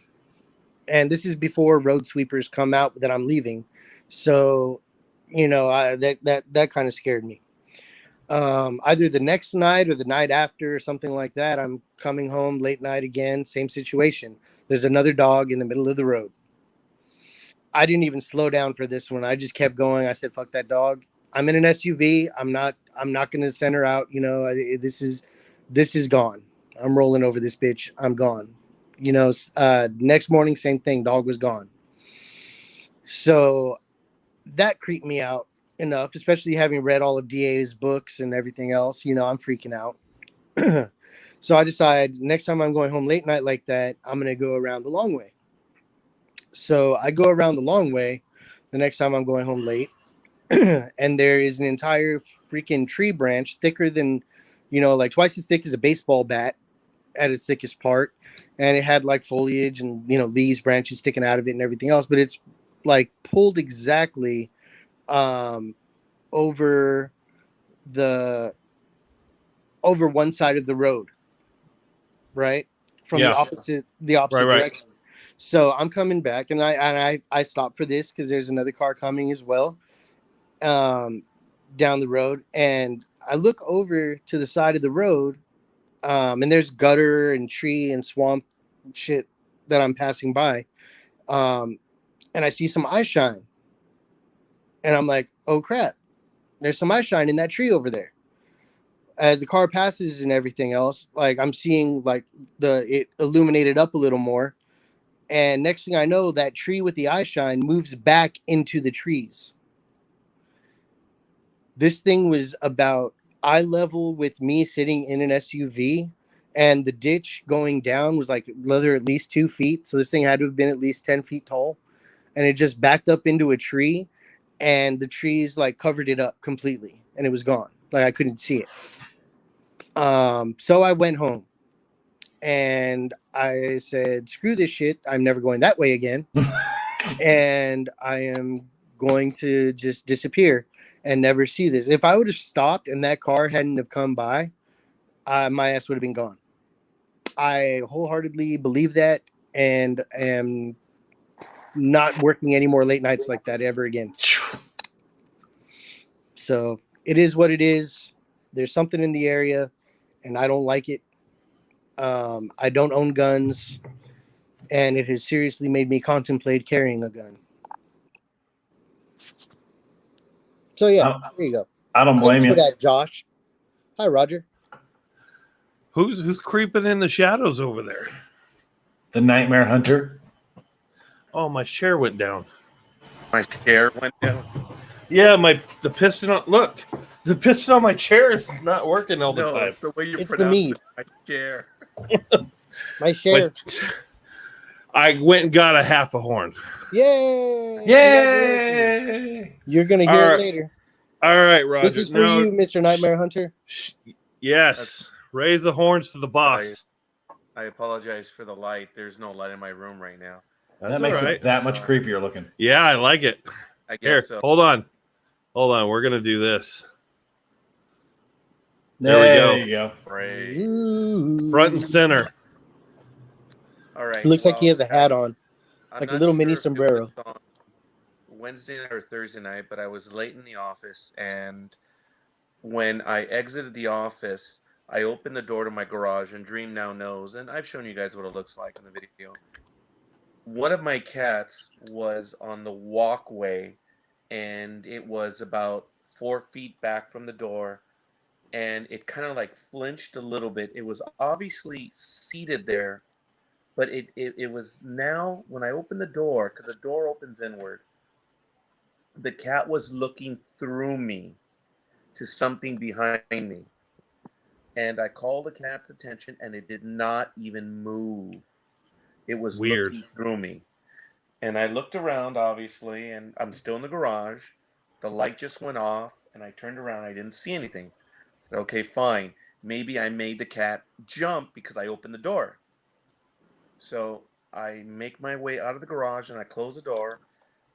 Speaker 3: And this is before road sweepers come out that I'm leaving. So, that kind of scared me. Either the next night or the night after or something like that, I'm coming home late night again, same situation. There's another dog in the middle of the road. I didn't even slow down for this one. I just kept going. I said, fuck that dog. I'm in an SUV. I'm not going to send her out. This is gone. I'm rolling over this bitch. I'm gone. Next morning, same thing. Dog was gone. So that creeped me out enough, especially having read all of DA's books and everything else. I'm freaking out. So I decided next time I'm going home late night like that, I'm going to go around the long way. So I go around the long way the next time I'm going home late. And there is an entire freaking tree branch thicker than, twice as thick as a baseball bat at its thickest part. And it had foliage and, leaves, branches sticking out of it and everything else. But it's pulled exactly over one side of the road, right? From the opposite direction. So I'm coming back and I stopped for this because there's another car coming as well down the road. And I look over to the side of the road and there's gutter and tree and swamp shit that I'm passing by. And I see some eye shine. And I'm like, oh crap, there's some eye shine in that tree over there. As the car passes and everything else, I'm seeing it illuminated up a little more. And next thing I know, that tree with the eye shine moves back into the trees. This thing was about eye level with me sitting in an SUV, and the ditch going down was leather at least 2 feet. So this thing had to have been at least 10 feet tall. And it just backed up into a tree, and the trees covered it up completely, and it was gone. I couldn't see it. So I went home. And I said, screw this shit. I'm never going that way again. And I am going to just disappear and never see this. If I would have stopped and that car hadn't have come by, my ass would have been gone. I wholeheartedly believe that and am not working any more late nights like that ever again. So it is what it is. There's something in the area and I don't like it. I don't own guns, and it has seriously made me contemplate carrying a gun. So yeah, there you go.
Speaker 2: I don't blame you
Speaker 3: for that, Josh. Hi, Roger.
Speaker 1: Who's creeping in the shadows over there?
Speaker 2: The Nightmare Hunter.
Speaker 1: Oh, my chair went down.
Speaker 4: My chair went down.
Speaker 1: Yeah, the piston on. Look, the piston on my chair is not working all the time.
Speaker 4: It's the way you
Speaker 3: it's
Speaker 4: pronounce
Speaker 3: the mead.
Speaker 4: My chair.
Speaker 3: My chair.
Speaker 1: I went and got a half a horn.
Speaker 3: Yay!
Speaker 2: Yay!
Speaker 3: You're gonna hear it later.
Speaker 1: All right, Roger.
Speaker 3: This is for you, Mr. Nightmare Hunter.
Speaker 1: Yes. Raise the horns to the boss.
Speaker 4: I apologize for the light. There's no light in my room right now.
Speaker 1: That's
Speaker 2: that makes
Speaker 1: all right.
Speaker 2: it that much creepier looking.
Speaker 1: Yeah, I like it.
Speaker 4: I
Speaker 1: Here,
Speaker 4: guess so.
Speaker 1: hold on. We're gonna do this. There we go.
Speaker 2: You go.
Speaker 4: Great.
Speaker 1: Front and center.
Speaker 4: All right.
Speaker 3: It looks like he has a
Speaker 4: guys,
Speaker 3: hat on,
Speaker 4: I'm
Speaker 3: like a
Speaker 4: not
Speaker 3: little mini
Speaker 4: sure if it
Speaker 3: sombrero.
Speaker 4: was on Wednesday night or Thursday night, but I was late in the office, and when I exited the office, I opened the door to my garage, and Dream now knows, and I've shown you guys what it looks like in the video. One of my cats was on the walkway, and it was about 4 feet back from the door, and it kind of like flinched a little bit. It was obviously seated there, but it was now when I opened the door, because the door opens inward, the cat was looking through me to something behind me. And I called the cat's attention, and it did not even move. It was
Speaker 1: Weird.
Speaker 4: looking through me. And I looked around, obviously, and I'm still in the garage. The light just went off, and I turned around. I didn't see anything. I said, okay, fine. Maybe I made the cat jump because I opened the door. So I make my way out of the garage, and I close the door,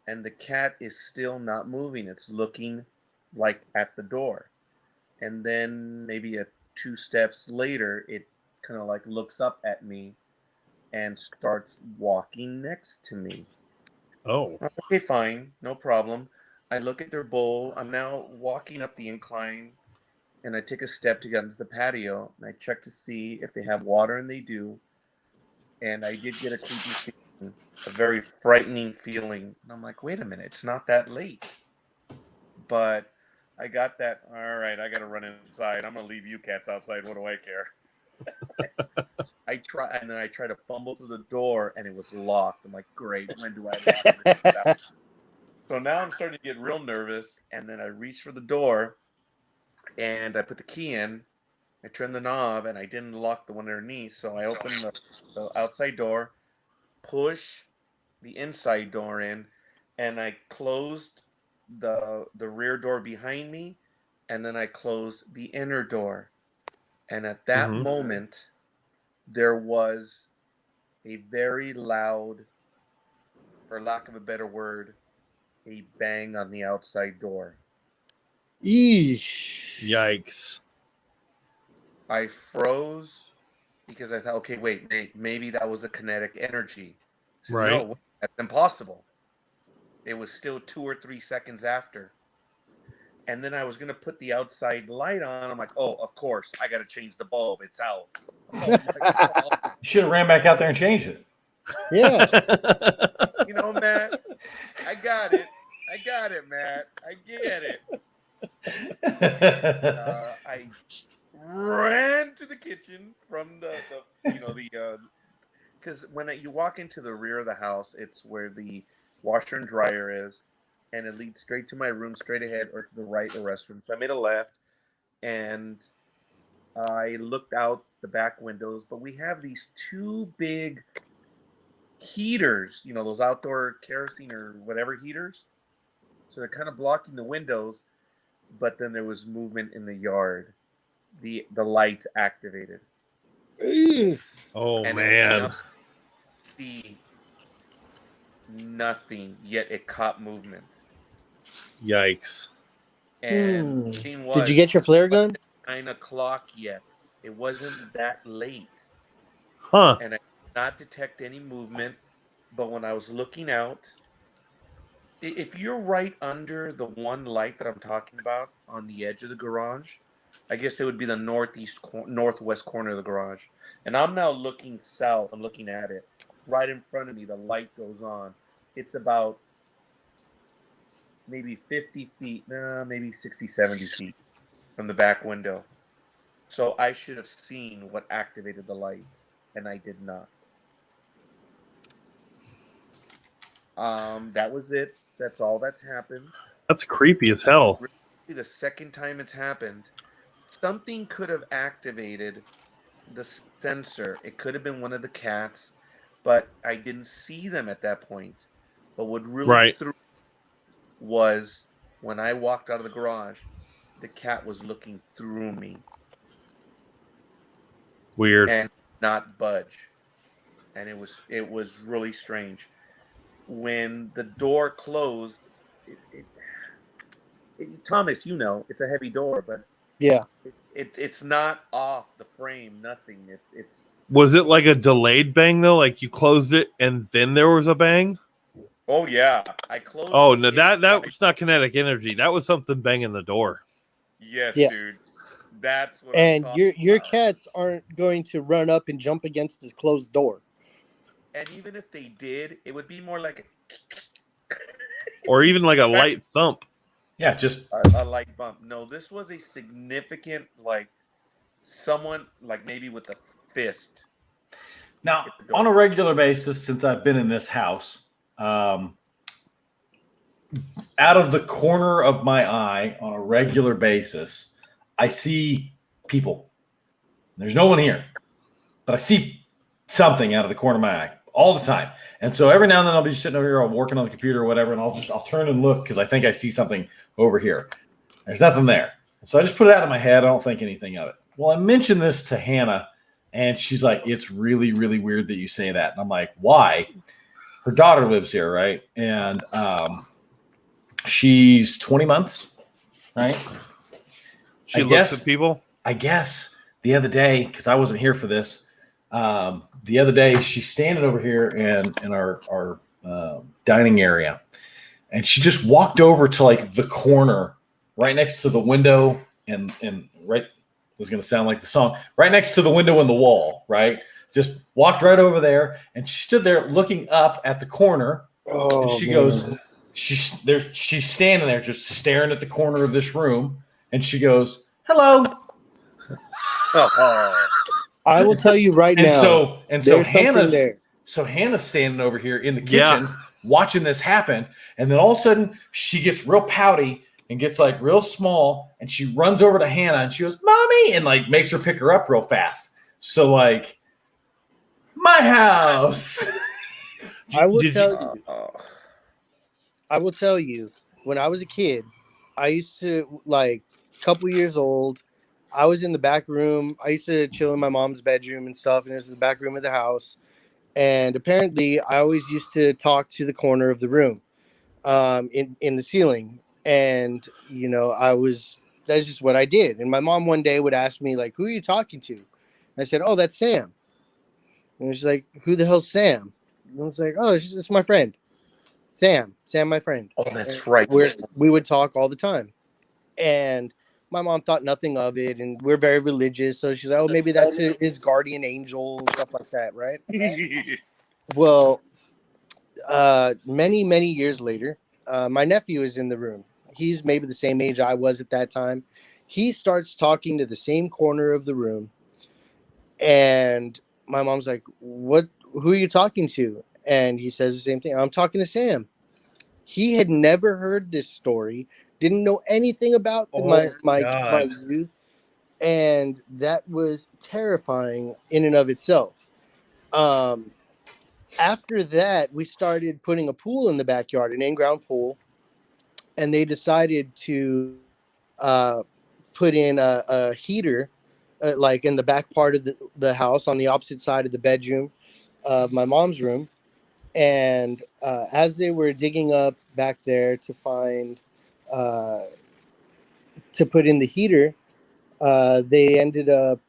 Speaker 4: and the cat is still not moving. It's looking like at the door. And then maybe 2 steps later, it kind of like looks up at me and starts walking next to me.
Speaker 1: Oh.
Speaker 4: Okay, fine, no problem. I look at their bowl. I'm now walking up the incline, and I take a step to get into the patio, and I check to see if they have water, and they do. And I did get a creepy feeling, a very frightening feeling. And I'm like, wait a minute, it's not that late. But I got that, all right, I got to run inside. I'm going to leave you cats outside. What do I care? I try to fumble through the door, and it was locked. I'm like, great, when do I lock it? So now I'm starting to get real nervous, and then I reach for the door, and I put the key in. I turned the knob, and I didn't lock the one underneath, so I opened the outside door, push the inside door in, and I closed the rear door behind me, and then I closed the inner door. And at that moment, there was a very loud, for lack of a better word, a bang on the outside door.
Speaker 3: Eesh.
Speaker 1: Yikes.
Speaker 4: I froze because I thought, okay, wait, maybe that was a kinetic energy. I said,
Speaker 1: Right.
Speaker 4: no, that's impossible. It was still 2 or 3 seconds after. And then I was going to put the outside light on. I'm like, oh, of course, I got to change the bulb. It's out. Oh my God.
Speaker 2: You should have ran back out there and changed it.
Speaker 3: Yeah.
Speaker 4: You know, Matt, I got it. I got it, Matt. I get it. I ran to the kitchen from the because when you walk into the rear of the house, it's where the washer and dryer is, and it leads straight to my room, straight ahead, or to the right, the restroom. So I made a left, and I looked out the back windows, but we have these 2 big heaters, those outdoor kerosene or whatever heaters. So they're kind of blocking the windows, but then there was movement in the yard. The lights activated.
Speaker 1: Oh,
Speaker 4: And
Speaker 1: man.
Speaker 4: see nothing, yet it caught movement.
Speaker 1: Yikes.
Speaker 4: And the thing was,
Speaker 3: Did you get your flare gun?
Speaker 4: 9 o'clock yet. It wasn't that late.
Speaker 1: Huh.
Speaker 4: And I did not detect any movement. But when I was looking out, if you're right under the one light that I'm talking about on the edge of the garage, I guess it would be the northwest corner of the garage. And I'm now looking south. I'm looking at it. Right in front of me, the light goes on. It's about maybe 50 feet, maybe 60, 70 feet from the back window. So I should have seen what activated the light, and I did not. That was it. That's all that's happened.
Speaker 1: That's creepy as hell.
Speaker 4: The second time it's happened, something could have activated the sensor. It could have been one of the cats, but I didn't see them at that point. But what really threw was when I walked out of the garage, the cat was looking through me.
Speaker 1: Weird.
Speaker 4: And not budge. And it was really strange. when the door closed, Thomas, you know, it's a heavy door, but
Speaker 3: Yeah.
Speaker 4: it's not off the frame. Nothing. It's.
Speaker 1: Was it like a delayed bang though? Like you closed it and then there was a bang?
Speaker 4: Oh yeah, I closed.
Speaker 1: Oh no, that was not kinetic energy. That was something banging the door.
Speaker 4: Yes,
Speaker 3: Yeah.
Speaker 4: dude. That's what.
Speaker 3: And
Speaker 4: I'm talking
Speaker 3: your
Speaker 4: about.
Speaker 3: cats aren't going to run up and jump against this closed door.
Speaker 4: And even if they did, it would be more like
Speaker 1: Or even like a light thump.
Speaker 2: Yeah, just
Speaker 4: a light bump. No, this was a significant, like someone, like maybe with a fist.
Speaker 2: now on a regular basis since I've been in this house. Out of the corner of my eye on a regular basis, I see people. There's no one here, but I see something out of the corner of my eye all the time. And so every now and then I'll be sitting over here, I'm working on the computer or whatever, and I'll turn and look because I think I see something over here. There's nothing there. So I just put it out of my head. I don't think anything of it. Well, I mentioned this to Hannah, and she's like, it's really, really weird that you say that. And I'm like, why? Her daughter lives here, right? And she's 20 months, right?
Speaker 1: She looks at people.
Speaker 2: I guess the other day, because I wasn't here for this, the other day she's standing over here in our dining area, and she just walked over to like the corner right next to the window and right. This is going to sound like the song. Right next to the window and the wall, right? Just walked right over there, and she stood there looking up at the corner.
Speaker 3: Oh,
Speaker 2: and she goes, she's standing there just staring at the corner of this room, and she goes, "Hello."
Speaker 3: I will tell you right now.
Speaker 2: So Hannah's standing over here in the kitchen watching this happen, and then all of a sudden she gets real pouty and gets like real small, and she runs over to Hannah and she goes, "Mommy," and like makes her pick her up real fast. So like, my house.
Speaker 3: I will tell you, when I was a kid, I used to, like, a couple years old, I was in the back room. I used to chill in my mom's bedroom and stuff, and it was the back room of the house. And apparently, I always used to talk to the corner of the room, in the ceiling. And, you know, that's just what I did. And my mom one day would ask me, like, "Who are you talking to?" And I said, "Oh, that's Sam." And she's like, "Who the hell's Sam?" And I was like, "Oh, it's my friend. Sam, my friend."
Speaker 4: Oh, that's right.
Speaker 3: We would talk all the time. And my mom thought nothing of it, and we're very religious, so she's like, "Oh, maybe that's his guardian angel," and stuff like that, right? Well, many years later, my nephew is in the room. He's maybe the same age I was at that time. He starts talking to the same corner of the room, and my mom's like, "What? Who are you talking to?" And he says the same thing. "I'm talking to Sam." He had never heard this story, didn't know anything about my youth, and that was terrifying in and of itself. After that, we started putting a pool in the backyard, an in-ground pool, and they decided to put in a heater, like in the back part of the house on the opposite side of the bedroom of my mom's room. And as they were digging up back there to find, to put in the heater, they ended up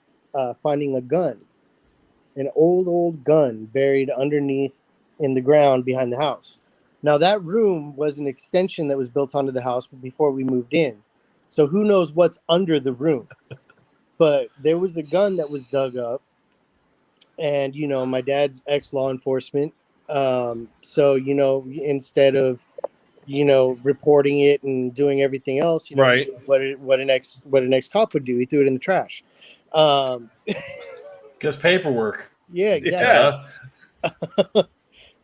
Speaker 3: finding a gun, an old gun buried underneath in the ground behind the house. Now, that room was an extension that was built onto the house before we moved in. So who knows what's under the room? But there was a gun that was dug up. And, you know, my dad's ex-law enforcement. So, you know, instead of, you know, reporting it and doing everything else, you know,
Speaker 1: right,
Speaker 3: what an ex-cop would do, he threw it in the trash.
Speaker 2: Just paperwork.
Speaker 3: Yeah, exactly. Yeah.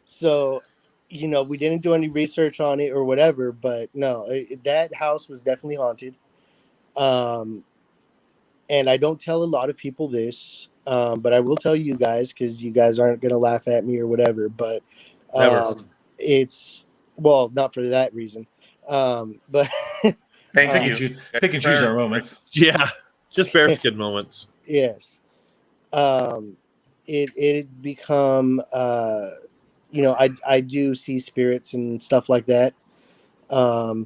Speaker 3: So, you know, we didn't do any research on it or whatever, but no, that house was definitely haunted. And I don't tell a lot of people this, but I will tell you guys, because you guys aren't going to laugh at me or whatever, but it's, well, not for that reason. But
Speaker 4: thank you.
Speaker 2: Pick and choose our moments.
Speaker 1: Yeah, just bearskin moments.
Speaker 3: Yes. It become, I do see spirits and stuff like that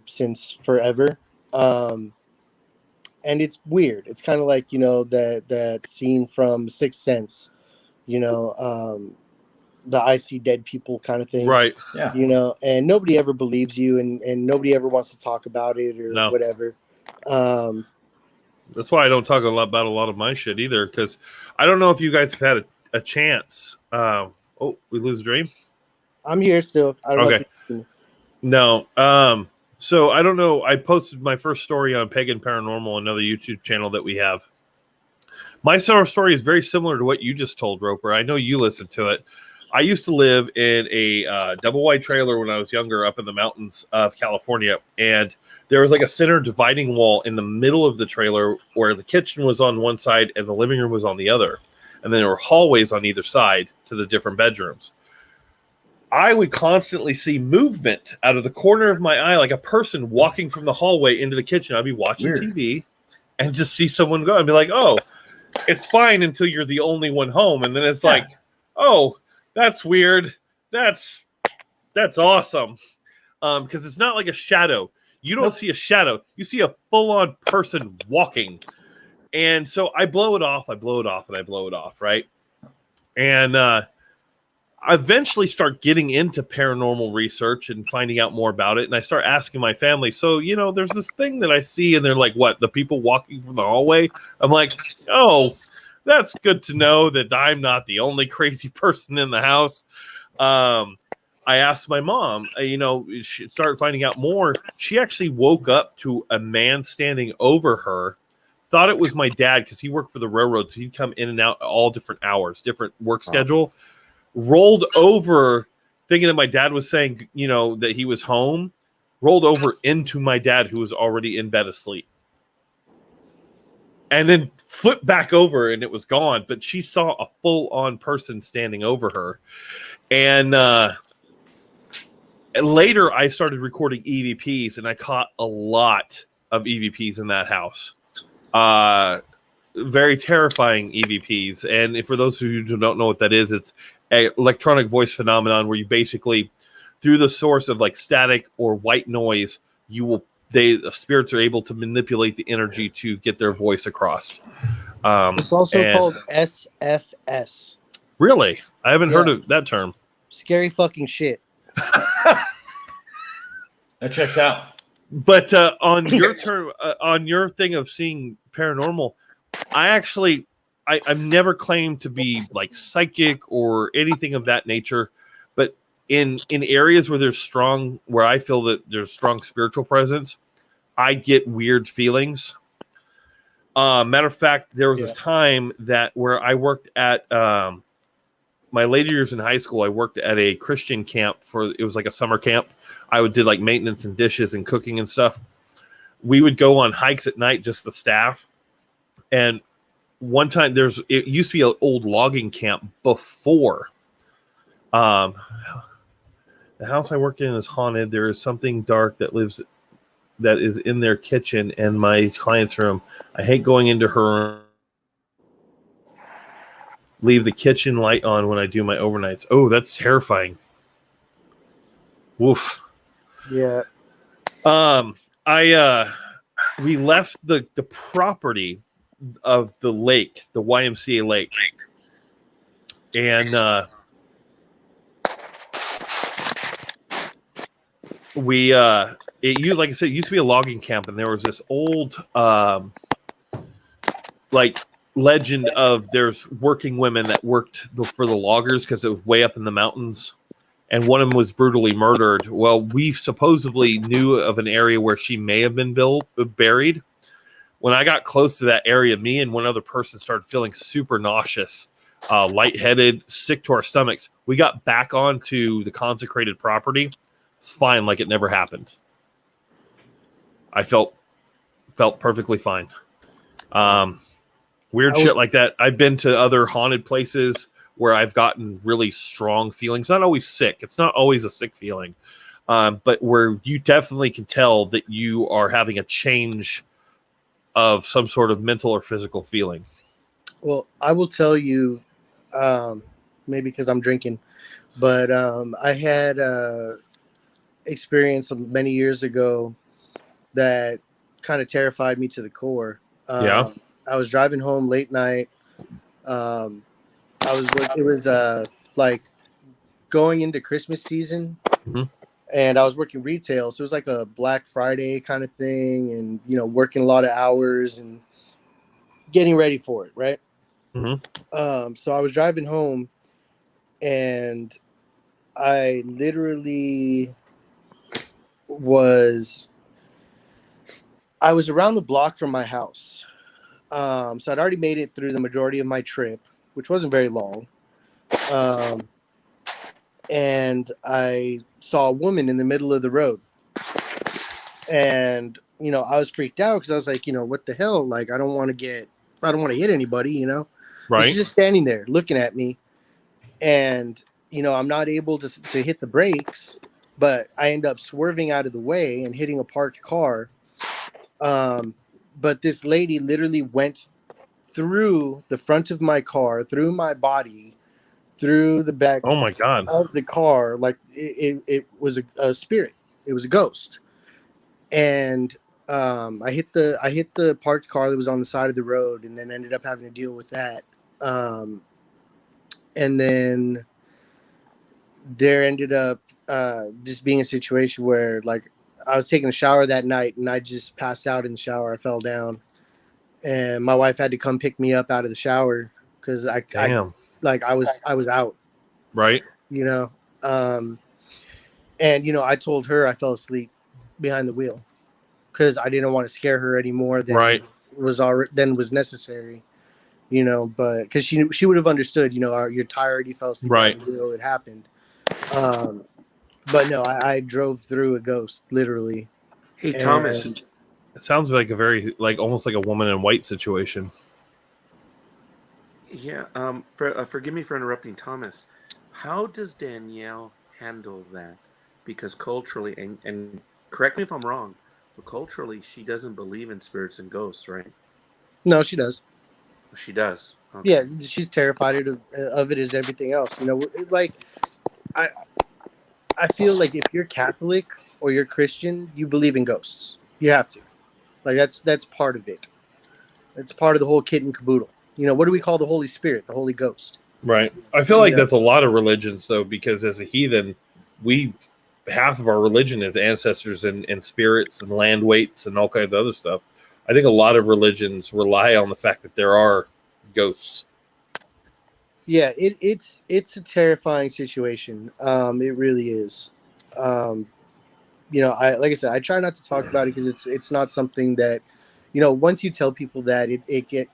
Speaker 3: since forever. And it's weird. It's kind of like, that scene from Sixth Sense, the I see dead people kind of thing.
Speaker 1: Right.
Speaker 2: Yeah.
Speaker 3: And nobody ever believes you, and nobody ever wants to talk about it or
Speaker 1: No.
Speaker 3: whatever.
Speaker 1: That's why I don't talk about a lot of my shit either, because I don't know if you guys have had a chance. We lose Dream?
Speaker 3: I'm here still. I don't
Speaker 1: Okay. No. So I don't know. I posted my first story on Pagan Paranormal, another YouTube channel that we have. My story is very similar to what you just told, Roper. I know you listened to it. I used to live in a double wide trailer when I was younger up in the mountains of California. And there was like a center dividing wall in the middle of the trailer where the kitchen was on one side and the living room was on the other. And then there were hallways on either side to the different bedrooms. I would constantly see movement out of the corner of my eye, like a person walking from the hallway into the kitchen. I'd be watching TV and just see someone go. I'd be like, oh, it's fine until you're the only one home. And then it's like, oh, that's weird. That's awesome. Because it's not like a shadow. You don't see a shadow. You see a full-on person walking. And so I blow it off, right? And I eventually start getting into paranormal research and finding out more about it. And I start asking my family, so, there's this thing that I see. And they're like, what, the people walking from the hallway? I'm like, oh, that's good to know that I'm not the only crazy person in the house. I asked my mom, she started finding out more. She actually woke up to a man standing over her, thought it was my dad because he worked for the railroad. So he'd come in and out at all different hours, different work schedule. Rolled over thinking that my dad was saying, that he was home, rolled over into my dad who was already in bed asleep. And then flipped back over and it was gone. But she saw a full-on person standing over her. And later I started recording EVPs and I caught a lot of EVPs in that house. Very terrifying EVPs. And for those of you who don't know what that is, it's an electronic voice phenomenon where you basically, through the source of like static or white noise, the spirits are able to manipulate the energy to get their voice across.
Speaker 3: It's also called SFS.
Speaker 1: Really? I haven't heard of that term.
Speaker 3: Scary fucking shit.
Speaker 2: That checks out.
Speaker 1: But on your term, on your thing of seeing paranormal, I've never claimed to be like psychic or anything of that nature, but in areas where I feel that there's strong spiritual presence, I get weird feelings. Matter of fact, there was a time where I worked at my later years in high school. I worked at a Christian camp it was like a summer camp. I did like maintenance and dishes and cooking and stuff. We would go on hikes at night, just the staff. And one time it used to be an old logging camp before. The house I worked in is haunted. There is something dark that is in their kitchen and my client's room. I hate going into her room. Leave the kitchen light on when I do my overnights. Oh, that's terrifying. Woof.
Speaker 3: Yeah.
Speaker 1: We left the property of the lake, the YMCA lake, and like I said, it used to be a logging camp, and there was this old like legend of there's working women that worked for the loggers because it was way up in the mountains, and one of them was brutally murdered. Well, we supposedly knew of an area where she may have been buried. When I got close to that area, me and one other person started feeling super nauseous, lightheaded, sick to our stomachs. We got back onto the consecrated property. It's fine, like it never happened. I felt perfectly fine. Weird shit like that. I've been to other haunted places where I've gotten really strong feelings. Not always sick. It's not always a sick feeling. But where you definitely can tell that you are having a change of some sort of mental or physical feeling.
Speaker 3: Well, I will tell you, maybe because I'm drinking, But I had experience many years ago that kind of terrified me to the core.
Speaker 1: Yeah.
Speaker 3: I was driving home late night. Um, it was like going into Christmas season,
Speaker 1: Mhm.
Speaker 3: and I was working retail, so it was like a Black Friday kind of thing, and working a lot of hours and getting ready for it, right? So I was driving home, and I literally was I was around the block from my house. So I'd already made it through the majority of my trip, which wasn't very long. And I saw a woman in the middle of the road. And, I was freaked out because I was like, what the hell? Like, I don't want to hit anybody, But she's
Speaker 1: Right.
Speaker 3: just standing there looking at me. And, I'm not able to hit the brakes, but I end up swerving out of the way and hitting a parked car. But this lady literally went through the front of my car, through my body, through the back
Speaker 1: Oh my God.
Speaker 3: of the car, like it was a spirit. It was a ghost. And I hit the parked car that was on the side of the road, and then ended up having to deal with that. And then there ended up just being a situation where, like, I was taking a shower that night, and I just passed out in the shower. I fell down, and my wife had to come pick me up out of the shower because
Speaker 1: Damn.
Speaker 3: I was out,
Speaker 1: Right.
Speaker 3: you know. Um, and I told her I fell asleep behind the wheel because I didn't want to scare her any more
Speaker 1: Right.
Speaker 3: than was necessary, But because she would have understood, you're tired, you fell asleep
Speaker 1: Right.
Speaker 3: behind the wheel, it happened. But no, I drove through a ghost, literally.
Speaker 4: Hey, Thomas.
Speaker 3: And
Speaker 1: It sounds like a very almost like a woman in white situation.
Speaker 4: Yeah. Forgive me for interrupting, Thomas. How does Danielle handle that? Because culturally, and correct me if I'm wrong, but culturally, she doesn't believe in spirits and ghosts, right?
Speaker 3: no, she does.
Speaker 4: She does. Okay.
Speaker 3: Yeah, she's terrified of it as everything else. Like I I feel like if you're Catholic or you're Christian, you believe in ghosts. You have to. Like that's part of it. It's part of the whole kit and caboodle. What do we call the Holy Spirit? The Holy Ghost.
Speaker 1: Right. I feel like that's a lot of religions, though, because as a heathen, half of our religion is ancestors and spirits and land weights and all kinds of other stuff. I think a lot of religions rely on the fact that there are ghosts.
Speaker 3: Yeah, it's a terrifying situation. It really is. I like I said, I try not to talk about it because it's not something that, once you tell people that it get,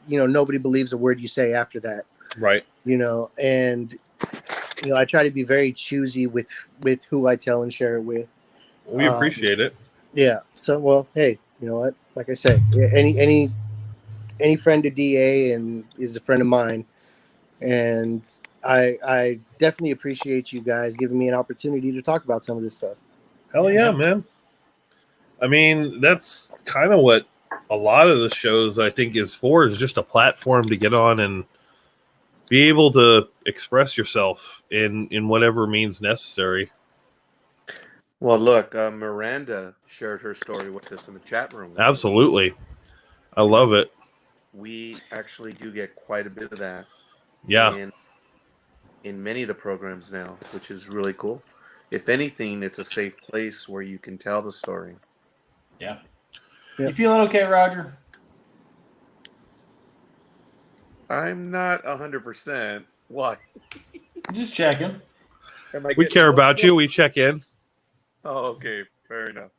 Speaker 3: nobody believes a word you say after that.
Speaker 1: Right.
Speaker 3: And I try to be very choosy with who I tell and share it with.
Speaker 1: We appreciate it.
Speaker 3: Yeah. So, well, hey, you know what? Like I said, any friend of DA and is a friend of mine, and I definitely appreciate you guys giving me an opportunity to talk about some of this stuff.
Speaker 1: Hell yeah, man. I mean, that's kind of what a lot of the shows I think is just a platform to get on and be able to express yourself in whatever means necessary.
Speaker 4: Well, look, Miranda shared her story with us in the chat room.
Speaker 1: Absolutely. I love it.
Speaker 4: We actually do get quite a bit of that.
Speaker 1: Yeah.
Speaker 4: In many of the programs now, which is really cool. If anything, it's a safe place where you can tell the story.
Speaker 2: Yeah. You feeling okay, Roger?
Speaker 4: I'm not 100%. Why?
Speaker 2: Just checking.
Speaker 1: We care about you. We check in.
Speaker 4: Oh, okay. Fair enough.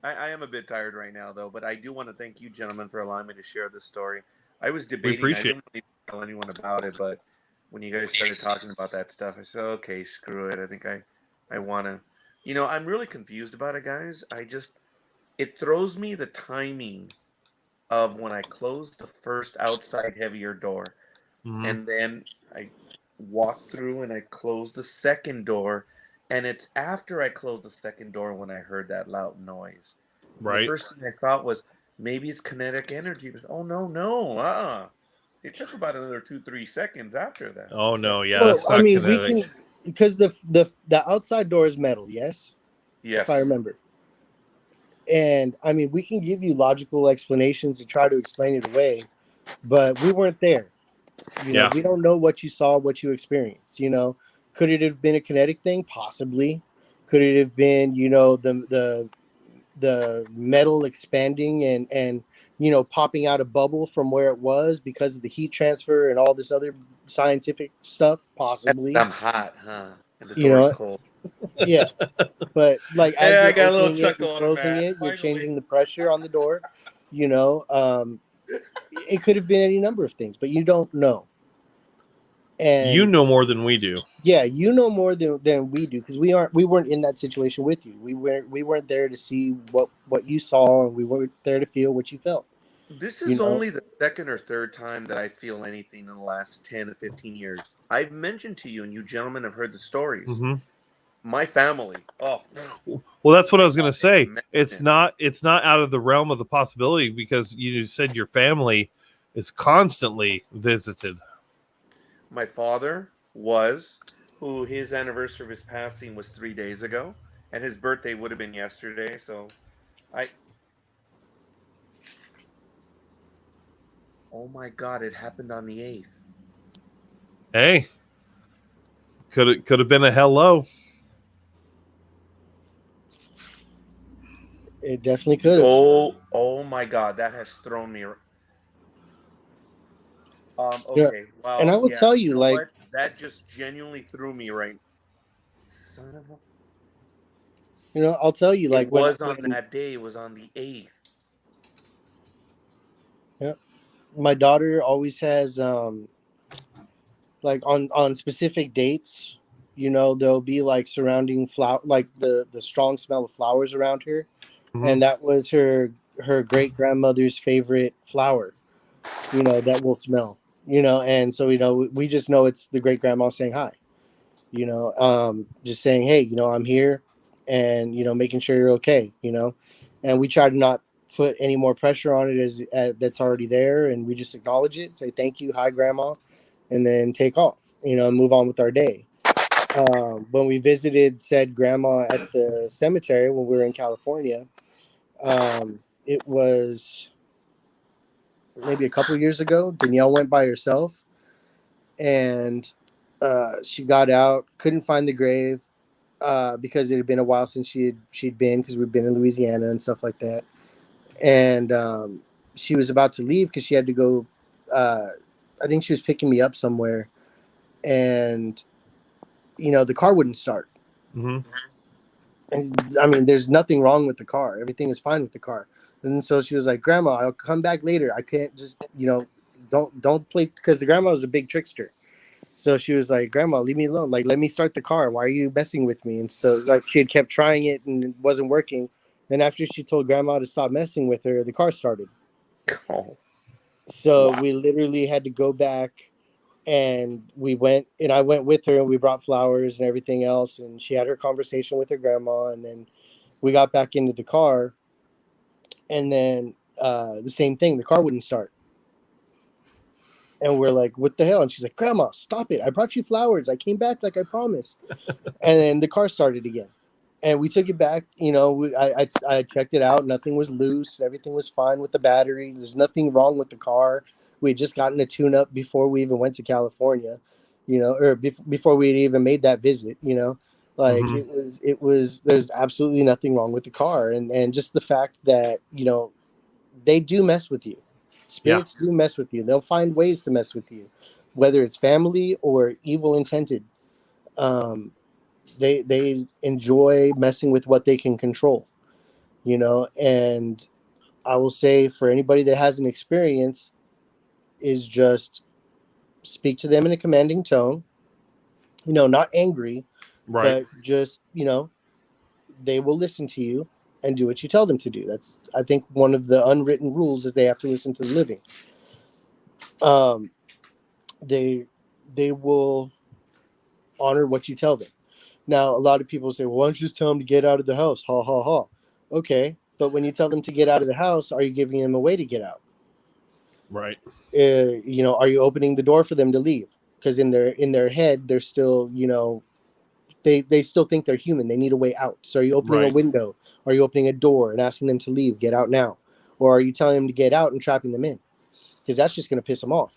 Speaker 4: I am a bit tired right now, though, but I do want to thank you, gentlemen, for allowing me to share this story. I was debating. I didn't really tell anyone about it, but when you guys started talking about that stuff, I said, okay, screw it. I think I want to. I'm really confused about it, guys. It throws me the timing of when I closed the first outside heavier door.
Speaker 1: Mm-hmm.
Speaker 4: And then I walked through and I closed the second door. And it's after I closed the second door when I heard that loud noise.
Speaker 1: Right.
Speaker 4: The first thing I thought was maybe it's kinetic energy. But, oh, no. It took about another 2-3 seconds after that.
Speaker 1: Oh, no. Yeah.
Speaker 3: Well,
Speaker 1: that's not kinetic.
Speaker 3: because the outside door is metal, yes,
Speaker 4: Yes.
Speaker 3: if I remember. And I mean, we can give you logical explanations to try to explain it away, but we weren't there. You know,
Speaker 1: Yeah.
Speaker 3: we don't know what you saw, what you experienced. You know, could it have been a kinetic thing? Possibly. Could it have been, you know, the metal expanding and you know popping out a bubble from where it was because of the heat transfer and all this other scientific stuff? Possibly.
Speaker 4: I'm hot, huh? And the
Speaker 3: You
Speaker 4: door's
Speaker 3: know,
Speaker 4: cold.
Speaker 3: yeah. But like as
Speaker 4: Yeah, I
Speaker 3: you're
Speaker 4: got a little
Speaker 3: opening it and
Speaker 4: chuckle out of
Speaker 3: closing
Speaker 4: that.
Speaker 3: it, you're
Speaker 4: Finally.
Speaker 3: changing the pressure on the door. You know, it could have been any number of things, but you don't know. And
Speaker 1: You know more than we do.
Speaker 3: yeah, you know more than we do because we weren't in that situation with you. We weren't there to see what you saw, and we weren't there to feel what you felt.
Speaker 4: This
Speaker 3: You
Speaker 4: is
Speaker 3: know,
Speaker 4: only the second or third time that I feel anything in the last 10 to 15 years. I've mentioned to you, and you gentlemen have heard the stories.
Speaker 1: Mm-hmm.
Speaker 4: My family. Oh,
Speaker 1: Well, that's what I was going to say. It's
Speaker 4: imagine.
Speaker 1: not out of the realm of the possibility because you said your family is constantly visited.
Speaker 4: My father was, who his anniversary of his passing was 3 days ago, and his birthday would have been yesterday. So I, oh my God, it happened on the 8th.
Speaker 1: Hey, could have been a hello.
Speaker 3: it definitely could have.
Speaker 4: Oh my God, that has thrown me.
Speaker 3: Yeah,
Speaker 4: Okay,
Speaker 3: and I
Speaker 4: well,
Speaker 3: will
Speaker 4: yeah,
Speaker 3: tell
Speaker 4: you
Speaker 3: you,
Speaker 4: know
Speaker 3: like,
Speaker 4: what? That just genuinely threw me right. Son of a.
Speaker 3: you know, I'll tell you,
Speaker 4: It
Speaker 3: like, when
Speaker 4: was on
Speaker 3: when
Speaker 4: that day. It was on the 8th.
Speaker 3: yeah, my daughter always has like on specific dates. You know, there'll be like surrounding flower, like the strong smell of flowers around her,
Speaker 1: Mm-hmm.
Speaker 3: and that was her great grandmother's favorite flower. You know, that will smell. You know, and so you know we just know it's the great grandma saying hi. You know, just saying, hey, you know, I'm here, and you know, making sure you're okay. You know, and we try to not put any more pressure on it as that's already there, and we just acknowledge it, say thank you, hi grandma, and then take off. You know, and move on with our day. When we visited said grandma at the cemetery when we were in California, it was maybe a couple years ago. Danielle went by herself, and she got out, couldn't find the grave because it had been a while since she'd been because we'd been in Louisiana and stuff like that. And she was about to leave because she had to go. I think she was picking me up somewhere, and you know the car wouldn't start.
Speaker 1: Mm-hmm.
Speaker 3: And I mean, there's nothing wrong with the car. Everything is fine with the car. And so she was like, "Grandma, I'll come back later. I can't just, you know, don't play," because the grandma was a big trickster. So she was like, "Grandma, leave me alone. Like, let me start the car. Why are you messing with me?" And so like she had kept trying it and it wasn't working. Then after she told grandma to stop messing with her, the car started.
Speaker 4: Oh,
Speaker 3: So
Speaker 4: wow.
Speaker 3: we literally had to go back and we went and I went with her and we brought flowers and everything else and she had her conversation with her grandma and then we got back into the car and then the same thing, the car wouldn't start. And we're like, what the hell? And she's like, Grandma, stop it. I brought you flowers. I came back like I promised. And then the car started again. And we took it back. You know, I checked it out. Nothing was loose. Everything was fine with the battery. There's nothing wrong with the car. We had just gotten a tune up before we even went to California, you know, or before we had even made that visit, you know. Like
Speaker 1: Mm-hmm.
Speaker 3: there's absolutely nothing wrong with the car. And just the fact that, you know, they do mess with you.
Speaker 1: Yeah.
Speaker 3: Spirits do mess with you. They'll find ways to mess with you, whether it's family or evil intended. Um, they enjoy messing with what they can control, you know. And I will say for anybody that has an experience, is just speak to them in a commanding tone. You know, not angry,
Speaker 1: Right.
Speaker 3: but just you know, they will listen to you and do what you tell them to do. That's I think one of the unwritten rules is they have to listen to the living. Um, they they will honor what you tell them. Now, a lot of people say, well, "Why don't you just tell them to get out of the house?" Ha ha ha. Okay, but when you tell them to get out of the house, are you giving them a way to get out?
Speaker 1: Right.
Speaker 3: You know, are you opening the door for them to leave? Because in their head, they're still, you know, they still think they're human. They need a way out. So are you opening a window? Are you opening a door and asking them to leave, get out now? Or are you telling them to get out and trapping them in? Because that's just going to piss them off.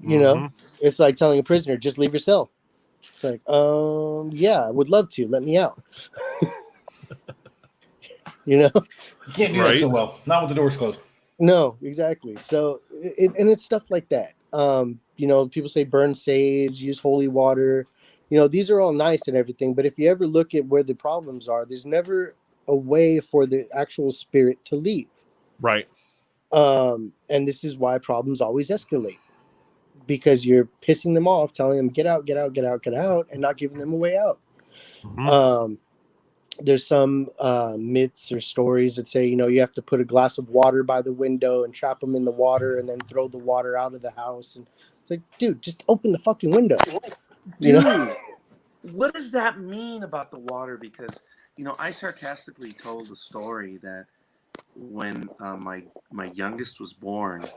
Speaker 3: You know, it's like telling a prisoner, just leave your cell. It's like, yeah, I would love to. Let me out. You know?
Speaker 2: You can't do that so well. Not with the doors closed.
Speaker 3: No, exactly. So, and it's stuff like that. You know, people say burn sage, use holy water. You know, these are all nice and everything. But if you ever look at where the problems are, there's never a way for the actual spirit to leave.
Speaker 1: Right.
Speaker 3: And this is why problems always escalate. Because you're pissing them off, telling them get out, get out, get out, get out, and not giving them a way out. There's some myths or stories that say, you know, you have to put a glass of water by the window and trap them in the water and then throw the water out of the house. And it's like, dude, just open the fucking window.
Speaker 4: Dude, what does that mean about the water? Because, you know, I sarcastically told the story that when my youngest was born,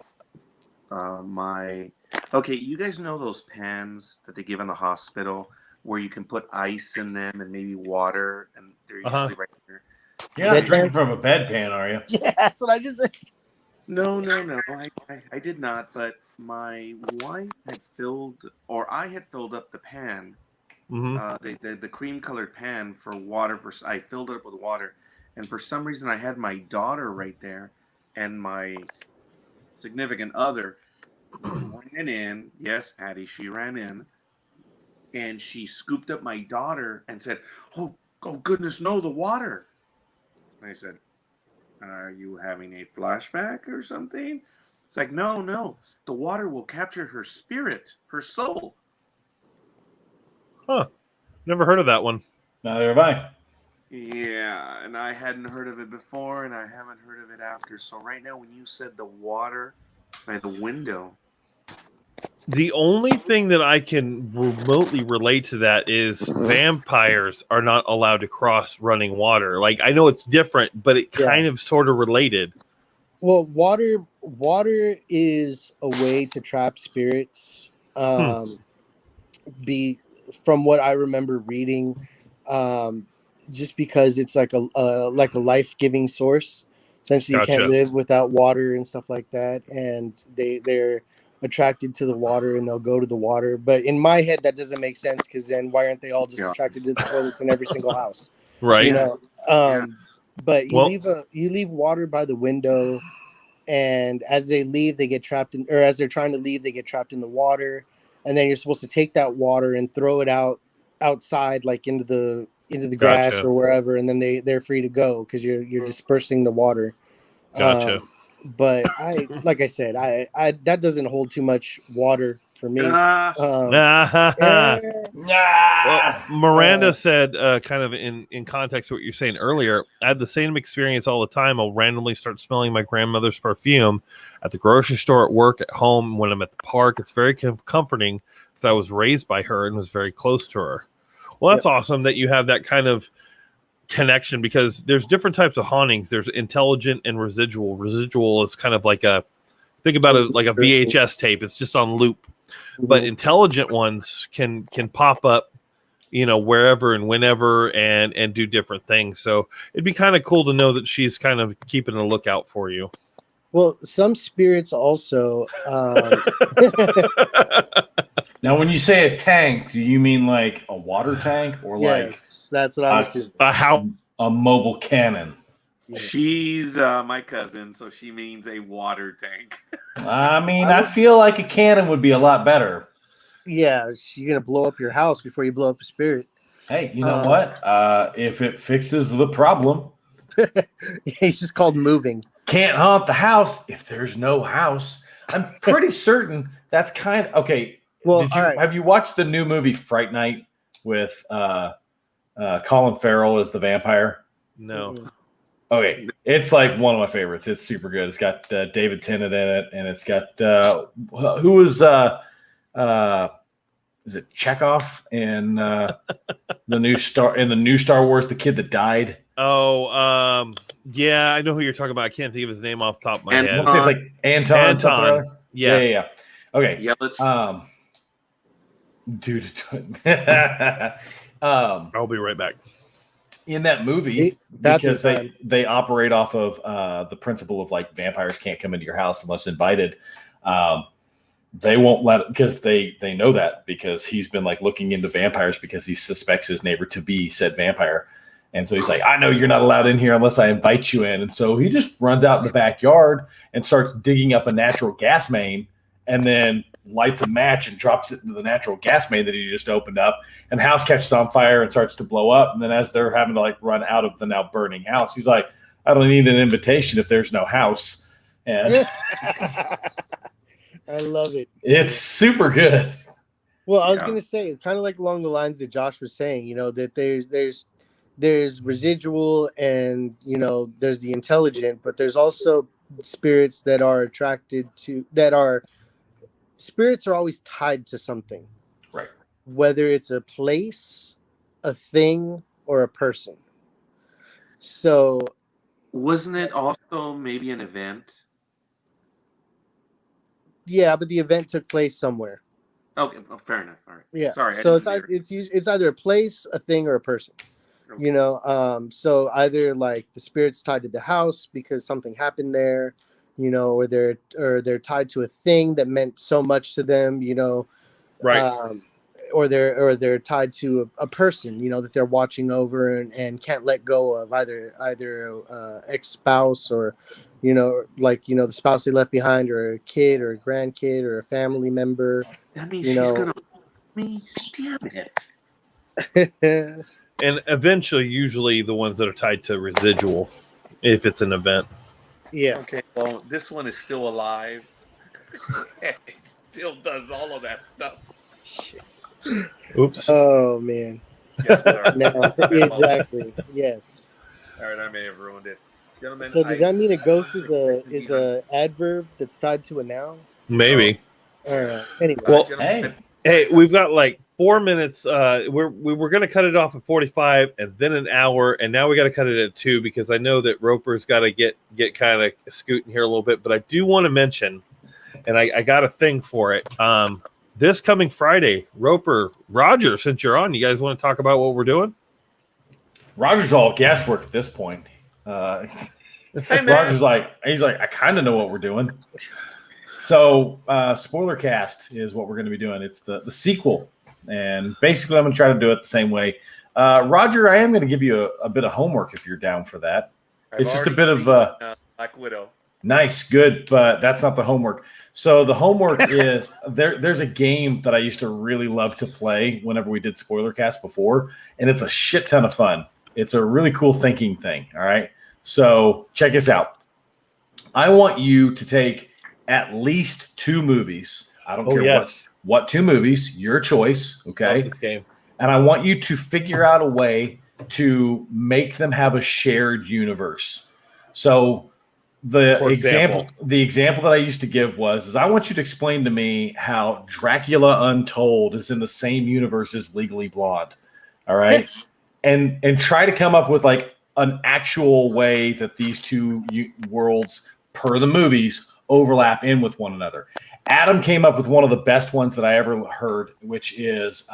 Speaker 4: okay, you guys know those pans that they give in the hospital where you can put ice in them and maybe water, and they're usually right there.
Speaker 2: You're not drinking from a bedpan, are you?
Speaker 3: Yeah, that's what I just said.
Speaker 4: No. I did not, but my wife had I had filled up the pan, the cream colored pan for water. I filled it up with water, and for some reason I had my daughter right there, and my significant other ran in. Yes, Patty, she ran in, and she scooped up my daughter and said, "Oh goodness, no, the water." And I said, "Are you having a flashback or something?" It's like, no, the water will capture her spirit, her soul.
Speaker 1: Huh? Never heard of that one.
Speaker 2: Neither have I.
Speaker 4: Yeah, and I hadn't heard of it before, and I haven't heard of it after. So right now, when you said the water by the window,
Speaker 1: the only thing that I can remotely relate to that is vampires are not allowed to cross running water. Like, I know it's different, but it kind of sort of related.
Speaker 3: Well, water is a way to trap spirits. From what I remember reading, just because it's like a life-giving source. Essentially, you can't live without water and stuff like that, and they're attracted to the water and they'll go to the water. But in my head, that doesn't make sense, because then why aren't they all just attracted to the toilets in every single house?
Speaker 1: Right.
Speaker 3: You know. But you leave water by the window, and as they leave, they get trapped in, or as they're trying to leave, they get trapped in the water, and then you're supposed to take that water and throw it outside, like into the grass or wherever, and then they're free to go because you're dispersing the water.
Speaker 1: Gotcha.
Speaker 3: But like I said, I that doesn't hold too much water for me.
Speaker 1: Well, Miranda said, kind of in context to what you're saying earlier, I had the same experience all the time. I'll randomly start smelling my grandmother's perfume at the grocery store, at work, at home, when I'm at the park. It's very comforting because I was raised by her and was very close to her. Well, that's awesome that you have that kind of connection, because there's different types of hauntings. There's intelligent and residual. Residual is kind of like think about it like a VHS tape. It's just on loop. But intelligent ones can pop up, you know, wherever and whenever, and do different things. So it'd be kind of cool to know that she's kind of keeping a lookout for you.
Speaker 3: Well, some spirits also.
Speaker 2: Now, when you say a tank, do you mean like a water tank, or
Speaker 3: yes, that's what I'm assuming.
Speaker 2: A mobile cannon?
Speaker 3: Yes.
Speaker 4: She's my cousin, so she means a water tank.
Speaker 2: I mean, I feel like a cannon would be a lot better.
Speaker 3: Yeah, you're gonna blow up your house before you blow up a spirit.
Speaker 2: Hey, you know what? If it fixes the problem,
Speaker 3: it's just called moving.
Speaker 2: Can't haunt the house if there's no house. I'm pretty certain that's kind of okay.
Speaker 3: Well,
Speaker 2: have you watched the new movie Fright Night with Colin Farrell as the vampire?
Speaker 1: No.
Speaker 2: Okay, it's like one of my favorites. It's super good. It's got David Tennant in it, and it's got who was is it Chekhov in the new Star Wars, the kid that died?
Speaker 1: Oh, yeah, I know who you're talking about. I can't think of his name off the top of my head.
Speaker 2: It's like Anton.
Speaker 1: Yeah.
Speaker 2: Okay.
Speaker 4: Yeah,
Speaker 2: Dude,
Speaker 1: I'll be right back.
Speaker 2: in that movie, because they operate off of the principle of like vampires can't come into your house unless invited. They won't let, because they know that, because he's been like looking into vampires because he suspects his neighbor to be said vampire. And so he's like, I know you're not allowed in here unless I invite you in. And so he just runs out in the backyard and starts digging up a natural gas main, and then lights a match and drops it into the natural gas main that he just opened up. And the house catches on fire and starts to blow up. And then as they're having to like run out of the now burning house, he's like, I don't need an invitation if there's no house. And
Speaker 3: I love it.
Speaker 2: It's super good.
Speaker 3: Well, I was going to say, it's kind of like along the lines that Josh was saying, that there's residual, and, there's the intelligent, but there's also spirits that are attracted to, spirits are always tied to something.
Speaker 2: Right.
Speaker 3: Whether it's a place, a thing, or a person. So.
Speaker 4: Wasn't it also maybe an event?
Speaker 3: Yeah, but the event took place somewhere.
Speaker 4: Okay, well, fair enough. All right.
Speaker 3: Yeah.
Speaker 4: Sorry.
Speaker 3: So it's either a place, a thing, or a person. Okay. So either like the spirit's tied to the house because something happened there, or they're tied to a thing that meant so much to them,
Speaker 1: right.
Speaker 3: Or they're tied to a person, that they're watching over and can't let go of, either ex-spouse, or the spouse they left behind, or a kid or a grandkid or a family member.
Speaker 4: That means she's gonna me. Damn it.
Speaker 1: And eventually, usually the ones that are tied to residual, if it's an event.
Speaker 3: Yeah.
Speaker 4: Okay. Well, this one is still alive. It still does all of that stuff.
Speaker 1: Oops.
Speaker 3: Oh man.
Speaker 4: Yeah, sorry.
Speaker 3: No, exactly. Yes.
Speaker 4: All right, I may have ruined it, gentlemen.
Speaker 3: So does that mean a ghost is a adverb that's tied to a noun?
Speaker 1: Maybe.
Speaker 3: All right. Anyway.
Speaker 1: Well, hey, we've got like 4 minutes. We were going to cut it off at 45 and then an hour, and now we got to cut it at 2 because I know that Roper's got to get kind of scooting here a little bit. But I do want to mention, and I got a thing for it. This coming Friday, Roger, since you're on, you guys want to talk about what we're doing?
Speaker 2: Roger's all guesswork at this point. Hey, Roger's he's like, I kind of know what we're doing. So, spoiler cast is what we're going to be doing. It's the sequel, and basically, I'm going to try to do it the same way. Roger, I am going to give you a bit of homework if you're down for that. It's just a bit of
Speaker 4: Black Widow.
Speaker 2: Nice, good, but that's not the homework. So the homework is there's a game that I used to really love to play whenever we did spoiler cast before, and it's a shit ton of fun. It's a really cool thinking thing. All right. So check this out. I want you to take at least 2 movies. I don't care what 2 movies, your choice. Okay.
Speaker 1: This game.
Speaker 2: And I want you to figure out a way to make them have a shared universe. So the example that I used to give was I want you to explain to me how Dracula Untold is in the same universe as Legally Blonde. All right. and try to come up with like an actual way that these 2 worlds per the movies overlap in with one another. Adam came up with one of the best ones that I ever heard, which is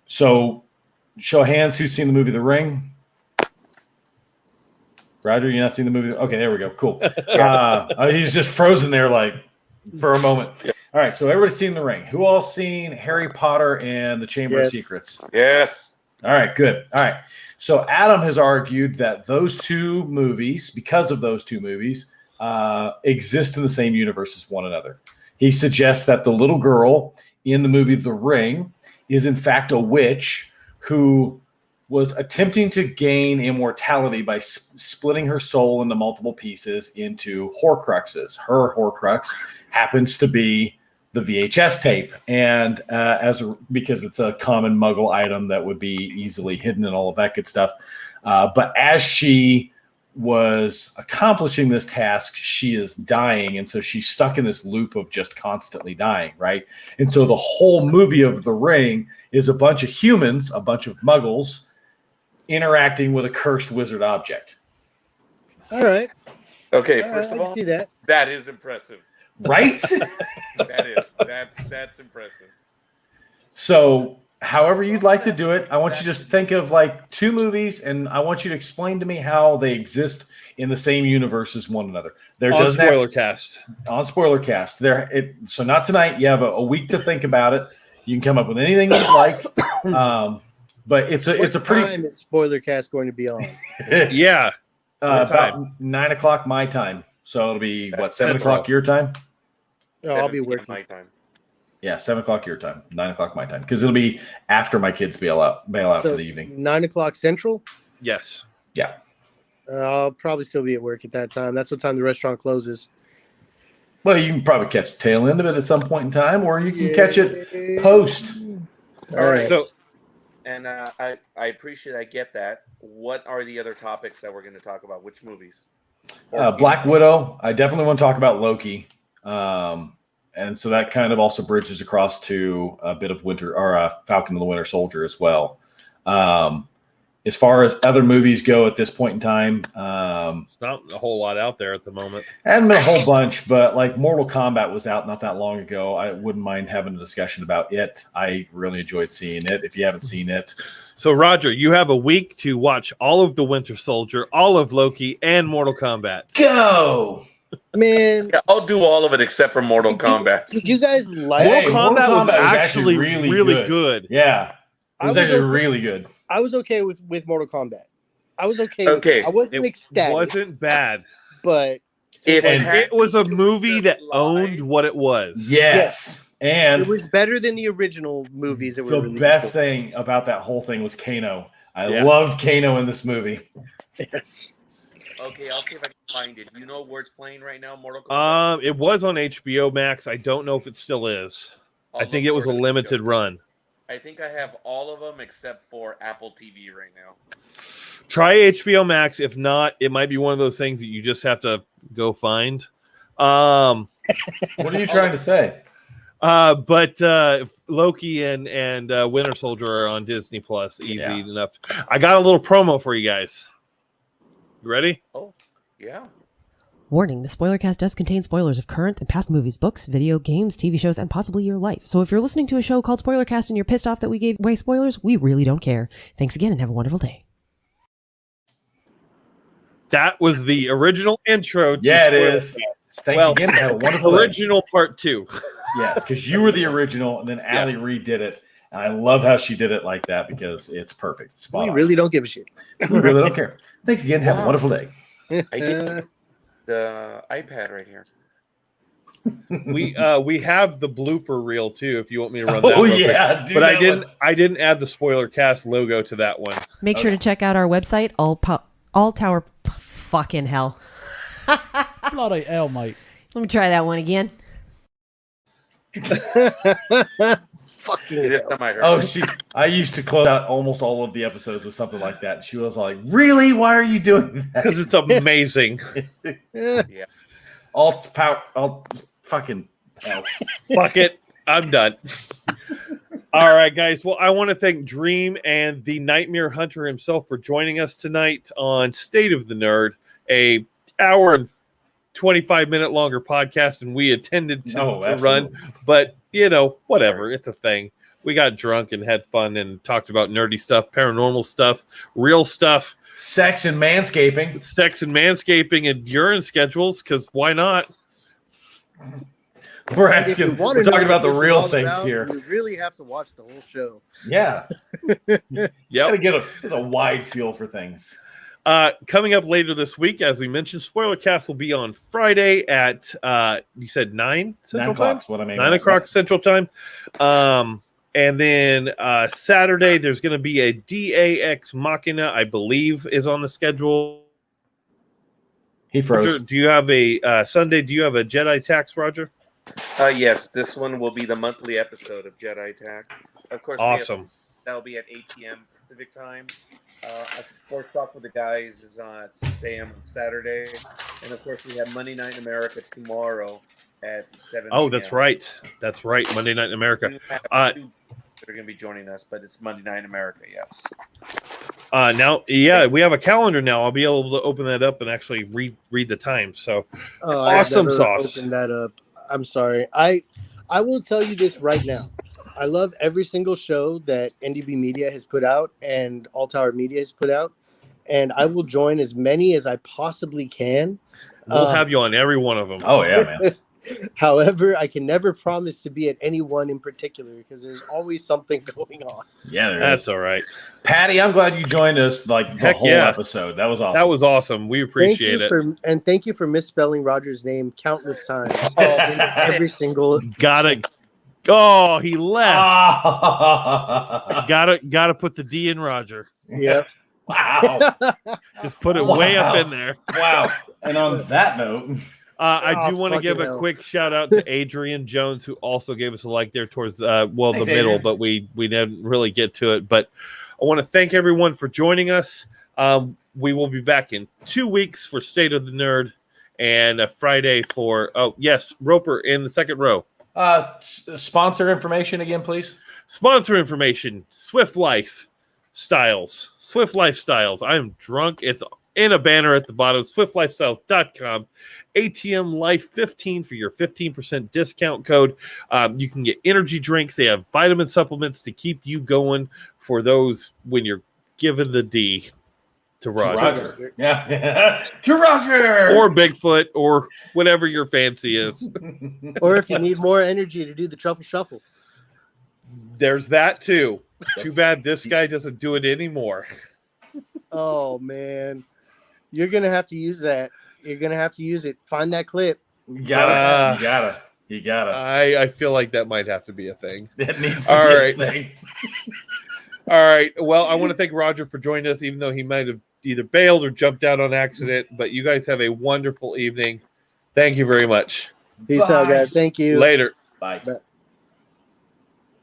Speaker 2: so show of hands who's seen the movie The Ring. Roger, you not seen the movie? Okay, there we go. Cool. He's just frozen there like for a moment. Yeah. All right, so everybody's seen The Ring. Who all seen Harry Potter and the Chamber of Secrets?
Speaker 4: Yes.
Speaker 2: All right, good. All right. So Adam has argued that those 2 movies, because of those 2 movies, exist in the same universe as one another. He suggests that the little girl in the movie The Ring is in fact a witch who was attempting to gain immortality by splitting her soul into multiple pieces into Horcruxes. Her Horcrux happens to be the VHS tape, and because it's a common Muggle item that would be easily hidden and all of that good stuff. But as she was accomplishing this task, she is dying, and so she's stuck in this loop of just constantly dying, right? And so the whole movie of The Ring is a bunch of humans, a bunch of Muggles, interacting with a cursed wizard object.
Speaker 3: All right.
Speaker 4: Okay, first of all,
Speaker 3: I see that.
Speaker 4: That is impressive.
Speaker 2: Right?
Speaker 4: That's impressive.
Speaker 2: So however you'd like to do it, I want you to just think of like 2 movies, and I want you to explain to me how they exist in the same universe as one another. There
Speaker 1: On
Speaker 2: doesn't have
Speaker 1: spoiler cast.
Speaker 2: on spoiler cast. So not tonight. You have a week to think about it. You can come up with anything you'd like. But it's a pretty
Speaker 3: time is spoiler cast going to be on?
Speaker 1: Yeah.
Speaker 2: about 9 o'clock my time. So it'll be what, 7 o'clock your time?
Speaker 3: Oh, I'll be
Speaker 4: 7 p.m.
Speaker 3: working.
Speaker 4: my time.
Speaker 2: Yeah, 7 o'clock your time, 9 o'clock my time, because it'll be after my kids bail out
Speaker 3: So
Speaker 2: for the evening.
Speaker 3: 9 o'clock Central.
Speaker 1: Yes.
Speaker 2: Yeah.
Speaker 3: I'll probably still be at work at that time. That's what time the restaurant closes.
Speaker 2: Well, you can probably catch the tail end of it at some point in time, or you can catch it post.
Speaker 3: All right.
Speaker 1: So
Speaker 4: And I appreciate, I get that. What are the other topics that we're going to talk about? Which movies?
Speaker 2: Black Widow. I definitely want to talk about Loki. And so that kind of also bridges across to a bit of Falcon and the Winter Soldier as well. As far as other movies go at this point in time,
Speaker 1: it's not a whole lot out there at the moment.
Speaker 2: hasn't been a whole bunch, but like Mortal Kombat was out not that long ago. I wouldn't mind having a discussion about it. I really enjoyed seeing it. If you haven't seen it.
Speaker 1: So, Roger, you have a week to watch all of The Winter Soldier, all of Loki, and Mortal Kombat.
Speaker 2: Go!
Speaker 3: Man,
Speaker 4: Yeah, I'll do all of it except for Mortal Kombat.
Speaker 3: did you guys like?
Speaker 1: Mortal Kombat
Speaker 2: Mortal
Speaker 1: was
Speaker 2: Kombat was
Speaker 1: actually
Speaker 2: actually
Speaker 1: really good.
Speaker 2: Yeah. It was
Speaker 3: I was
Speaker 2: actually
Speaker 3: okay.
Speaker 2: really good.
Speaker 3: I was okay with Mortal Kombat. I was okay.
Speaker 4: Okay.
Speaker 3: I wasn't
Speaker 1: It
Speaker 3: ecstatic,
Speaker 1: wasn't bad.
Speaker 3: but
Speaker 4: If
Speaker 2: And
Speaker 1: It was a movie that owned what it was.
Speaker 2: Yes. And
Speaker 3: it was better than the original movies that were
Speaker 2: the
Speaker 3: released.
Speaker 2: best thing about that whole thing was Kano. I
Speaker 1: Yeah.
Speaker 2: loved Kano in this movie.
Speaker 3: Yes.
Speaker 4: Okay, I'll see if I can find it. You know where it's playing right now, Mortal Kombat?
Speaker 1: It was on HBO Max. I don't know if it still is.
Speaker 4: I'll
Speaker 1: I think
Speaker 4: look
Speaker 1: it was
Speaker 4: for
Speaker 1: a
Speaker 4: in the
Speaker 1: limited
Speaker 4: show.
Speaker 1: run.
Speaker 4: I think I have all of them except for Apple TV right now.
Speaker 1: Try HBO Max. If not, it might be one of those things that you just have to go find.
Speaker 2: What are you trying to say?
Speaker 1: But Loki and Winter Soldier are on Disney Plus. Easy enough. I got a little promo for you guys. You ready?
Speaker 4: Oh, yeah.
Speaker 5: Warning, the Spoilercast does contain spoilers of current and past movies, books, video games, TV shows, and possibly your life. So if you're listening to a show called Spoilercast and you're pissed off that we gave away spoilers, we really don't care. Thanks again and have a wonderful day.
Speaker 1: That was the original intro. To
Speaker 2: Yeah, it
Speaker 1: Spoilercast.
Speaker 2: is. Thanks again. Have a wonderful day.
Speaker 1: Original part 2.
Speaker 2: Yes, because you were the original, and then Allie redid it. And I love how she did it like that because it's perfect. It's spot
Speaker 3: We
Speaker 2: on.
Speaker 3: really don't give a shit.
Speaker 2: We really don't care. Thanks again. Have a wonderful day.
Speaker 4: I did the iPad right here.
Speaker 1: We have the blooper reel too. If you want me to run that.
Speaker 2: Oh
Speaker 1: real quick.
Speaker 2: yeah,
Speaker 1: But I didn't add the spoiler cast logo to that one.
Speaker 5: Make sure to check out our website, all tower. Fucking hell.
Speaker 6: Bloody hell, mate.
Speaker 5: Let me try that one again.
Speaker 3: Fucking
Speaker 4: It is
Speaker 3: hell.
Speaker 4: time I heard.
Speaker 2: Oh, I used to close out almost all of the episodes with something like that. She was like, "Really? Why are you doing that?"
Speaker 1: Because it's amazing.
Speaker 2: Alt fucking hell.
Speaker 1: Fuck it. I'm done. All right, guys. Well, I want to thank Dream and the Nightmare Hunter himself for joining us tonight on State of the Nerd, a hour and 25-minute longer podcast than we intended to run. But, whatever. It's a thing. We got drunk and had fun and talked about nerdy stuff, paranormal stuff, real stuff.
Speaker 2: Sex and manscaping.
Speaker 1: And urine schedules, because why not?
Speaker 2: We're
Speaker 3: If you
Speaker 2: asking.
Speaker 3: wanna
Speaker 2: We're
Speaker 3: know
Speaker 2: talking
Speaker 3: what
Speaker 2: about the
Speaker 3: this is
Speaker 2: real
Speaker 3: all
Speaker 2: things
Speaker 3: about,
Speaker 2: here.
Speaker 3: You really have to watch the whole show.
Speaker 2: Yeah.
Speaker 1: Yep.
Speaker 2: Gotta get a wide feel for things.
Speaker 1: Coming up later this week, as we mentioned, Spoilercast will be on Friday at you said 9 Central
Speaker 2: 9
Speaker 1: Time?
Speaker 2: o'clock's what I mean.
Speaker 1: 9 o'clock Central Time. And then Saturday, there's going to be a DAX Machina, I believe, is on the schedule.
Speaker 2: He froze.
Speaker 1: Roger, do you have a Sunday? Do you have a Jedi Tax, Roger?
Speaker 4: Yes, this one will be the monthly episode of Jedi Attack. Of course,
Speaker 1: Awesome.
Speaker 4: That'll be at 8 p.m. Pacific time. A sports talk with the guys is on at 6 a.m. on Saturday. And of course, we have Monday Night in America tomorrow at 7
Speaker 1: Oh,
Speaker 4: p.m.
Speaker 1: that's right. That's right. Monday Night in America.
Speaker 4: We have two that are going to be joining us, but it's Monday Night in America, yes.
Speaker 1: Now, yeah, we have a calendar now. I'll be able to open that up and actually read the time. So,
Speaker 3: I've
Speaker 1: awesome
Speaker 3: never
Speaker 1: sauce.
Speaker 3: opened that up. I'm sorry. I will tell you this right now. I love every single show that NDB Media has put out and All Tower Media has put out, and I will join as many as I possibly can.
Speaker 1: We'll have you on every one of them.
Speaker 2: Oh yeah, man.
Speaker 3: However, I can never promise to be at any one in particular because there's always something going on.
Speaker 2: Yeah,
Speaker 1: That's all right.
Speaker 2: Patty, I'm glad you joined us like the
Speaker 1: Heck
Speaker 2: whole
Speaker 1: yeah.
Speaker 2: episode. That was awesome.
Speaker 1: That was awesome. We appreciate it.
Speaker 3: And thank you for misspelling Roger's name countless times. In every single.
Speaker 1: Gotta. Oh, he left.
Speaker 2: Ah.
Speaker 1: Gotta put the D in Roger.
Speaker 3: Yep.
Speaker 2: Wow.
Speaker 1: Just put it way up in there.
Speaker 2: Wow. And on that note,
Speaker 1: I do want to give a
Speaker 3: hell.
Speaker 1: quick shout out to Adrian Jones, who also gave us a like there towards
Speaker 2: Thanks,
Speaker 1: the middle,
Speaker 2: Adrian.
Speaker 1: but we didn't really get to it. But I want to thank everyone for joining us. We will be back in 2 weeks for State of the Nerd and a Friday for Roper in the second row.
Speaker 2: sponsor information again, please.
Speaker 1: Sponsor information: Swift Lifestyles. Swift Lifestyles. I am drunk. It's in a banner at the bottom. SwiftLifestyles.com. ATM Life 15 for your 15% discount code. You can get energy drinks. They have vitamin supplements to keep you going for those when you're given the D to Roger.
Speaker 2: Yeah. To Roger.
Speaker 1: Or Bigfoot or whatever your fancy is.
Speaker 3: Or if you need more energy to do the truffle shuffle.
Speaker 1: There's that too. Too bad this guy doesn't do it anymore.
Speaker 3: Oh man, you're gonna have to use that. You're gonna have to use it. Find that clip.
Speaker 2: You gotta.
Speaker 1: I feel like that might have to be a thing.
Speaker 2: That needs to
Speaker 1: All
Speaker 2: be
Speaker 1: right.
Speaker 2: a thing.
Speaker 1: All right. Well, I want to thank Roger for joining us, even though he might have either bailed or jumped out on accident. But you guys have a wonderful evening. Thank you very much.
Speaker 3: Peace out, guys. Thank you.
Speaker 1: Later.
Speaker 2: Bye.
Speaker 3: Bye.